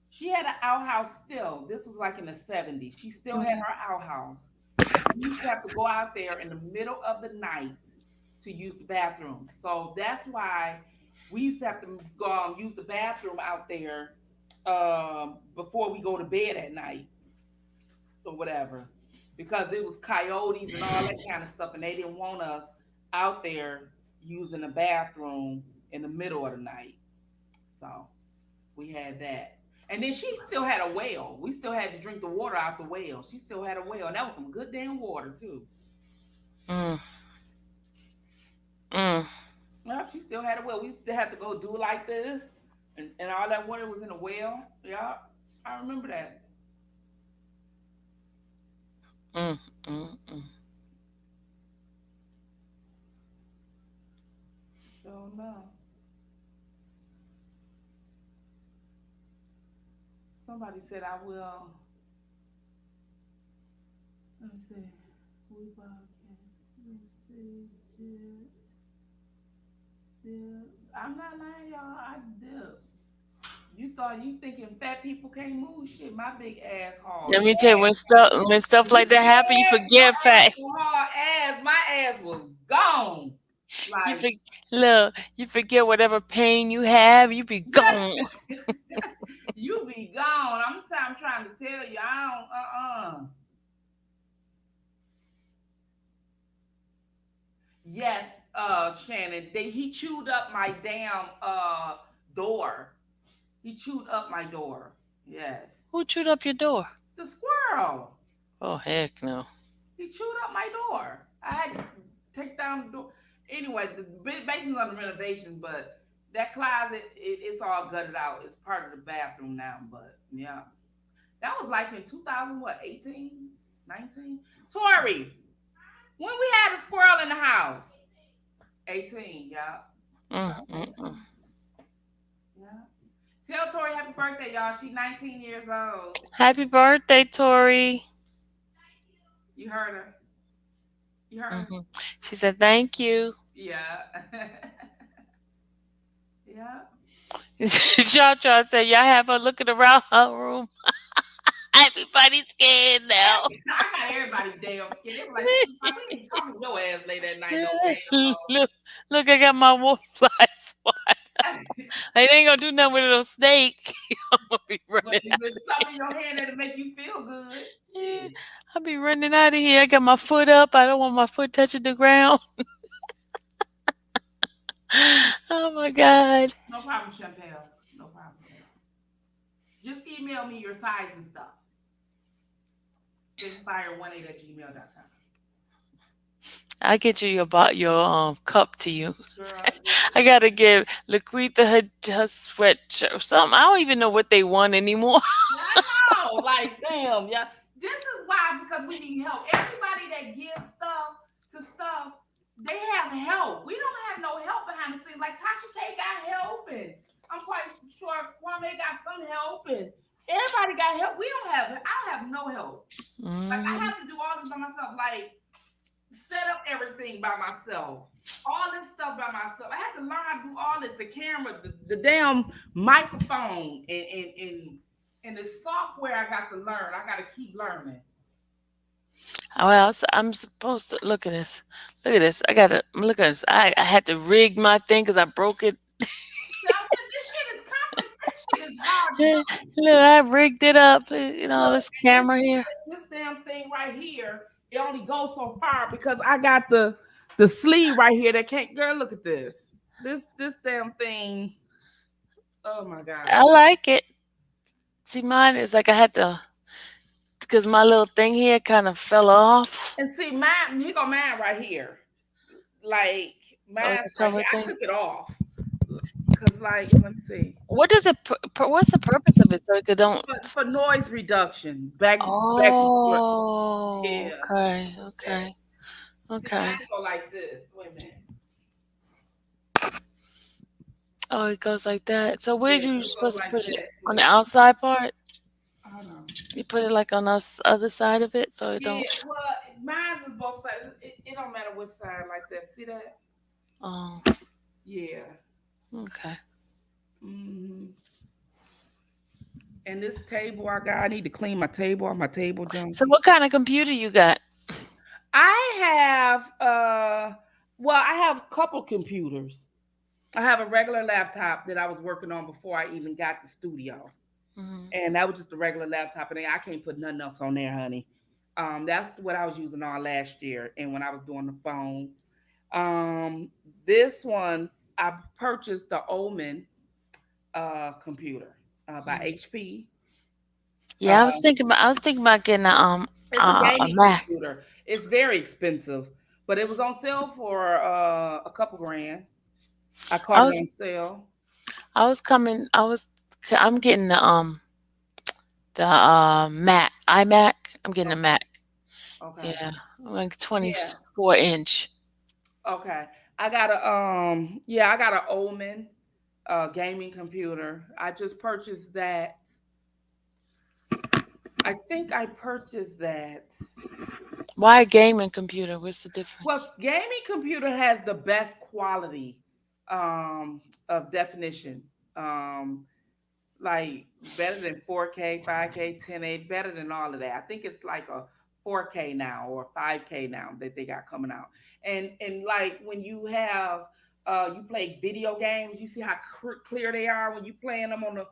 She had an outhouse still. This was like in the 70s. She still had Mhm. her outhouse. We used to have to go out there in the middle of the night to use the bathroom. So that's why we used to have to go use the bathroom out there before we go to bed at night or whatever, because it was coyotes and all that kind of stuff, and they didn't want us out there using the bathroom in the middle of the night. So we had that. And then she still had a well. We still had to drink the water out the well. She still had a well. And that was some good damn water too. Mm, mm. Yeah, she still had a well. We still had to go do it like this. And all that water was in the well. Yeah. I remember that. Mm, mm, mm. So no. Somebody said I will. Let me see. We podcast. Let me see. Yeah, yeah. I'm not lying, y'all. I did. You thinking fat people can't move? Shit, my big ass hard Let me tell you, ass. when stuff like that happen, you Your forget ass fat. was hard ass. My ass was gone. You Like forget, look, you forget whatever pain you have. You be gone. you be gone. I'm trying to tell you. I don't. Yes, Shannon. He chewed up my damn door. He chewed up my door. Yes. Who chewed up your door? The squirrel. Oh heck no. He chewed up my door. I had to take down the door. Anyway, the basement's under renovation, but that closet, it's all gutted out. It's part of the bathroom now, but yeah. That was like in 2000, what, 18, 19? Tori, when we had a squirrel in the house? 18, yeah. Mm, mm, mm. 2018. Yeah. Tell Tori happy birthday, y'all. She's 19 years old. Happy birthday, Tori. You heard her. You heard her? Hmm. She said thank you. Yeah. Yeah. Cha said, y'all have her looking around her room. Everybody's scared now. I got everybody damn scared. They were like, we ain't talking to your ass late at night no damn look, look, I got my wolf fly spot. more. They ain't gonna do nothing with a little snake. I'm gonna be But running out. with something in your hand that'll make you feel good. Yeah, Shit. I'll be running out of here. I got my foot up. I don't want my foot touching the ground. Oh my God. No problem, Chappelle. No problem at all. Just email me your size and stuff. Spitfire18 at gmail.com. I get you your cup to you. Girl, I gotta give Laquita her sweatshirt or something. I don't even know what they want anymore. yeah, I know. Like, damn, yeah. This is why, because we need help. Everybody that gives stuff to stuff, they have help. We don't have no help behind the scenes. Like Tasha K got help, and I'm quite sure Kwame got some help, and everybody got help. We don't have. I don't have no help. Like I Mm. have to do all this by myself. Like set up everything by myself. All this stuff by myself. I had to learn how to do all this. The camera, the damn microphone, and the software I got to learn. I got to keep learning. Well, I'm supposed to look at this. Look at this. I gotta look at this. I had to rig my thing because I broke it. So I said, this shit is complex. This shit is hard to Look, do. I rigged it up. Look, This and camera here. this damn thing right here, it only goes so far because I got the sleeve right here that can't. Girl, look at this. This damn thing. Oh my I god. like it. See, mine is like I had to because my little thing here kind of fell off. And see, mine, he got mine right here. Like Oh, mine's the right here. cover I thing. took it off. Cause like, let me see. What does it? What's the purpose of it? So it could don't. For noise reduction. Back what Oh, yeah. okay, That. okay, See, okay. mine go like this. Wait a minute. Oh, it goes like that. So where Yeah, you so it goes supposed to like put it? that. On the Wait. outside part? Hold on. You put it like on the other side of it, so it Yeah, don't. well, mine's is both sides. It don't matter which side like that. See that? Oh, Yeah. okay. hmm And this table I got, I need to clean my table. My table So junky. what kind of computer you got? I have well, I have a couple computers. I have a regular laptop that I was working on before I even got the studio. Hmm. And that was just a regular laptop, and I can't put nothing else on there, honey. That's what I was using all last year, and when I was doing the phone. Um, this one I purchased the Omen computer by HP. Yeah, Uh, I was thinking about getting it's a a gaming Mac. computer. It's very expensive, but it was on sale for a couple grand. I caught I it on was sale. I was coming. I'm getting the Mac iMac. I'm getting a Okay, Mac. okay, Yeah, like yeah, 24 inch. okay. I got a yeah, I got an Omen gaming computer. I just purchased that. I think I purchased that. Why a gaming computer? What's the difference? Well, gaming computer has the best quality of definition. Um, like better than 4K, 5K, 1080, better than all of that. I think it's like a 4K now or 5K now that they got coming out. And like when you have you play video games, you see how clear they are when you playing them on the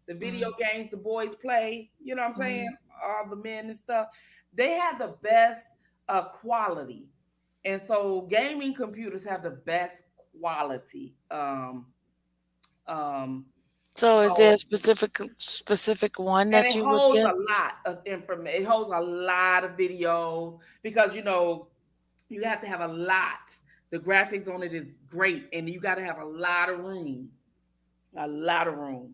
the video Mm, games the boys play, you know what I'm saying? mm. All the men and stuff. They have the best quality. And so gaming computers have the best quality. Um So is there a so specific one and that it you would holds a get? lot of information. It holds a lot of videos because you have to have a lot. The graphics on it is great, and you got to have a lot of room, a lot of room.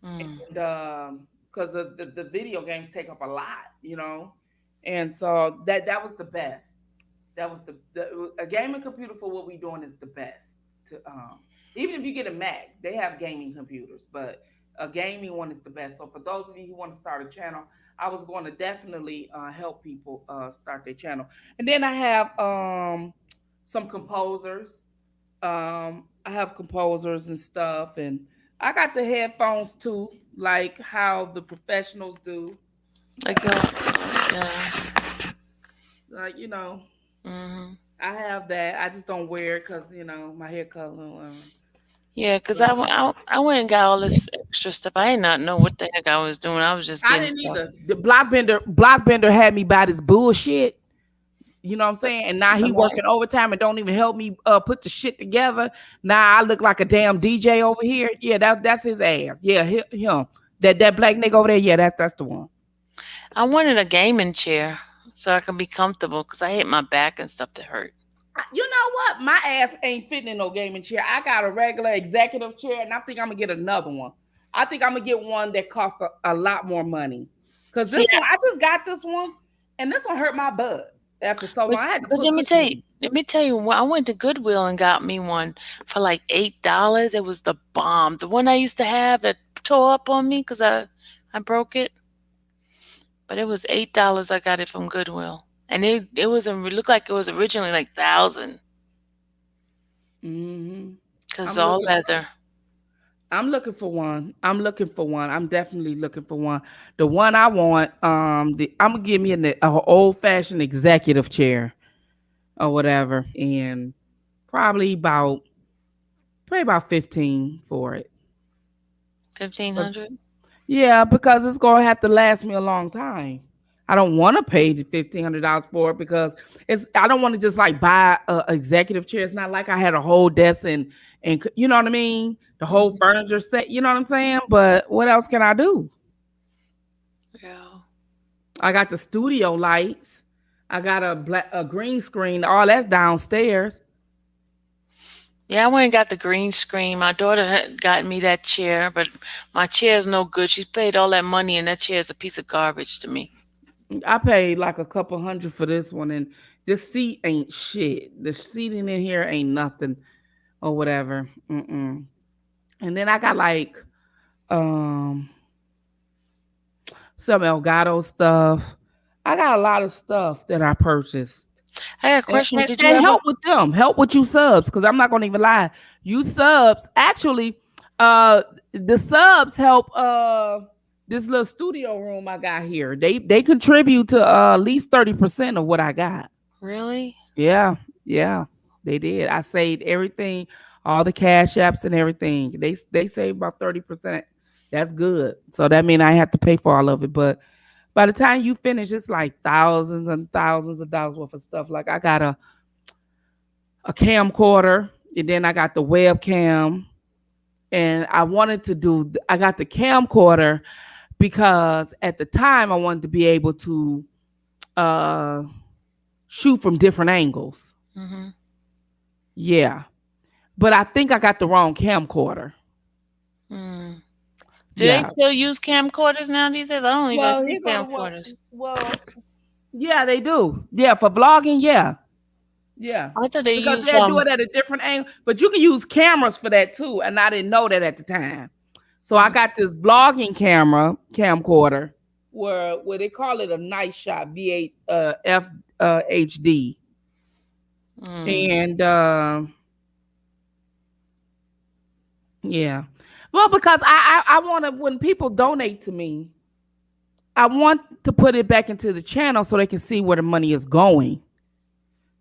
Mm. And because the video games take up a lot, and so that was the best. That was the a gaming computer for what we doing is the best. To Even if you get a Mac, they have gaming computers, but a gaming one is the best. So for those of you who want to start a channel, I was going to definitely help people start their channel. And then I have some composers. I have composers and stuff, and I got the headphones too, like how the professionals do. Like yeah. Like Mhm. I have that. I just don't wear it because my hair color. Yeah, cause But I went and got all this extra stuff. I did not know what the heck I was doing. I was just I getting didn't stuff. either. The blockbender had me buy this bullshit. You know what I'm saying? And now The he what? working overtime and don't even help me put the shit together. Now I look like a damn DJ over here. Yeah, that's his ass. Yeah, him. That black nigga over there. Yeah, that's the one. I wanted a gaming chair so I can be comfortable because I hate my back and stuff to hurt. You know what? My ass ain't fitting in no gaming chair. I got a regular executive chair, and I think I'm gonna get another one. I think I'm gonna get one that costs a lot more money. Cause See, this one, I just got this one, and this one hurt my butt after so but, long. I had to but put cushions in. let me tell you, I went to Goodwill and got me one for like $8. It was the bomb. The one I used to have that tore up on me because I broke it. But it was $8. I got it from Goodwill, and it looked like it was originally like 1,000 Mm-hmm. because I'm all looking. leather. I'm looking for one. I'm looking for one. I'm definitely looking for one. The one I want, I'm gonna give me an old fashioned executive chair or whatever, and probably about 15 for it. 1,500. Yeah, because it's gonna have to last me a long time. I don't want to pay the $1,500 for it because I don't want to just like buy a executive chair. It's not like I had a whole desk and you know what I mean, the whole Mhm. furniture set. You know what I'm saying? But what else can I do? Yeah. I got the studio lights. I got a green screen. All that's downstairs. Yeah, I went and got the green screen. My daughter had gotten me that chair, but my chair is no good. She paid all that money, and that chair is a piece of garbage to me. I paid like a couple hundred for this one, and this seat ain't shit. The seating in here ain't nothing or whatever. Mm-mm. And then I got like um some Elgato stuff. I got a lot of stuff that I purchased. I got a And, question. and, Did you and ever? help with them. Help with you subs. Cause I'm not gonna even lie. You subs actually the subs help this little studio room I got here. They contribute to at least 30% of what I got. Really? Yeah, yeah, they did. I saved everything, all the cash apps and everything. They saved about 30%. That's good. So that means I have to pay for all of it. But by the time you finish, it's like thousands and thousands of dollars worth of stuff. Like I got a camcorder, and then I got the webcam, and I got the camcorder because at the time I wanted to be able to uh shoot from different angles. Mm-hmm. Yeah. But I think I got the wrong camcorder. Mm. Do they Yeah. still use camcorders now these days? I don't even Well, see here go to what. camcorders. Well, yeah, they do. Yeah, for vlogging, yeah, yeah. I thought they Because use they do it at a different angle, but you can use cameras for that too, and I didn't know that at the time. So I Mm, got this vlogging camcorder, where they call it a night shot V8 F HD, mm, and yeah. Well, because I want to when people donate to me, I want to put it back into the channel so they can see where the money is going.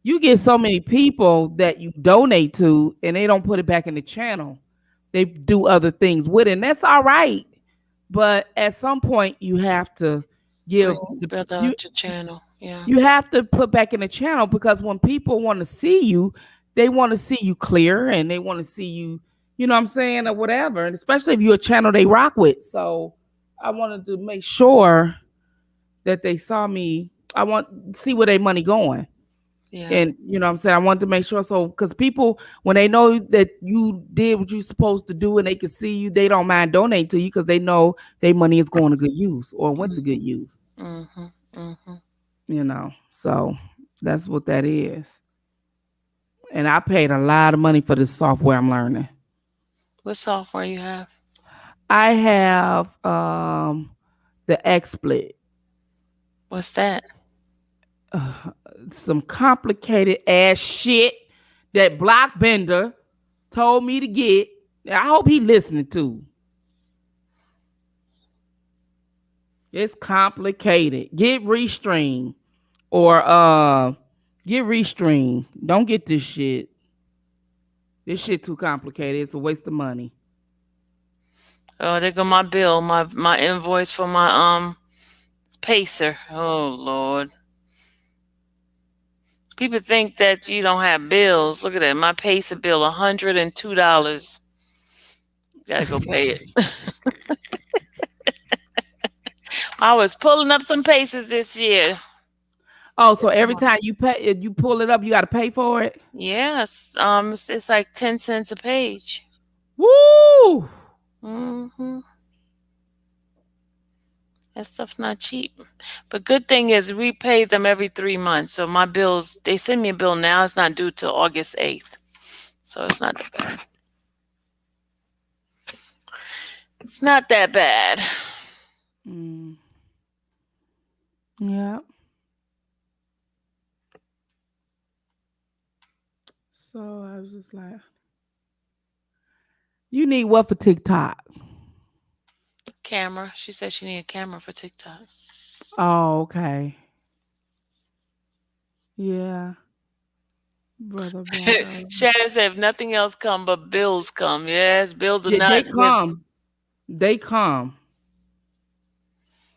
You get so many people that you donate to and they don't put it back in the channel. They do other things with it, and that's all right. But at some point, you have to give build out your channel. Yeah. you have to put back in the channel because when people want to see you, they want to see you clear and they want to see you, you know what I'm saying, or whatever. And especially if you're a channel they rock with. So I wanted to make sure that they saw me. I want to see where their money going. Yeah. And you know what I'm saying? I wanted to make sure, so because people, when they know that you did what you're supposed to do and they can see you, they don't mind donating to you because they know their money is going to good use or went to good Mhm. use, Mhm. Mhm. you know. So that's what that is. And I paid a lot of money for this software I'm learning. What software you have? I have the XSplit. What's that? uh, some complicated ass shit that Blockbender told me to get. I hope he listening to. It's complicated. Get Restream or get Restream. Don't get this shit. This shit too complicated. It's a waste of money. Oh, there go my bill, my invoice for my pacer. Oh Lord. People think that you don't have bills. Look at that. My pacer bill, $102. Gotta go pay it. I was pulling up some paces this year. Oh, so every time you pay, you pull it up, you got to pay for it. Yes. It's like 10 cents a page. Woo! Hmm. That stuff's not cheap. But good thing is we pay them every 3 months. So my bills, they send me a bill now. It's not due till August 8th. So it's not that bad. It's not that bad. Mm, yeah. So I was just like, you need what for TikTok? Camera. She said she needed a camera for TikTok. Oh, okay. Yeah, brother Black. Shannon said if nothing else come but bills come. Yes, bills do Yeah, not they give. come. They come.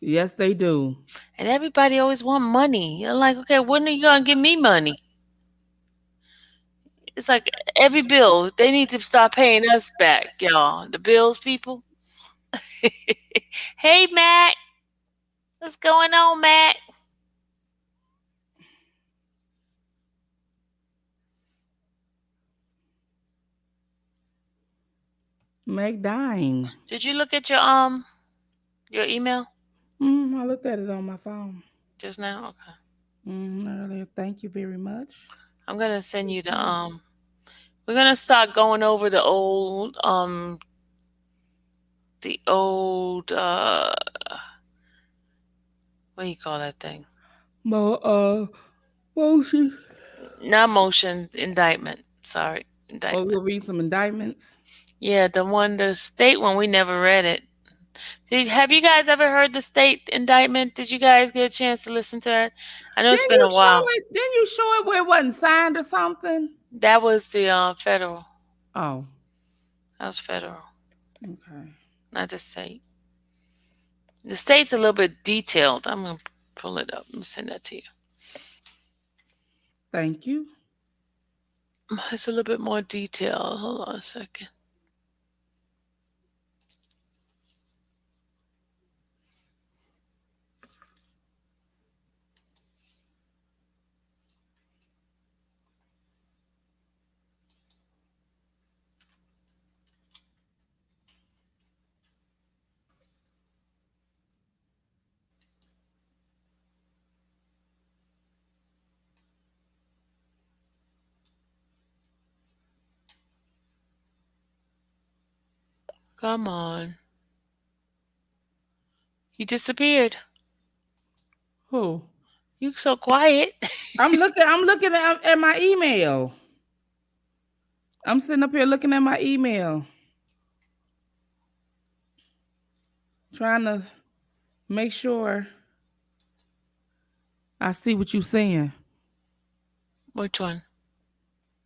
Yes, they do. And everybody always want money. You're like, okay, when are you gonna give me money? It's like every bill, they need to start paying us back, y'all. The bills people. Hey Matt, what's going on, Matt? Make dime. Did you look at your email I looked at it on my phone just now? Okay. earlier. Thank you very much. I'm gonna send you the we're gonna start going over the old what do you call that thing? Motion. Not motion, indictment. Sorry, Oh, indictment. we'll read some indictments. Yeah, the state one, we never read it. Have you guys ever heard the state indictment? Did you guys get a chance to listen to that? I know it's Didn't been you a show while. it? Didn't you show it where it wasn't signed or something? That was the federal. Oh, That was federal, okay. not the state. The state's a little bit detailed. I'm gonna pull it up. Let me send that to you. Thank you. It's a little bit more detailed. Hold on a second. Come on. You disappeared. Who? You so quiet. I'm looking. I'm looking at my email. I'm sitting up here looking at my email, trying to make sure I see what you saying. Which one?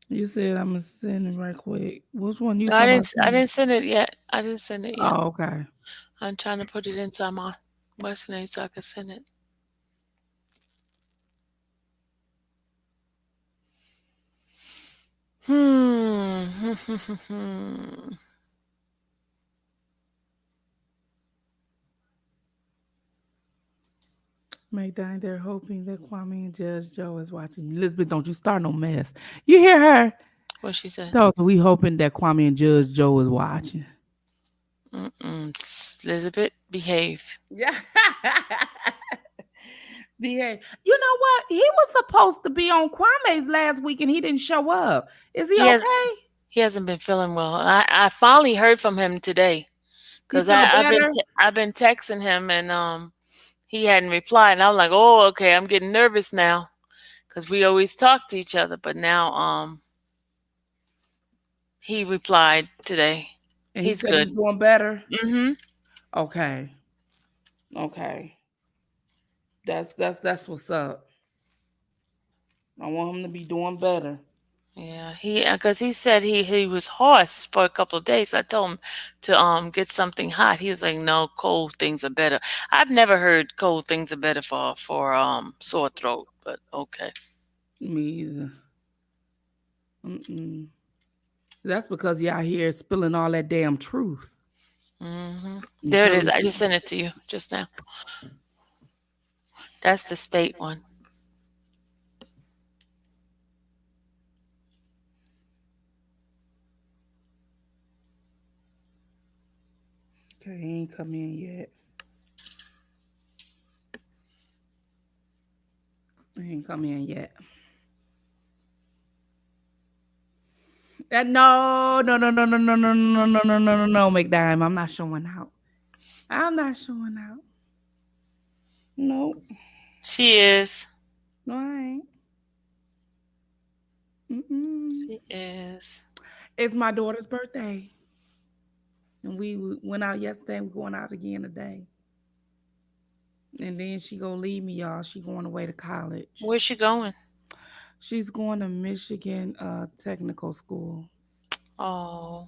You said I'm gonna send it right quick. Which one you No, I talking didn't. about? I didn't send it yet. I didn't send it yet. Oh, okay. I'm trying to put it into my what's name so I can send it. Hmm. Make Dine, they're hoping that Kwame and Judge Joe is watching. Elizabeth, don't you start no mess. You hear her? What she said? Those we hoping that Kwame and Judge Joe is watching. Mm-mm. Elizabeth, behave. Yeah. You know what? He was supposed to be on Kwame's last week and he didn't show up. Is he He has okay? he hasn't been feeling well. I finally heard from him today He because feel better? I've been texting him and he hadn't replied. And I was like, oh, okay, I'm getting nervous now because we always talk to each other. But now he replied today. And he He's said good. he's doing better. Mm-hmm. Okay. Okay. That's what's up. I want him to be doing better. Yeah, he because he said he was hoarse for a couple of days. I told him to get something hot. He was like, "No, cold things are better." I've never heard cold things are better for sore throat, but okay. Me either. Mm-mm. That's because y'all here spilling all that damn truth. And There it is. telling I just people, sent it to you just now. That's the state one. okay, he ain't come in yet. He ain't come in yet. No, McDime. I'm not showing out. I'm not showing out. No, She is. no, I ain't. Mm-mm. She is. It's my daughter's birthday, and we went out yesterday. We're going out again today, and then she gonna leave me, y'all. She going away to college. Where's she going? She's going to Michigan Technical School. Oh,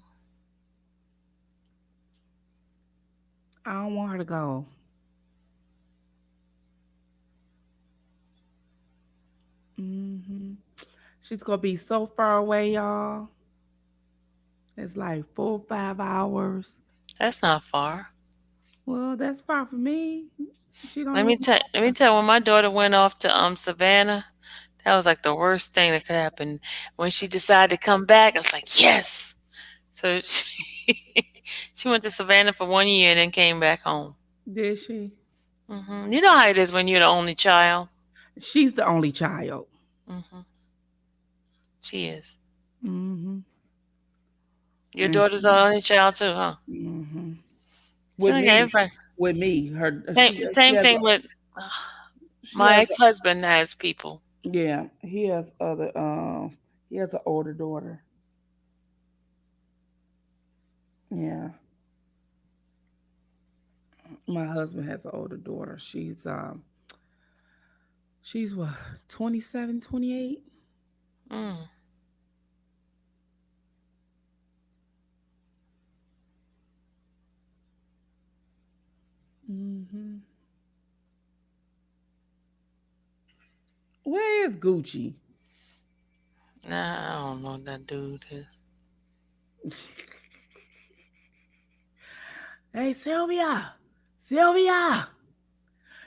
I don't want her to go. Hmm. She's gonna be so far away, y'all. It's like 4 or 5 hours. that's not far. Well, that's far for me. She don't live Let me far. tell you, when my daughter went off to Savannah, that was like the worst thing that could happen. When she decided to come back, I was like, yes. So she, she went to Savannah for 1 year and then came back home. Did she? You know how it is when you're the only child. She's the only child. hmm She is. Hmm. Your And daughter's the she, only child too, huh? hmm So with like me, everybody. with me, her she Same has thing with she my has ex-husband has people. yeah, he has other he has an older daughter. Yeah, my husband has an older daughter. She's what, 27, 28. Mm, Mm-hmm. Where is Gucci? nah, I don't know what that dude is. Hey, Sylvia, Sylvia,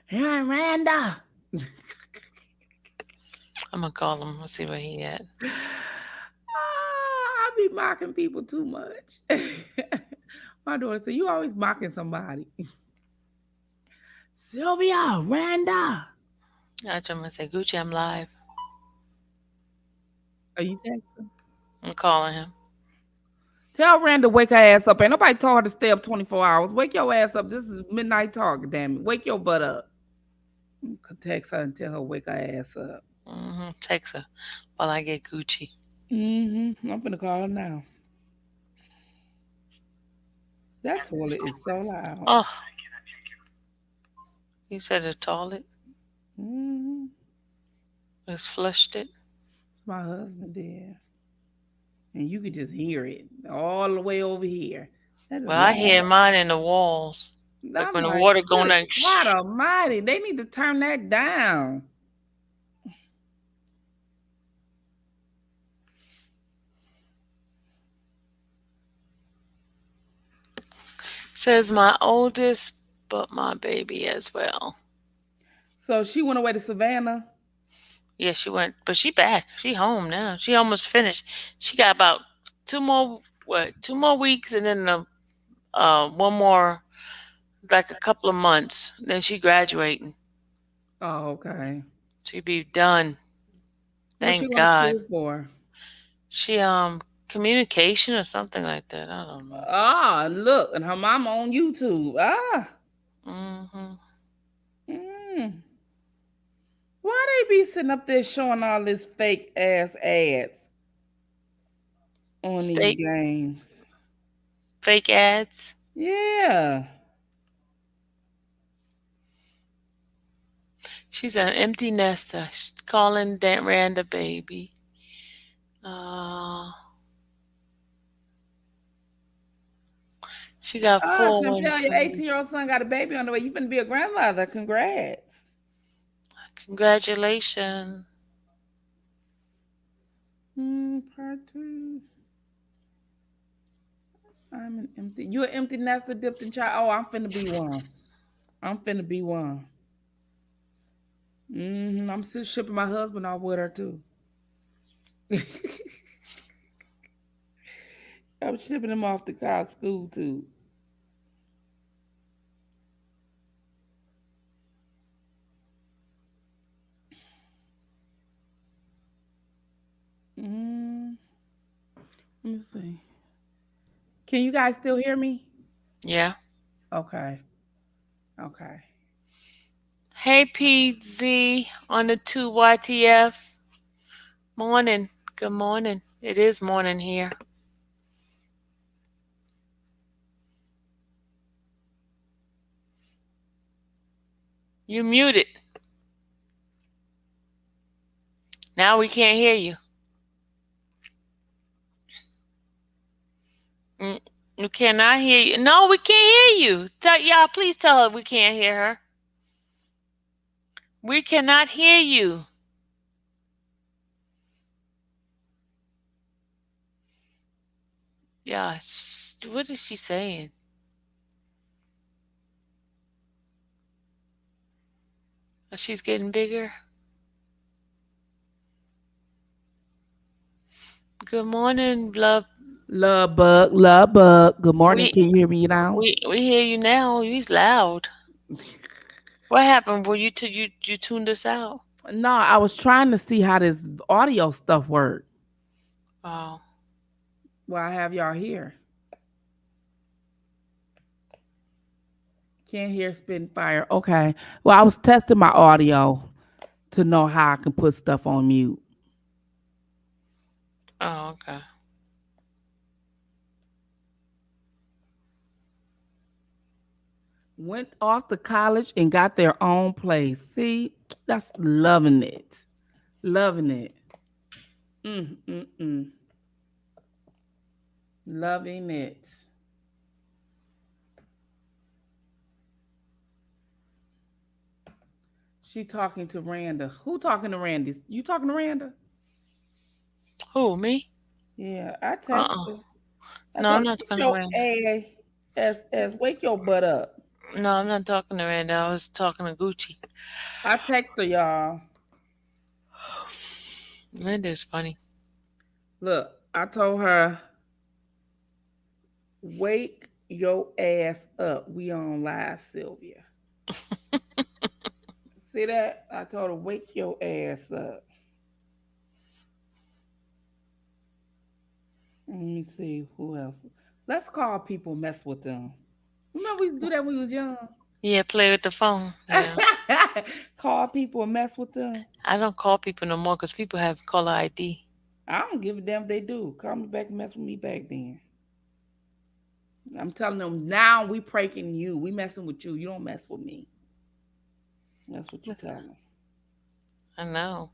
here I'm Randa. I'm gonna call him. Let's see where he at. I be mocking people too much. My daughter said, "You always mocking somebody." Sylvia, Randa. I told him I say, Gucci, I'm live. Are you texting? I'm calling him. Tell Randa to wake her ass up. Ain't nobody told her to stay up 24 hours. Wake your ass up. This is midnight talk, damn it. Wake your butt up. Text her and tell her wake her ass up. Text her while I get Gucci. I'm gonna call her now. That toilet is so loud. Oh, you said the toilet Mm-hmm. just flushed it. My husband did. And you could just hear it all the way over here. That is Well, I hear loud. mine in the walls. Like I'm when the like, water going good like God shh. Almighty. They need to turn that down. Says my oldest, but my baby as well. So she went away to Savannah. Yeah, she went, but she back. She home now. She almost finished. She got about two more, what, 2 more weeks, and then one more, like a couple of months. Then she graduating. Oh, okay. She be done. What's she Thank going to God. school for? She communication or something like that. I don't know. Ah, look, and her mama on YouTube. Ah. Hmm. Mm. Why they be sitting up there showing all this fake ass ads on these Fake games? fake ads. Yeah. She's an empty nester. She's calling that Randa baby. Uh, she got Oh, four Chantel, ones. your 18-year-old son got a baby on the way. You finna be a grandmother. Congrats. Congratulations. Part two. I'm an empty. You an empty nester dipped in child. Oh, I'm finna be one. I'm finna be one. I'm still shipping my husband off with her too. I'm shipping him off to college school too. Mm, let me see. Can you guys still hear me? Yeah. Okay. Okay. Hey, PZ on the 2 YTF. Morning. Good morning. It is morning here. You muted. Now we can't hear you. Mm, you cannot hear you. No, we can't hear you. Y'all, please tell her we can't hear her. We cannot hear you. Yeah. What is she saying? Oh, she's getting bigger. Good morning, love. Love bug, love bug. Good morning. We Can you hear me now? we hear you now. You loud. What happened? Were you tuned us out? No, I was trying to see how this audio stuff worked. Oh, Well, I have y'all here. Can't hear spitting fire. Okay. Well, I was testing my audio to know how I can put stuff on mute. oh, okay. Went off to college and got their own place. See, that's loving it. Loving it. Mm, mm, mm. Loving it. She talking to Randa. Who talking to Randy? You talking to Randa? Who, me? Yeah, I Uh-uh. texted her. I No, told I'm her, not get talking to your Randa. ass, wake your butt up. No, I'm not talking to Randa. I was talking to Gucci. I texted her, y'all. Randa's funny. Look, I told her, wake your ass up. We on live, Sylvia. See that? I told her, wake your ass up. Let me see who else. Let's call people, mess with them. Remember we used to do that when we was young? Yeah, play with the phone. Yeah. Call people and mess with them. I don't call people no more because people have caller ID. I don't give a damn if they do. Call me back and mess with me back then. I'm telling them now we pranking you. We messing with you. You don't mess with me. That's what you tell them. I know.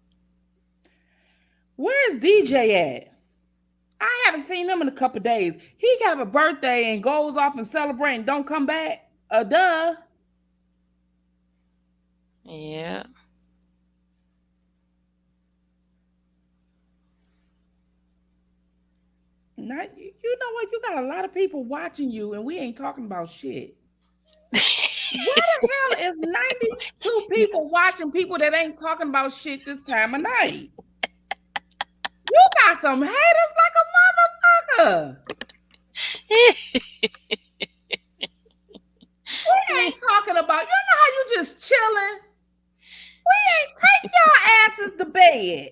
Where's DJ at? I haven't seen him in a couple of days. He have a birthday and goes off and celebrate and don't come back. Duh. Yeah. Not you know what? You got a lot of people watching you, and we ain't talking about shit. Why the hell is 92 people watching people that ain't talking about shit this time of night? You got some haters like a motherfucker. We ain't talking about, you know how you just chilling? We ain't take y'all asses to bed.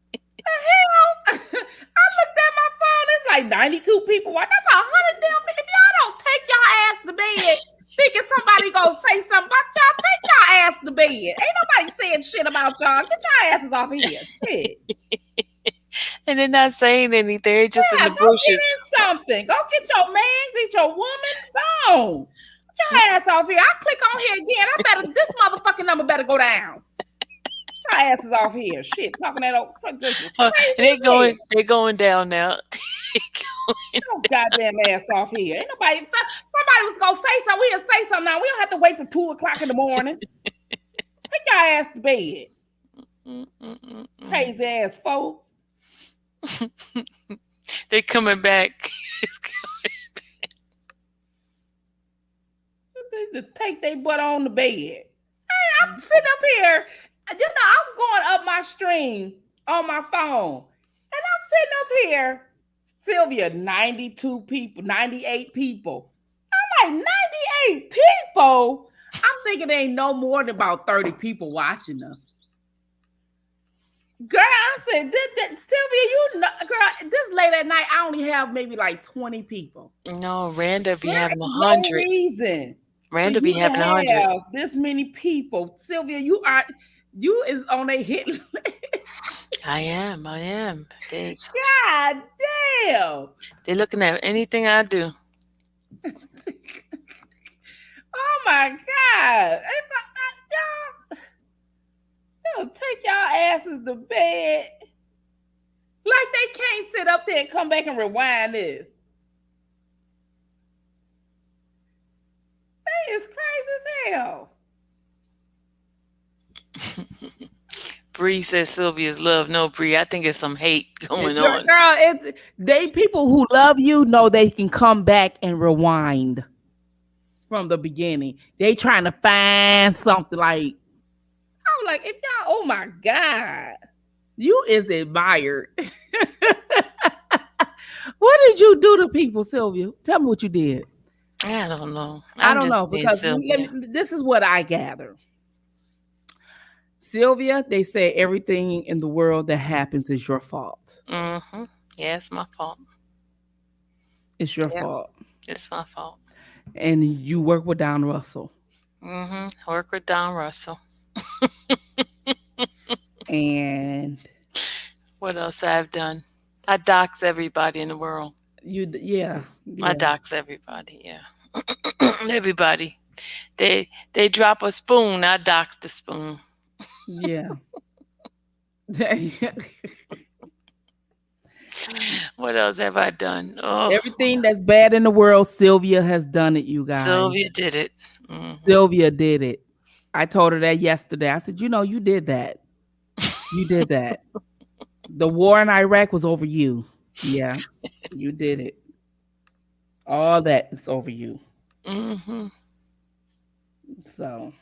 The hell? I looked at my phone, it's like 92 people. That's 100 damn people. If y'all don't take y'all ass to bed, thinking somebody gonna say something about y'all, take y'all ass to bed. Ain't nobody saying shit about y'all. Get your asses off here. Shit. And they're not saying anything. They're just in Yeah, the go get bushes. in something. Go get your man, get your woman. Go. Get your ass off here. I click on here again. This motherfucking number better go down. Your ass is off here. Shit, talking that old. This is Oh, crazy they're as hell. going. They're going down now. Your goddamn ass off here. Ain't nobody. Somebody was gonna say something. We'll say something now. We don't have to wait till 2 o'clock in the morning. Take your ass to bed. Crazy ass folks. They're coming back. They just take their butt on the bed. I'm sitting up here. You know, I'm going up my stream on my phone. And I'm sitting up here. Sylvia, 92 people, 98 people. I'm like, 98 people? I'm thinking there ain't no more than about 30 people watching us. Girl, I said, Sylvia, you know, girl, this late at night, I only have maybe like 20 people. No, Randa be There having is no 100. reason for Randa be you to having 100. have this many people. Sylvia, you is on a hit list. I am. I am. God damn. They're looking at anything I do. Oh my God. Y'all take y'all asses to bed. Like they can't sit up there and come back and rewind this. They is crazy as hell. Bree says Sylvia's love. No, Bree, I think it's some hate going on. Girl, they people who love you know they can come back and rewind from the beginning. They trying to find something like, I was like, if y'all, oh my God, you is admired. What did you do to people, Sylvia? Tell me what you did. I don't know. I I'm don't know just being because Sylvia. this is what I gather. Sylvia, they say everything in the world that happens is your fault. Mm-hmm. Yeah, it's my fault. It's your Yeah, fault. it's my fault. And you work with Don Russell. Mm-hmm. Work with Don Russell. And What else I've done? I dox everybody in the world. yeah, I yeah, dox everybody. Yeah, everybody. They drop a spoon. I dox the spoon. yeah. What else have I done? Oh, Everything that's bad in the world, Sylvia has done it, you guys. Sylvia did it. Hmm. Sylvia did it. I told her that yesterday. I said, you did that. You did that. The war in Iraq was over you. Yeah, you did it. All that is over you. Hmm. So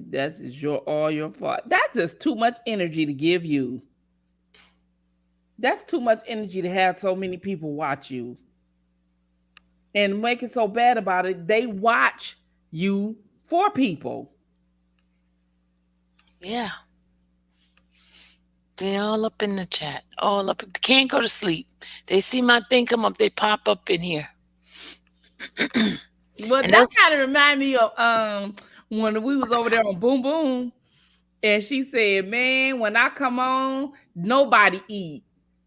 that's just all your fault. That's just too much energy to give you. That's too much energy to have so many people watch you and make it so bad about it. They watch you for people. Yeah, they all up in the chat. All up. Can't go to sleep. They see my thing come up. They pop up in here. Well, And that that's kind of remind me of when we was over there on Boom Boom, and she said, "Man, when I come on, nobody eat.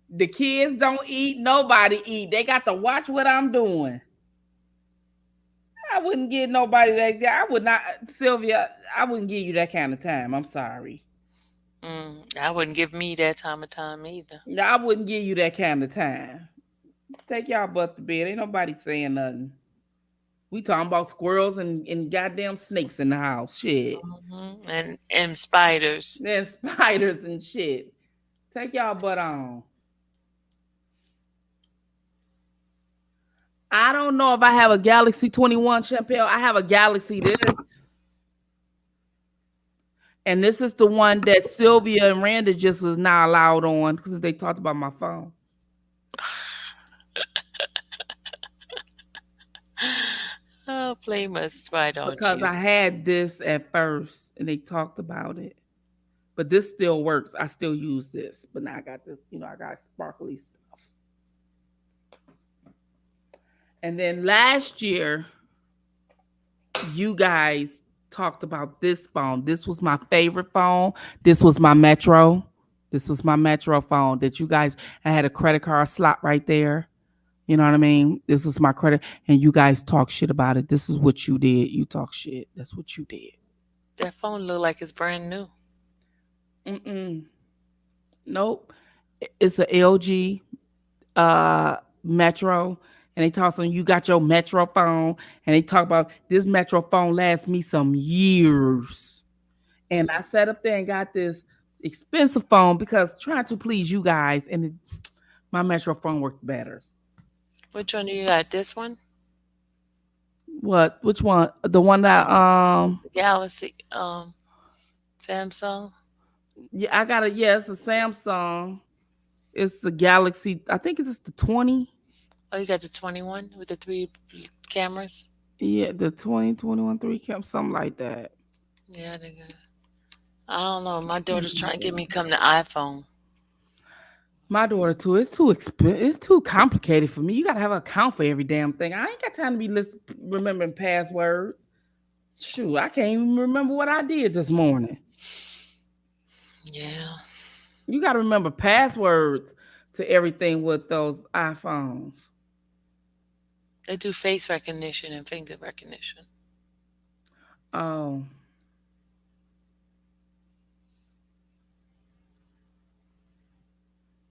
The kids don't eat. Nobody eat. They got to watch what I'm doing." I wouldn't give nobody that. I would not, Sylvia. I wouldn't give you that kind of time. I'm sorry. I wouldn't give me that time either. I wouldn't give you that kind of time. Take y'all butt to bed. Ain't nobody saying nothing. We talking about squirrels and goddamn snakes in the house. Shit. And spiders. There's spiders and shit. Take y'all butt on. I don't know if I have a Galaxy 21 Chappelle. I have a Galaxy this. And this is the one that Sylvia and Randa just was not allowed on because they talked about my phone. Oh, play must. Why don't Because you? I had this at first and they talked about it. But this still works. I still use this. But now I got this, I got sparkly stuff. And then last year, you guys talked about this phone. This was my favorite phone. This was my Metro. This was my Metro phone that you guys, I had a credit card slot right there. You know what I mean? This was my credit. And you guys talk shit about it. This is what you did. You talk shit. That's what you did. That phone look like it's brand new. Mm-mm. Nope. It's a LG Metro. And they talk some, you got your Metro phone. And they talk about this Metro phone lasts me some years. And I Mm. sat up there and got this expensive phone because trying to please you guys. And my Metro phone worked better. Which one do you got? This one, What? Which one? The one that the Galaxy, Samsung. yeah, I got a yeah, it's a Samsung. It's the Galaxy. I think it's the 20. Oh, you got the 21 with the three cameras. Yeah, the 2021 3 cam, something like that. Yeah, they got. I don't know. My daughter's trying to get me Mhm. to come to iPhone. My daughter too. It's too expensive. It's too complicated for me. You gotta have an account for every damn thing. I ain't got time to be remembering passwords. Shoot, I can't even remember what I did this morning. Yeah, You gotta remember passwords to everything with those iPhones. they do face recognition and finger recognition. Oh,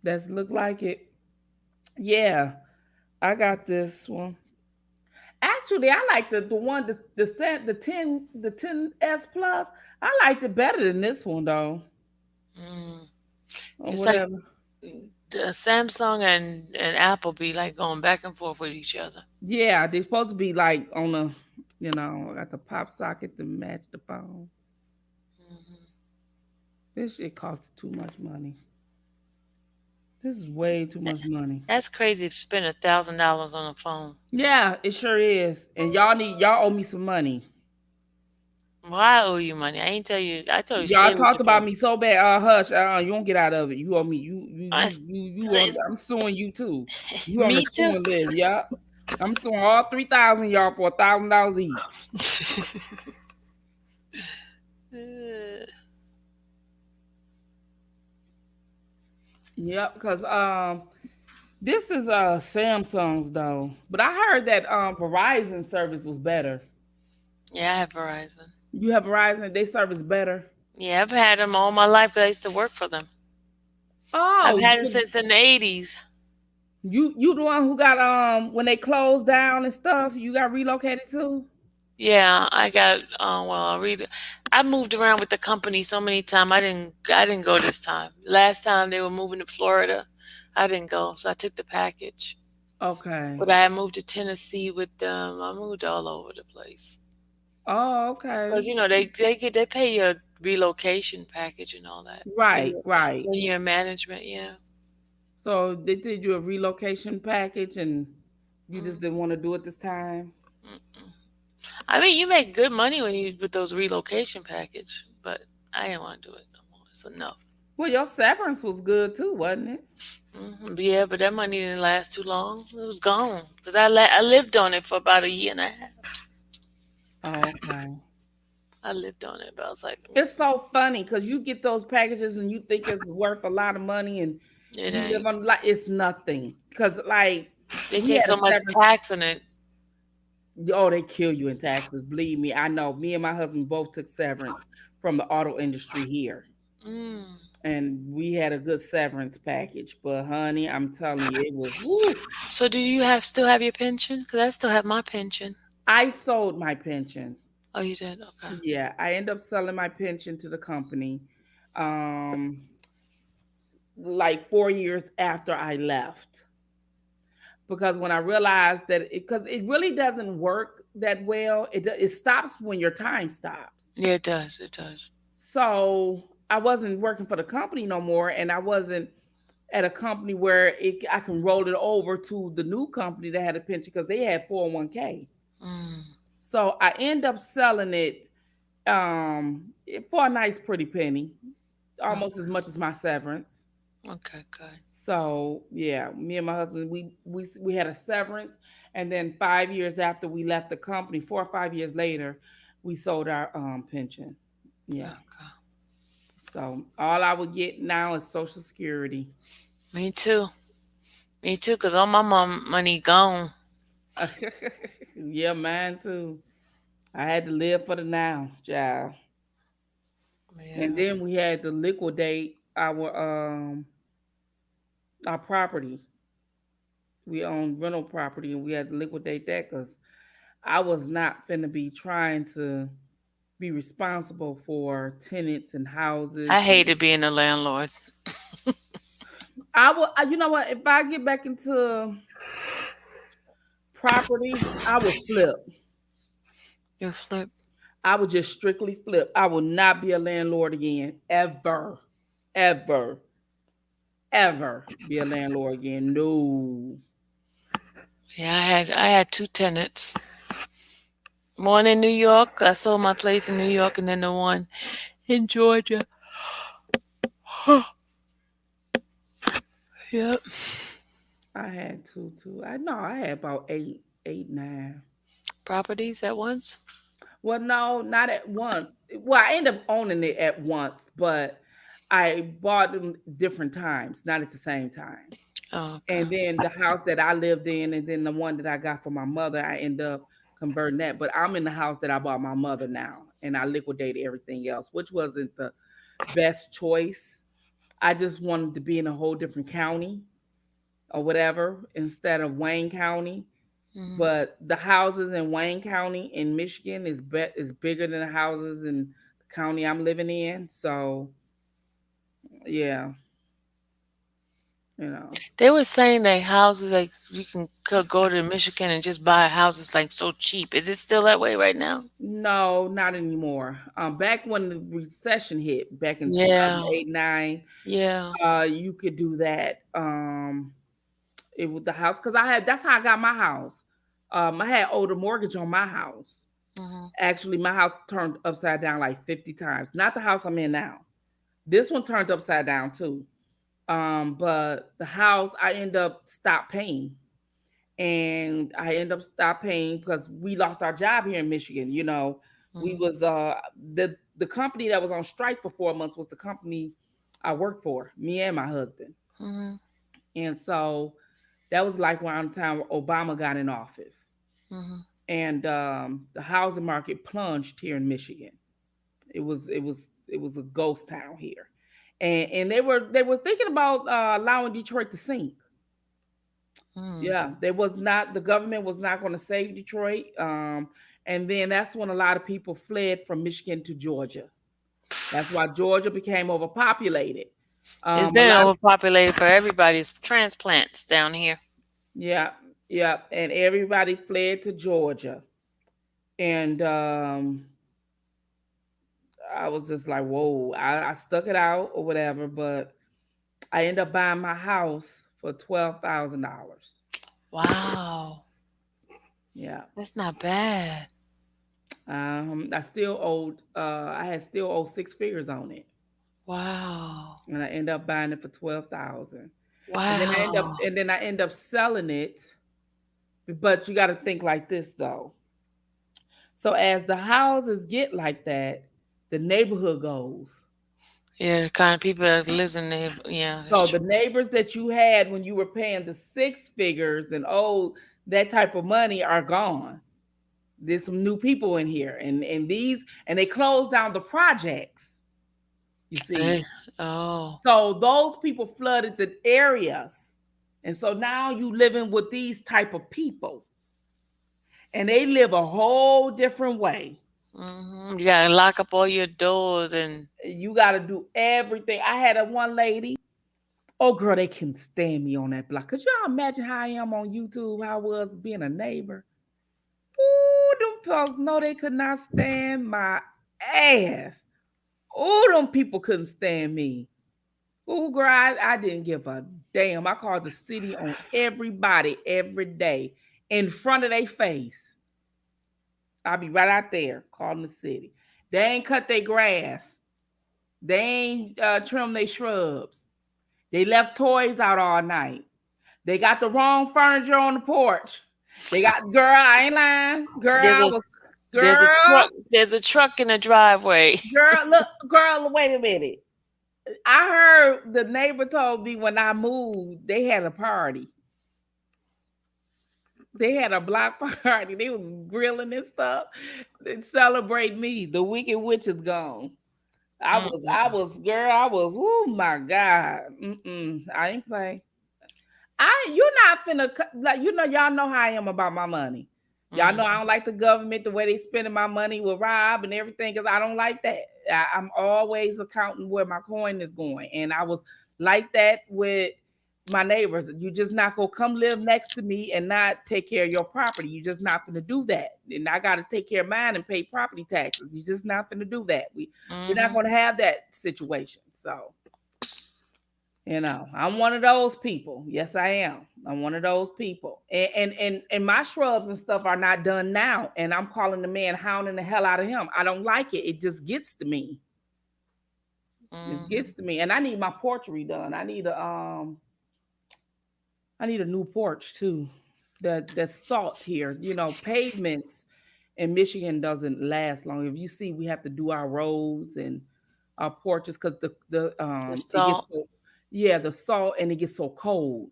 that's look like it. Yeah, I got this one. Actually, I like the one the 10s plus. I liked it better than this one though. Mm. Or It's like whatever. the Samsung and Apple be like going back and forth with each other. Yeah, they're supposed to be like on a, I got the pop socket to match the phone. Hmm. This shit costs too much money. This is way too much money. That's crazy to spend $1,000 on a phone. Yeah, it sure is. And y'all owe me some money. Well, I owe you money. I ain't tell you. I told you Y'all stay with talked your about phone. me so bad. Hush. You won't get out of it. You owe me. I, You on. listen, I'm suing you too. You on the me too. suing list. Yup. I'm suing all 3,000 y'all for $1,000 each. Uh, Yep. Because this is Samsung's though, but I heard that Verizon service was better. yeah, I have Verizon. You have Verizon. They service better. Yeah, I've had them all my life 'cause I used to work for them. I've Oh, had them since in the 80s. you the one who got when they closed down and stuff. You got relocated too. Yeah, I got well, I moved around with the company so many times. I didn't go this time. Last time they were moving to Florida, I didn't go, so I took the package. Okay. But I moved to Tennessee with them. I moved all over the place. Oh, Cause okay. they pay your relocation package and all that Right, right. when you're in management. Yeah. So they did you a relocation package and you just Mm, didn't want to do it this time? mm-mm. I mean, you make good money when you with those relocation package, but I didn't want to do it no more. It's enough. Well, your severance was good too, wasn't it? Yeah, but that money didn't last too long. It was gone because I lived on it for about a year and a half. Oh, okay. I lived on it, but I was like, It's so funny because you get those packages and you think it's worth a lot of money and it you live ain't. on like it's nothing. Because like They we take had a so much severance. tax in it. Oh, they kill you in taxes. Believe me, I know. Me and my husband both took severance from the auto industry here. Mm. And we had a good severance package. But honey, I'm telling you, it was woo. So do you have still have your pension? Because I still have my pension. I sold my pension. Oh, you did? Okay. Yeah, I ended up selling my pension to the company. Um, like 4 years after I left. because when I realized that, because it really doesn't work that well, it stops when your time stops. Yeah, it does. It does. So I wasn't working for the company no more, and I wasn't at a company where I can roll it over to the new company that had a pension because they had 401k. Mm, So I end up selling it for a nice pretty penny, almost as okay. much as my severance. Okay, good. So yeah, me and my husband, we had a severance, and then 5 years after we left the company, 4 or 5 years later, we sold our pension. Yeah. Okay. So all I would get now is Social Security. Me too. Me too, because all my mom money gone. Yeah, mine too. I had to live for the now, child. And Yeah. then we had to liquidate our property. We owned rental property, and we had to liquidate that because I was not finna be trying to be responsible for tenants and I houses. And hated being a landlord. I will, you know what? If I get back into property, I will flip. You flip. I would just strictly flip. I will not be a landlord again, ever, ever, ever be a landlord again. No. Yeah, I had two tenants. One in New York. I sold my place in New York, and then the one in Georgia. Yep. I had two, too. I know I had about eight, nine. Properties at once. Well, no, not at once. Well, I ended up owning it at once, but I bought them different times, not at the same time. Oh, okay. And then the house that I lived in, and then the one that I got for my mother, I end up converting that. But I'm in the house that I bought my mother now, and I liquidated everything else, which wasn't the best choice. I just wanted to be in a whole different county or whatever instead of Wayne County. Hmm. But the houses in Wayne County in Michigan is bigger than the houses in the county I'm living in. So yeah, you know. They were saying that houses like you can go to Michigan and just buy houses like so cheap. Is it still that way right now? No, not anymore. Back when the recession hit, back in Yeah. 2008, nine, Yeah. you could do that. It was the house because I had. That's how I got my house. I had older mortgage on my house. Hmm. Actually, my house turned upside down like 50 times. Not the house I'm in now. This one turned upside down too. But the house I end up stopped paying, and I end up stop paying because we lost our job here in Michigan. You know, we Hmm. was the company that was on strike for 4 months was the company I worked for, me and my husband. Hmm. And so that was like around the time Obama got in office. Hmm. And the housing market plunged here in Michigan. It was a ghost town here. And they were thinking about allowing Detroit to sink. Hmm. Yeah, they was not the government was not going to save Detroit. And then that's when a lot of people fled from Michigan to Georgia. That's why Georgia became overpopulated. It's A been lot of overpopulated for everybody's transplants down here. yeah, yeah, and everybody fled to Georgia. And I was just like, whoa, I stuck it out or whatever, but I ended up buying my house for $12,000. Wow. Yeah. That's not bad. I still owed I had still owed six figures on it. Wow. And I end up buying it for 12,000. And then Wow. I end up selling it. But you gotta think like this though. So as the houses get like that, the neighborhood goes. Yeah, the kind of people that lives in there. Yeah, that's So the true. neighbors that you had when you were paying the six figures and that type of money are gone. There's some new people in here, and they closed down the projects. You see, Eh, oh. so those people flooded the areas, and so now you living with these type of people, and they live a whole different way. Hmm. You gotta lock up all your doors and. You got to do everything. I had a one lady. Oh, girl, they couldn't stand me on that block. Could y'all imagine how I am on YouTube? How I was being a neighbor? Ooh, them folks know they could not stand my ass. Ooh, them people couldn't stand me. Ooh, girl, I didn't give a damn. I called the city on everybody every day in front of their face. I'll be right out there calling the city. They ain't cut their grass. They ain't trim their shrubs. They left toys out all night. They got the wrong furniture on the porch. They got girl, I ain't lying. Girl, There's I a was there's a girl, truck there's a truck in the driveway. girl, look, girl, wait a minute. I heard the neighbor told me when I moved, they had a party. They had a block party. They was grilling and stuff and celebrate me. The Wicked Witch is gone. Mm-mm, Girl, I was, oh my God. I ain't play. You're not finna, like, y'all know how I am about my money. Y'all know I mm, don't like the government, the way they spending my money with Rob and everything, because I don't like that. I'm always accounting where my coin is going. And I was like that with my neighbors. You just not gonna come live next to me and not take care of your property. You just not gonna do that. And I gotta take care of mine and pay property taxes. You just not gonna do that. We're not mm-hmm, gonna have that situation. So I'm one of those people. Yes, I am. I'm one of those people. And my shrubs and stuff are not done now. And I'm calling the man hounding the hell out of him. I don't like it. It just gets to me. It mm-hmm, gets to me. And I need my porch redone. I need a new porch too. That's salt here. Pavements in Michigan doesn't last long. If you see, we have to do our roads and our porches because the the it gets salt. so, yeah, the salt, and it gets so cold.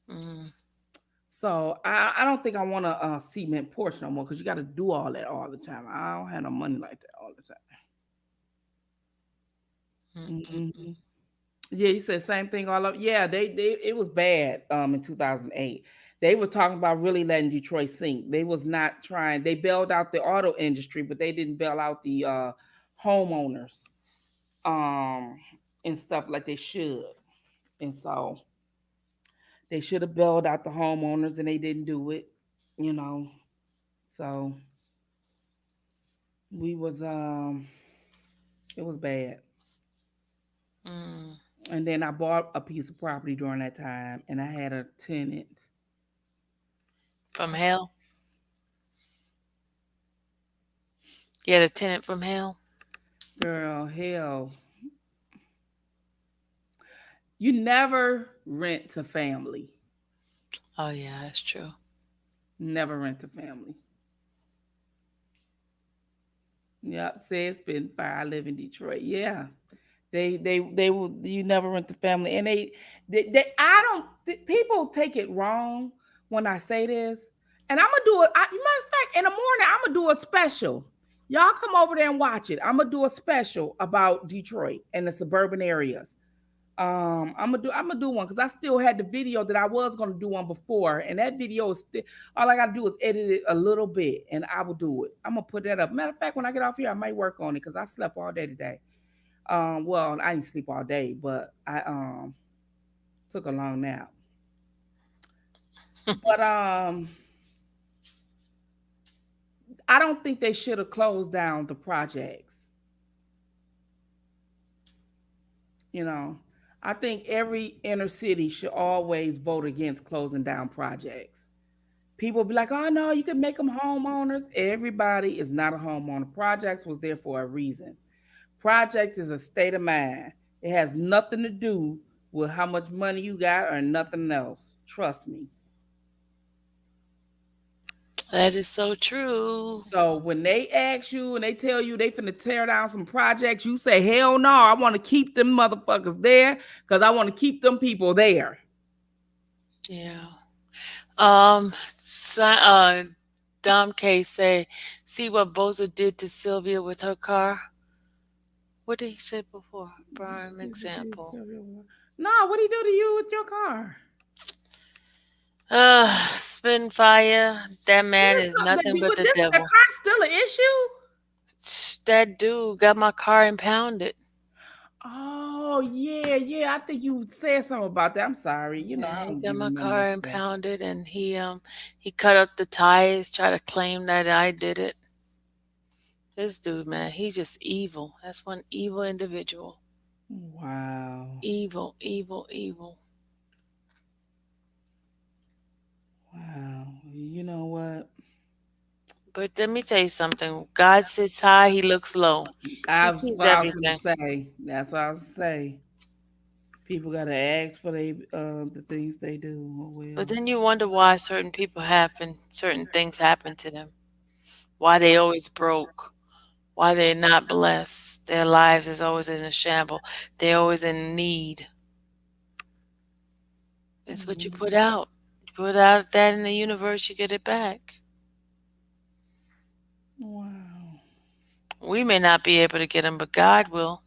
Mm, So I don't think I want a cement porch no more because you got to do all that all the time. I don't have no money like that all the mm, time. mm, mm. Yeah, you said same thing all up. Yeah, they it was bad in 2008. They were talking about really letting Detroit sink. They was not trying. They bailed out the auto industry, but they didn't bail out the homeowners um and stuff like they should. And so they should have bailed out the homeowners and they didn't do it, you know. So we was it was bad. Mm. And then I bought a piece of property during that time and I had a tenant. From hell. You had a tenant from hell. Girl, hell. You never rent to family. Oh yeah, that's true. Never rent to family. Yep, say it's been fire. I live in Detroit. Yeah. They will, you never rent to family. And they I don't people take it wrong when I say this. And I'm gonna do it. Matter of fact, in the morning, I'm gonna do a special. Y'all come over there and watch it. I'm gonna do a special about Detroit and the suburban areas. I'm gonna do one because I still had the video that I was gonna do one before, and that video is still all I gotta do is edit it a little bit, and I will do it. I'm gonna put that up. Matter of fact, when I get off here, I might work on it because I slept all day today. Well, I didn't sleep all day, but I took a long nap. But I don't think they should have closed down the projects. You know, I think every inner city should always vote against closing down projects. People be like, "Oh no, you can make them homeowners." Everybody is not a homeowner. Projects was there for a reason. Projects is a state of mind. It has nothing to do with how much money you got or nothing else. Trust me. That is so true. So when they ask you and they tell you they finna tear down some projects, you say, "Hell no, I want to keep them motherfuckers there because I want to keep them people there." Yeah. Um. Dom K say, "See what Boza did to Sylvia with her car." What did he say before? Prime example. No, what do he do to you with your car? Spin fire. That man There's is something. nothing but the The devil. car's still an issue. That dude got my car impounded. Oh yeah, yeah. I think you said something about that. I'm sorry. Yeah, I he don't got be my remembering car stuff. impounded, and he cut up the tires, try to claim that I did it. This dude, man, he's just evil. That's one evil individual. Wow. Evil, evil, evil. Wow. You know what? But let me tell you something. God sits high, he looks low. He That's sees what I was gonna everything. say. That's what I was gonna say. People gotta ask for the things they do. Oh But well. then you wonder why certain things happen to them. Why they always broke. Why they're not blessed. Their lives is always in a shamble. They're always in need. It's what you put Mhm. out. You put out that in the universe, you get it back. Wow. We may not be able to get them, but God will.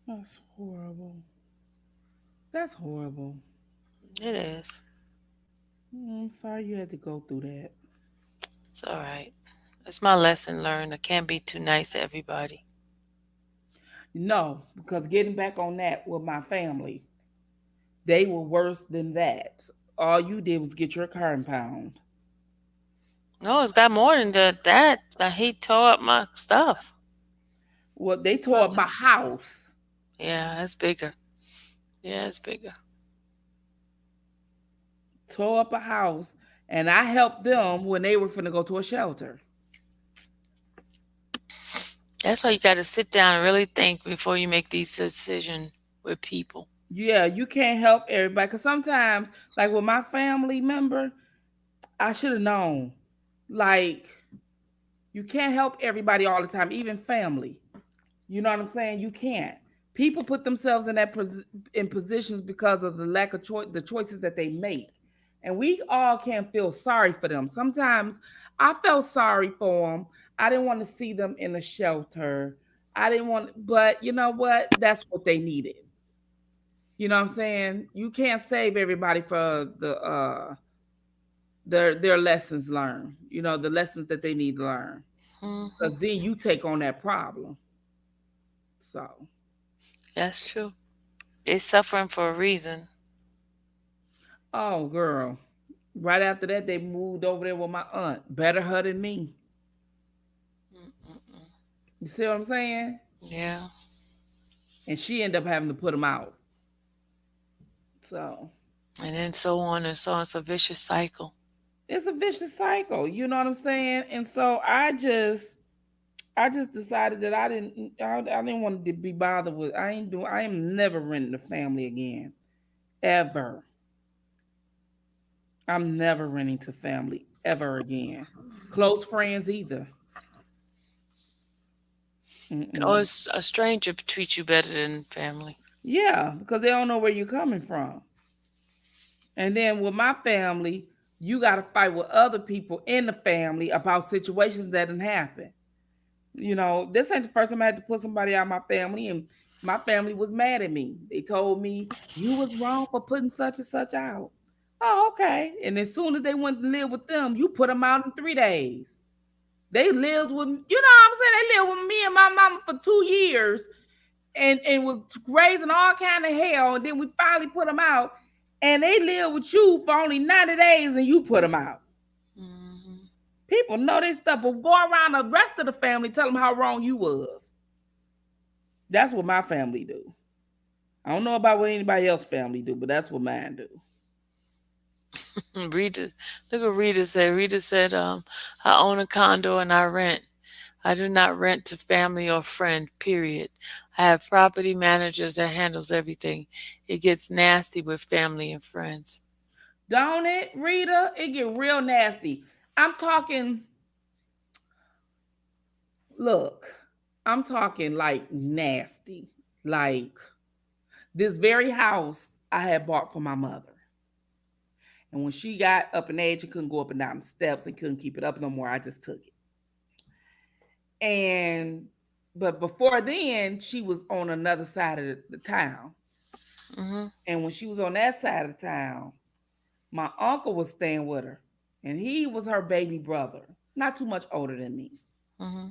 That's horrible. That's horrible. It is. I'm sorry you had to go through that. It's all right. That's my lesson learned. I can't be too nice to everybody. No, because getting back on that with my family, they were worse than that. All you did was get your car impounded. No, it's got more than that. He tore up my stuff. Well, they It's tore not up my that. house. Yeah, it's bigger. Yeah, it's bigger. Tore up a house, and I helped them when they were finna go to a shelter. That's why you got to sit down and really think before you make these decisions with people. Yeah, you can't help everybody. Cause sometimes, like with my family member, I should have known. Like, you can't help everybody all the time, even family. You know what I'm saying? You can't. People put themselves in in positions because of the lack of choice, the choices that they make, and we all can feel sorry for them. Sometimes I felt sorry for them. I didn't want to see them in a shelter. I didn't want, but you know what? That's what they needed. You know what I'm saying? You can't save everybody for their lessons learned. The lessons that they need to learn. Hmm. Because then you take on that problem. So, That's true. They're suffering for a reason. oh girl. Right after that, they moved over there with my aunt. Better her than me. Mm-mm-mm. You see what I'm saying? Yeah. And she ended up having to put them out. So And then so on and so on. It's a vicious cycle. it's a vicious cycle. You know what I'm saying? And so I just decided that I didn't want to be bothered with. I am never renting a family again. Ever. I'm never renting to family ever again. Close friends either. Or Mm-mm. a stranger treats you better than family. Yeah, because they don't know where you're coming from. And then with my family, you got to fight with other people in the family about situations that didn't happen. This ain't the first time I had to put somebody out of my family, and my family was mad at me. They told me you was wrong for putting such and such out. Oh, okay. And as soon as they went to live with them, you put them out in 3 days. They lived with, what I'm saying? They lived with me and my mama for 2 years, and was raising all kind of hell. And then we finally put them out, and they live with you for only 90 days, and you put them out. Hmm. People know this stuff, but go around the rest of the family, tell them how wrong you was. That's what my family do. I don't know about what anybody else family do, but that's what mine do. Rita, look what Rita said. Rita said, I own a condo and I rent. I do not rent to family or friend, period. I have property managers that handles everything. It gets nasty with family and friends. Don't it, Rita? It get real nasty. I'm talking, look, I'm talking like nasty. Like this very house I had bought for my mother. And when she got up in age and couldn't go up and down the steps and couldn't keep it up no more, I just took it. And but before then, she was on another side of the town. Hmm. And when she was on that side of town, my uncle was staying with her. And he was her baby brother, not too much older than me. Hmm.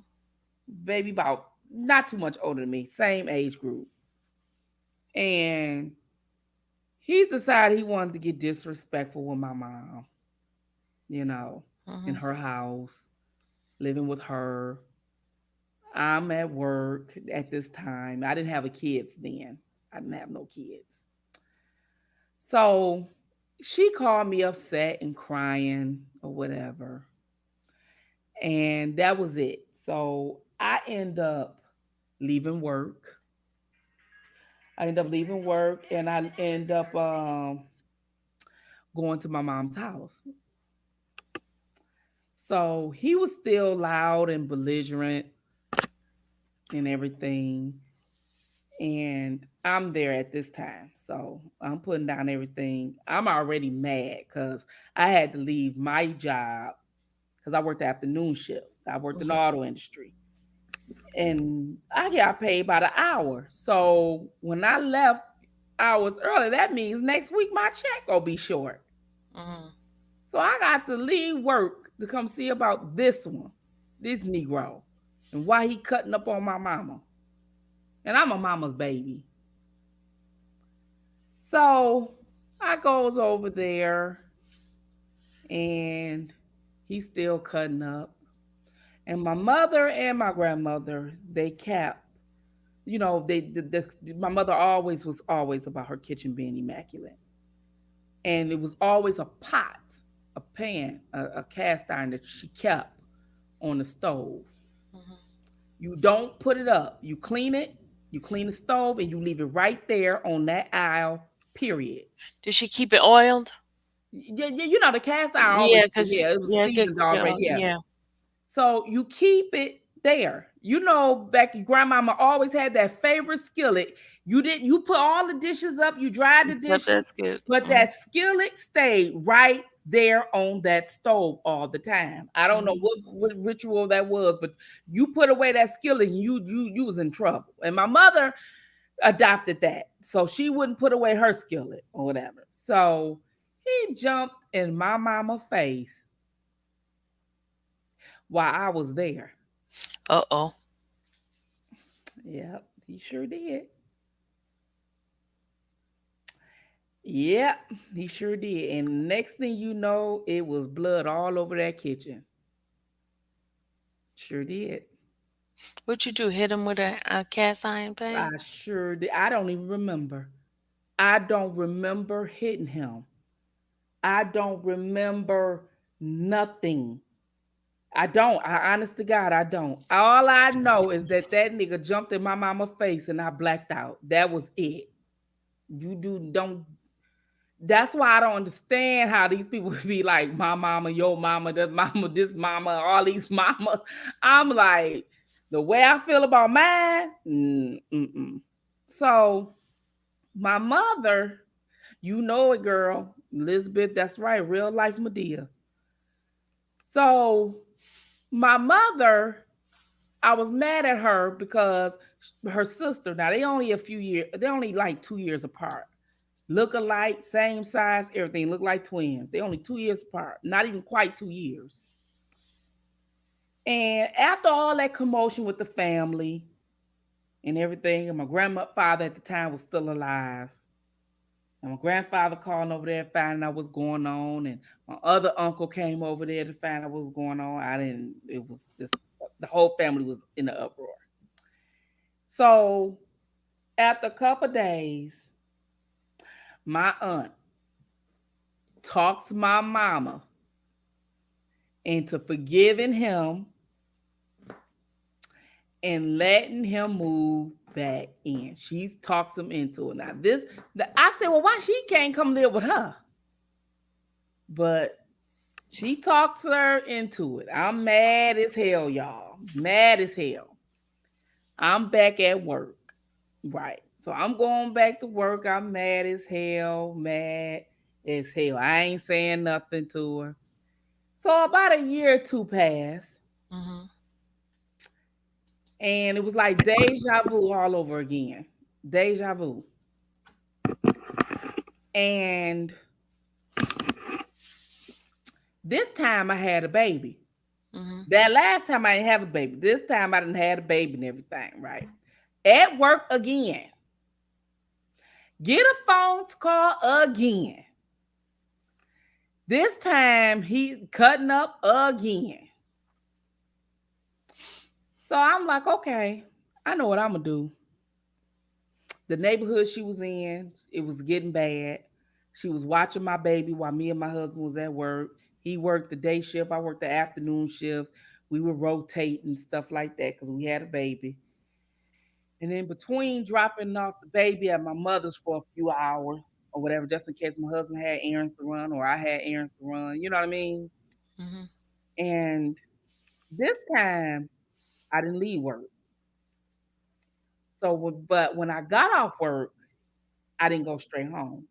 Baby about not too much older than me, same age group. And he decided he wanted to get disrespectful with my mom, you know, in Mhm. her house, living with her. I'm at work at this time. I didn't have a kids then. I didn't have no kids. So she called me upset and crying or whatever. And that was it. So I end up leaving work. I end up leaving work and I end up going to my mom's house. So he was still loud and belligerent and everything. And I'm there at this time. So I'm putting down everything. I'm already mad because I had to leave my job because I worked the afternoon shift. I worked in the Mhm. auto industry. And I got paid by the hour. So when I left hours early, that means next week my check will be short. Mhm. So I got to leave work to come see about this one, this Negro, and why he cutting up on my mama. And I'm a mama's baby. So I goes over there and he's still cutting up. And my mother and my grandmother, they kept, my mother always was always about her kitchen being immaculate. And it was always a pot, a pan, a cast iron that she kept on the stove. Mhm. You don't put it up. You clean it, you clean the stove, and you leave it right there on that aisle, period. Did she keep it oiled? Yeah, you know the cast iron Yeah, always, cause yeah, it was yeah, good. seasoned already. Yeah. Yeah. So you keep it there. You know, back your grandmama always had that favorite skillet. You put all the dishes up, you dried the Yep, dishes, that's good. but Mhm. that skillet stayed right there on that stove all the time. I don't know Mhm. what ritual that was, but you put away that skillet and you was in trouble. And my mother adopted that. So she wouldn't put away her skillet or whatever. So he jumped in my mama face while I was there. Uh-oh. Yep, he sure did. Yep, he sure did. And next thing you know, it was blood all over that kitchen. Sure did. What'd you do? Hit him with a cast iron pan? I sure did. I don't even remember. I don't remember hitting him. I don't remember nothing. I don't. I honest to God, I don't. All I know is that that nigga jumped in my mama face and I blacked out. That was it. You do don't That's why I don't understand how these people be like, my mama, your mama, that mama, this mama, all these mamas. I'm like, the way I feel about mine, mm-mm. So my mother, you know it, girl, Elizabeth, that's right, real life Medea. So my mother, I was mad at her because her sister, now they only a few years, they only like 2 years apart. Look alike, same size, everything. Look like twins. They only 2 years apart, not even quite 2 years. And after all that commotion with the family and everything, and my grandfather at the time was still alive. And my grandfather calling over there finding out what's going on. And my other uncle came over there to find out what was going on. I didn't, it was just, the whole family was in the uproar. So after a couple of days, my aunt talks my mama into forgiving him and letting him move back in. She talks him into it. Now, I said, well, why she can't come live with her? But she talks her into it. I'm mad as hell, y'all. Mad as hell. I'm back at work. Right. So I'm going back to work. I'm mad as hell. Mad as hell. I ain't saying nothing to her. So about a year or two passed. Mhm. And it was like deja vu all over again. Deja vu. And this time I had a baby. Mhm. That last time I didn't have a baby. This time I didn't have a baby and everything, right? At work again. Get a phone call again. This time he cutting up again. So I'm like, okay, I know what I'm gonna do. The neighborhood she was in, it was getting bad. She was watching my baby while me and my husband was at work. He worked the day shift, I worked the afternoon shift. We would rotate and stuff like that because we had a baby. And in between dropping off the baby at my mother's for a few hours or whatever, just in case my husband had errands to run or I had errands to run, you know what I mean? Mhm. And this time I didn't leave work. So, but when I got off work, I didn't go straight home.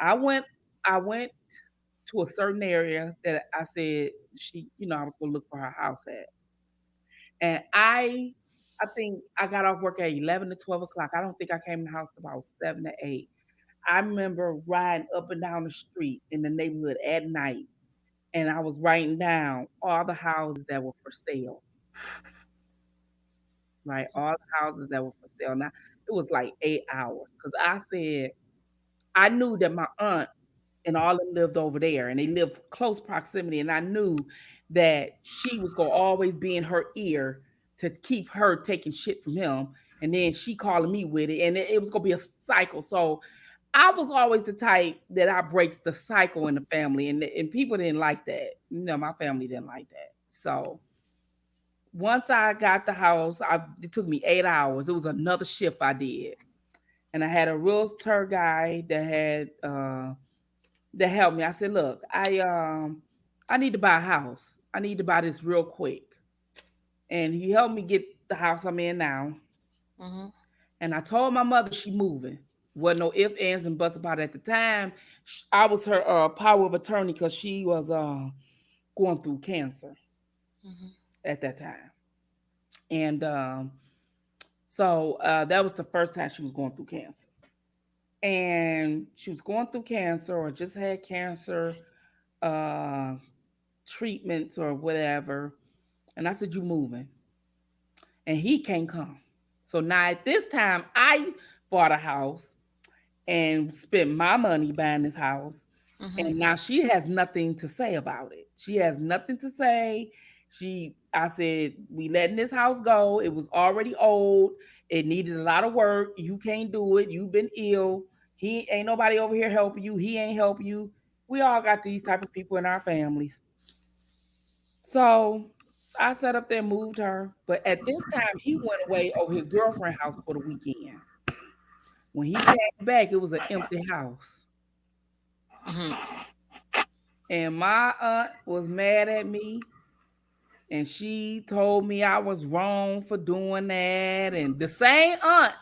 I went, I went to a certain area that I said I was gonna look for her house at. And I think I got off work at 11 to 12 o'clock. I don't think I came in the house about 7 to 8. I remember riding up and down the street in the neighborhood at night, and I was writing down all the houses that were for sale, right? All the houses that were for sale. Now, it was like 8 hours because I said, I knew that my aunt and all them lived over there and they lived close proximity. And I knew that she was gonna always be in her ear to keep her taking shit from him. And then she calling me with it. And it was gonna be a cycle. So I was always the type that I breaks the cycle in the family. And people didn't like that. My family didn't like that. So once I got the house, it took me 8 hours. It was another shift I did. And I had a realtor guy that helped me. I said, "Look, I need to buy a house. I need to buy this real quick." And he helped me get the house I'm in now. Mhm. And I told my mother she moving. Wasn't no ifs, ands, and buts about it. At the time. I was her power of attorney because she was going through cancer Mhm. at that time. And so that was the first time she was going through cancer. And she was going through cancer or just had cancer uh, treatments or whatever. And I said, "You moving?" And he can't come. So now at this time, I bought a house and spent my money buying this house. Mhm. And now she has nothing to say about it. She has nothing to say. I said, "We letting this house go. It was already old. It needed a lot of work. You can't do it. You've been ill. He ain't nobody over here helping you. He ain't helping you. We all got these type of people in our families." So I sat up there and moved her. But at this time, he went away over his girlfriend's house for the weekend. When he came back, it was an empty house. Mhm. And my aunt was mad at me. And she told me I was wrong for doing that. And the same aunt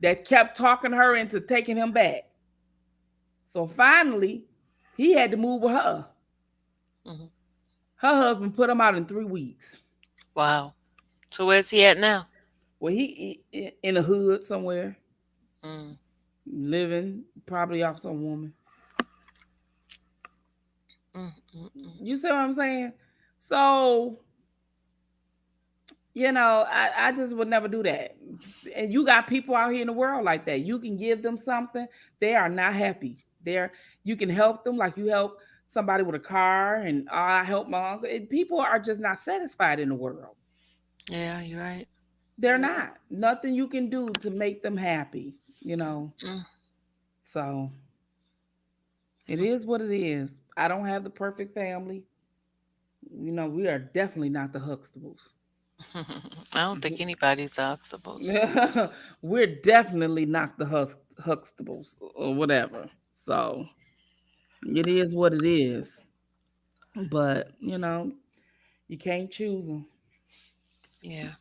that kept talking her into taking him back. So finally, he had to move with her. Mhm. Her husband put him out in 3 weeks. Wow. So where's he at now? Well, in the hood somewhere, Mm. living probably off some woman. Mm. Mm. Mm. You see what I'm saying? So, I just would never do that. And you got people out here in the world like that. You can give them something, they are not happy. You can help them like you help somebody with a car, and I help my uncle. People are just not satisfied in the world. Yeah, you're right. They're You're right. not. Nothing you can do to make them happy. Mm. So it is what it is. I don't have the perfect family. We are definitely not the Huxtables. I don't think anybody's Oxables. We're definitely not the Huxtables or whatever. So it is what it is. But you can't choose them. Yeah.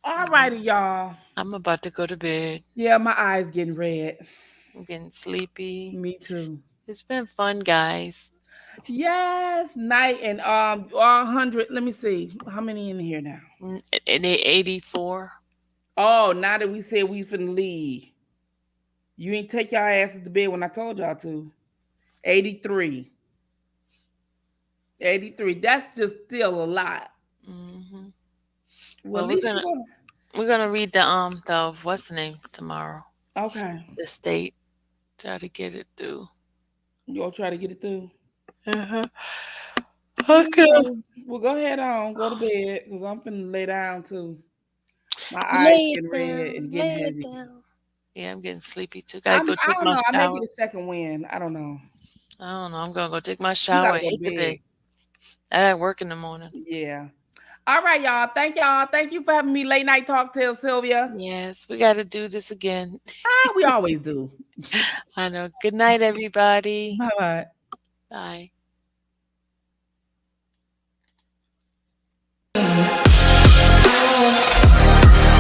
All Well, righty, y'all. I'm about to go to bed. Yeah, my eyes getting red. I'm getting sleepy. Me too. It's been fun, guys. Yes, night and all 100. Let me see how many in here now. And they 84. Oh, now that we said we finna leave, you ain't take y'all asses to bed when I told y'all to. 83. 83. That's just still a lot. Hmm. Well, Well, at we're least gonna you're we're gonna read the what's the name tomorrow. gonna. Okay. The state. Try to get it through. You gonna try to get it through? Uh-huh. Okay. Okay. Well, go ahead on. Go to bed because I'm finna lay down too. My eyes Lay it getting red down. and getting Lay it heavy. down. Yeah, I'm getting sleepy too. Gotta go I take don't my know. I may shower. get a second wind. I don't know. I don't know. I'm gonna go take my You shower gotta and go to hit the bed. bed. I got work in the morning. Yeah. All right, y'all. Thank y'all. Thank you for having me late night talk till Sylvia. Yes, we gotta do this again. Ah, we always do. I know. Good night, everybody. Bye bye. Bye.